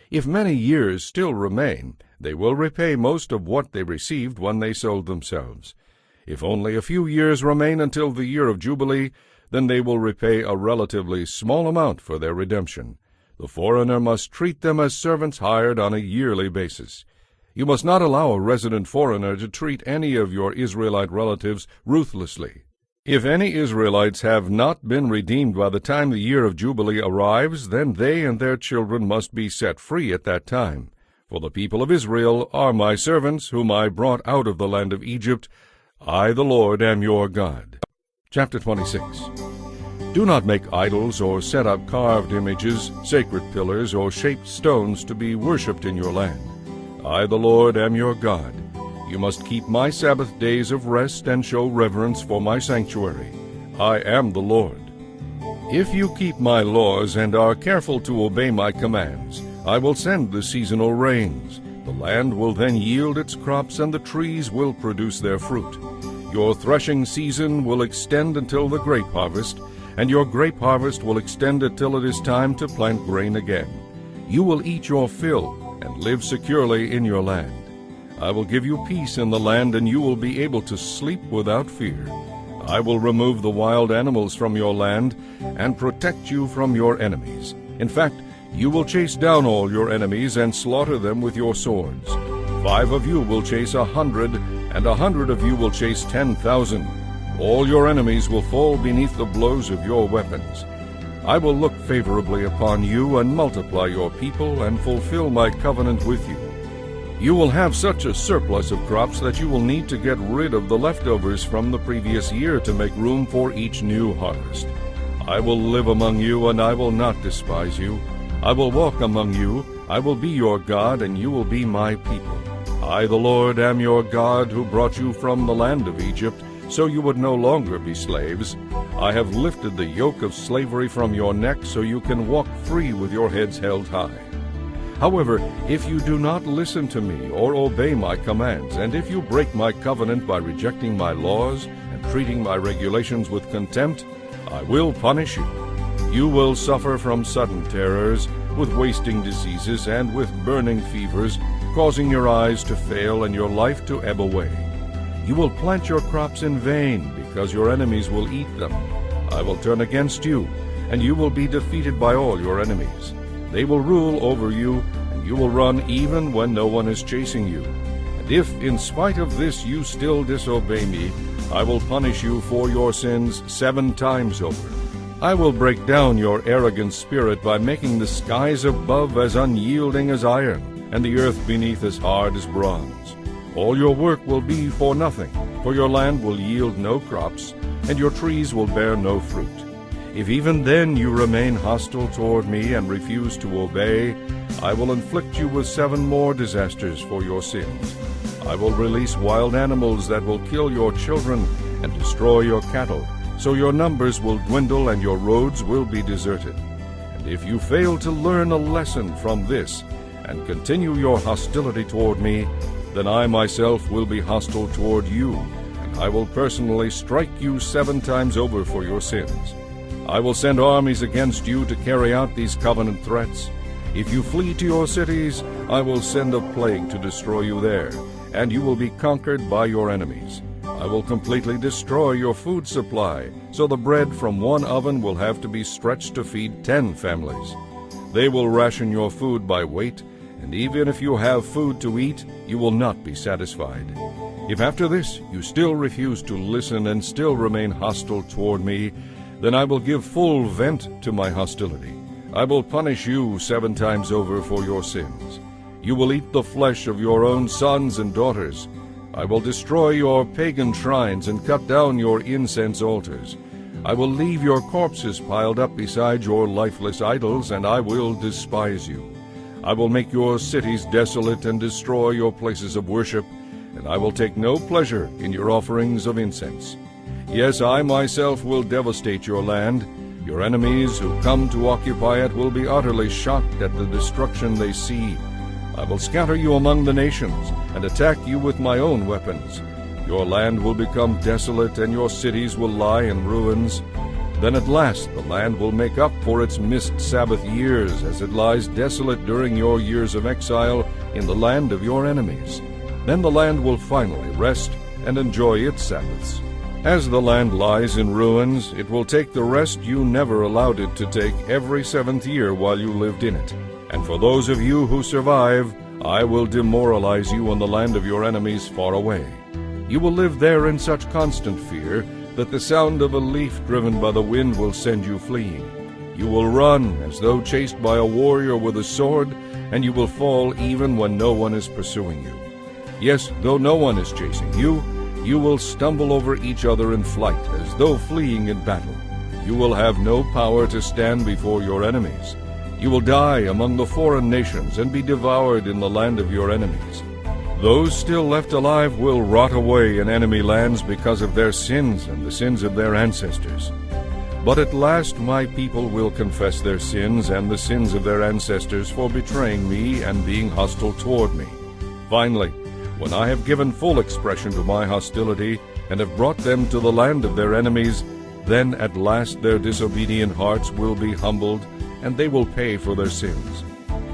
If many years still remain, they will repay most of what they received when they sold themselves. If only a few years remain until the year of Jubilee, then they will repay a relatively small amount for their redemption. The foreigner must treat them as servants hired on a yearly basis. You must not allow a resident foreigner to treat any of your Israelite relatives ruthlessly. If any Israelites have not been redeemed by the time the year of Jubilee arrives, then they and their children must be set free at that time. For the people of Israel are my servants, whom I brought out of the land of Egypt. I, the Lord, am your God. Chapter 26. Do not make idols or set up carved images, sacred pillars, or shaped stones to be worshipped in your land. I, the Lord, am your God. You must keep my Sabbath days of rest and show reverence for my sanctuary. I am the Lord. If you keep my laws and are careful to obey my commands, I will send the seasonal rains. The land will then yield its crops, and the trees will produce their fruit. Your threshing season will extend until the grape harvest, and your grape harvest will extend until it is time to plant grain again. You will eat your fill and live securely in your land. I will give you peace in the land, and you will be able to sleep without fear. I will remove the wild animals from your land and protect you from your enemies. In fact, you will chase down all your enemies and slaughter them with your swords. 5 of you will chase 100, and 100 of you will chase 10,000. All your enemies will fall beneath the blows of your weapons. I will look favorably upon you and multiply your people and fulfill my covenant with you. You will have such a surplus of crops that you will need to get rid of the leftovers from the previous year to make room for each new harvest. I will live among you, and I will not despise you. I will walk among you. I will be your God, and you will be my people. I, the Lord, am your God, who brought you from the land of Egypt, so you would no longer be slaves. I have lifted the yoke of slavery from your neck, so you can walk free with your heads held high. However, if you do not listen to me or obey my commands, and if you break my covenant by rejecting my laws and treating my regulations with contempt, I will punish you. You will suffer from sudden terrors, with wasting diseases, and with burning fevers, causing your eyes to fail and your life to ebb away. You will plant your crops in vain, because your enemies will eat them. I will turn against you, and you will be defeated by all your enemies. They will rule over you, and you will run even when no one is chasing you. And if, in spite of this, you still disobey me, I will punish you for your sins 7 times over. I will break down your arrogant spirit by making the skies above as unyielding as iron, and the earth beneath as hard as bronze. All your work will be for nothing, for your land will yield no crops, and your trees will bear no fruit. If even then you remain hostile toward me and refuse to obey, I will inflict you with 7 more disasters for your sins. I will release wild animals that will kill your children and destroy your cattle, so your numbers will dwindle and your roads will be deserted. And if you fail to learn a lesson from this and continue your hostility toward me, then I myself will be hostile toward you, and I will personally strike you 7 times over for your sins. I will send armies against you to carry out these covenant threats. If you flee to your cities, I will send a plague to destroy you there, and you will be conquered by your enemies. I will completely destroy your food supply, so the bread from one oven will have to be stretched to feed 10 families. They will ration your food by weight, and even if you have food to eat, you will not be satisfied. If after this you still refuse to listen and still remain hostile toward me, then I will give full vent to my hostility. I will punish you 7 times over for your sins. You will eat the flesh of your own sons and daughters. I will destroy your pagan shrines and cut down your incense altars. I will leave your corpses piled up beside your lifeless idols, and I will despise you. I will make your cities desolate and destroy your places of worship, and I will take no pleasure in your offerings of incense. Yes, I myself will devastate your land. Your enemies who come to occupy it will be utterly shocked at the destruction they see. I will scatter you among the nations and attack you with my own weapons. Your land will become desolate, and your cities will lie in ruins. Then at last the land will make up for its missed Sabbath years, as it lies desolate during your years of exile in the land of your enemies. Then the land will finally rest and enjoy its Sabbaths. As the land lies in ruins, it will take the rest you never allowed it to take every 7th year while you lived in it. And for those of you who survive, I will demoralize you in the land of your enemies far away. You will live there in such constant fear that the sound of a leaf driven by the wind will send you fleeing. You will run as though chased by a warrior with a sword, and you will fall even when no one is pursuing you. Yes, though no one is chasing you, you will stumble over each other in flight as though fleeing in battle. You will have no power to stand before your enemies. You will die among the foreign nations and be devoured in the land of your enemies. Those still left alive will rot away in enemy lands because of their sins and the sins of their ancestors. But at last my people will confess their sins and the sins of their ancestors for betraying me and being hostile toward me. Finally, when I have given full expression to my hostility and have brought them to the land of their enemies, then at last their disobedient hearts will be humbled, and they will pay for their sins.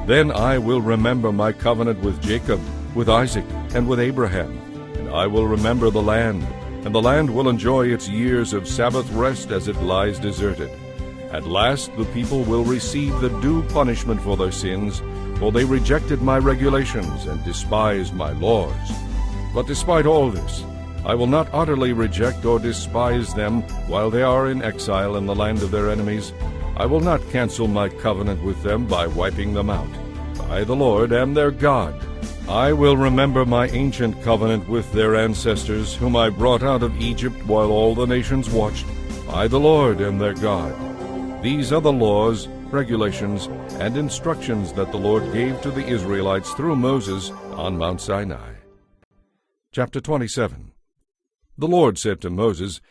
Then I will remember my covenant with Jacob, with Isaac, and with Abraham, and I will remember the land, and the land will enjoy its years of Sabbath rest as it lies deserted. At last the people will receive the due punishment for their sins, for they rejected my regulations and despised my laws. But despite all this, I will not utterly reject or despise them while they are in exile in the land of their enemies. I will not cancel my covenant with them by wiping them out. I, the Lord, am their God. I will remember my ancient covenant with their ancestors, whom I brought out of Egypt while all the nations watched. I, the Lord, am their God. These are the laws, regulations, and instructions that the Lord gave to the Israelites through Moses on Mount Sinai. Chapter 27. The Lord said to Moses,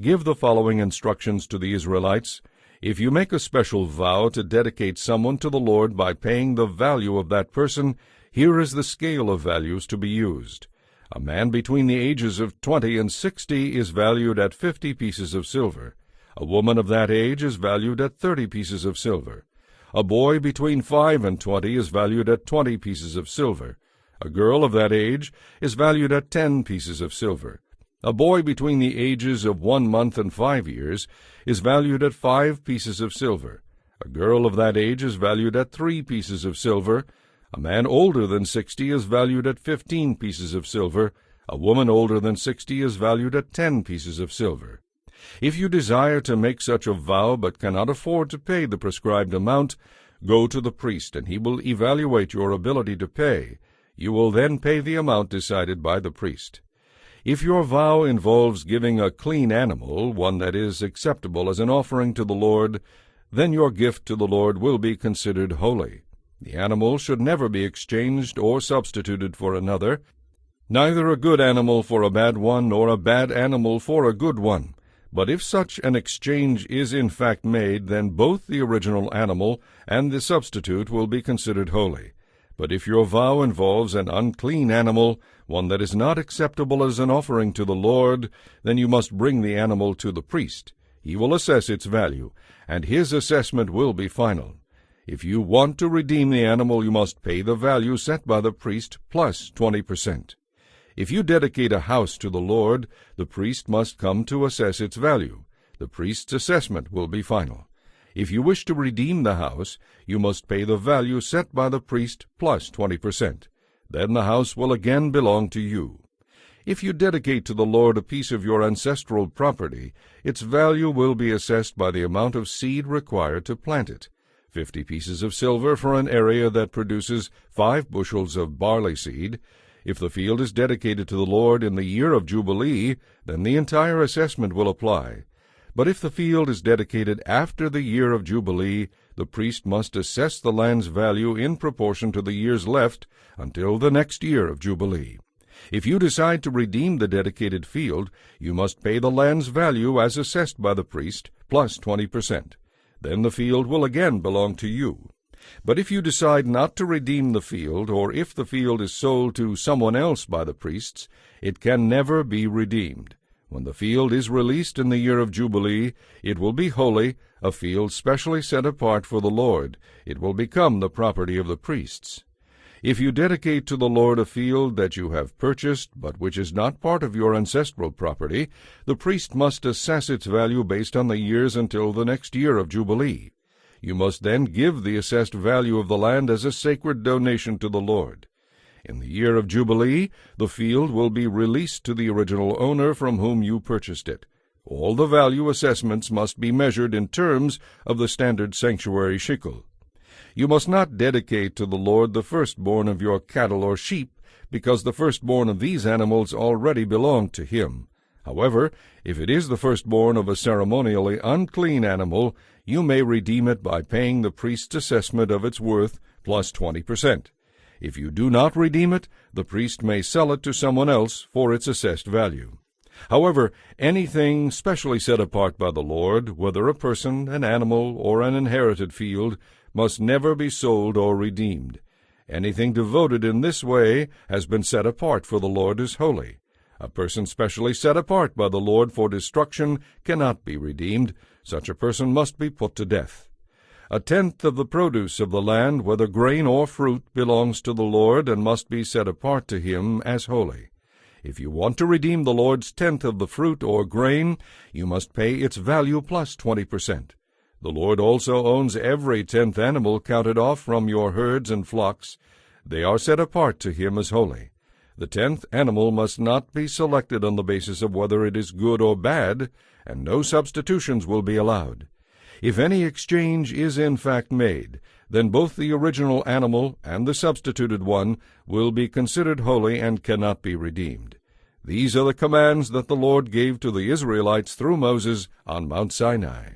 "Give the following instructions to the Israelites. If you make a special vow to dedicate someone to the Lord by paying the value of that person, here is the scale of values to be used. A man between the ages of 20 and 60 is valued at 50 pieces of silver. A woman of that age is valued at 30 pieces of silver. A boy between 5 and 20 is valued at 20 pieces of silver. A girl of that age is valued at 10 pieces of silver. A boy between the ages of 1 month and 5 years is valued at 5 pieces of silver. A girl of that age is valued at 3 pieces of silver. A man older than 60 is valued at 15 pieces of silver. A woman older than 60 is valued at 10 pieces of silver. If you desire to make such a vow but cannot afford to pay the prescribed amount, go to the priest, and he will evaluate your ability to pay. You will then pay the amount decided by the priest. If your vow involves giving a clean animal, one that is acceptable as an offering to the Lord, then your gift to the Lord will be considered holy. The animal should never be exchanged or substituted for another, neither a good animal for a bad one, nor a bad animal for a good one. But if such an exchange is in fact made, then both the original animal and the substitute will be considered holy. But if your vow involves an unclean animal, one that is not acceptable as an offering to the Lord, then you must bring the animal to the priest. He will assess its value, and his assessment will be final. If you want to redeem the animal, you must pay the value set by the priest plus 20%. If you dedicate a house to the Lord, the priest must come to assess its value. The priest's assessment will be final. If you wish to redeem the house, you must pay the value set by the priest plus 20%. Then the house will again belong to you. If you dedicate to the Lord a piece of your ancestral property, its value will be assessed by the amount of seed required to plant it. 50 pieces of silver for an area that produces 5 bushels of barley seed. If the field is dedicated to the Lord in the year of Jubilee, then the entire assessment will apply. But if the field is dedicated after the year of Jubilee, the priest must assess the land's value in proportion to the years left until the next year of Jubilee. If you decide to redeem the dedicated field, you must pay the land's value as assessed by the priest, plus 20%. Then the field will again belong to you. But if you decide not to redeem the field, or if the field is sold to someone else by the priests, it can never be redeemed. When the field is released in the year of Jubilee, it will be holy, a field specially set apart for the Lord. It will become the property of the priests. If you dedicate to the Lord a field that you have purchased, but which is not part of your ancestral property, the priest must assess its value based on the years until the next year of Jubilee. You must then give the assessed value of the land as a sacred donation to the Lord. In the year of Jubilee, the field will be released to the original owner from whom you purchased it. All the value assessments must be measured in terms of the standard sanctuary shekel. You must not dedicate to the Lord the firstborn of your cattle or sheep, because the firstborn of these animals already belong to him. However, if it is the firstborn of a ceremonially unclean animal, you may redeem it by paying the priest's assessment of its worth plus 20%. If you do not redeem it, the priest may sell it to someone else for its assessed value. However, anything specially set apart by the Lord, whether a person, an animal, or an inherited field, must never be sold or redeemed. Anything devoted in this way has been set apart for the Lord as holy. A person specially set apart by the Lord for destruction cannot be redeemed. Such a person must be put to death. 1/10 of the produce of the land, whether grain or fruit, belongs to the Lord and must be set apart to him as holy. If you want to redeem the Lord's 1/10 of the fruit or grain, you must pay its value plus 20%. The Lord also owns every 10th animal counted off from your herds and flocks. They are set apart to him as holy. The 10th animal must not be selected on the basis of whether it is good or bad, and no substitutions will be allowed. If any exchange is in fact made, then both the original animal and the substituted one will be considered holy and cannot be redeemed. These are the commands that the Lord gave to the Israelites through Moses on Mount Sinai.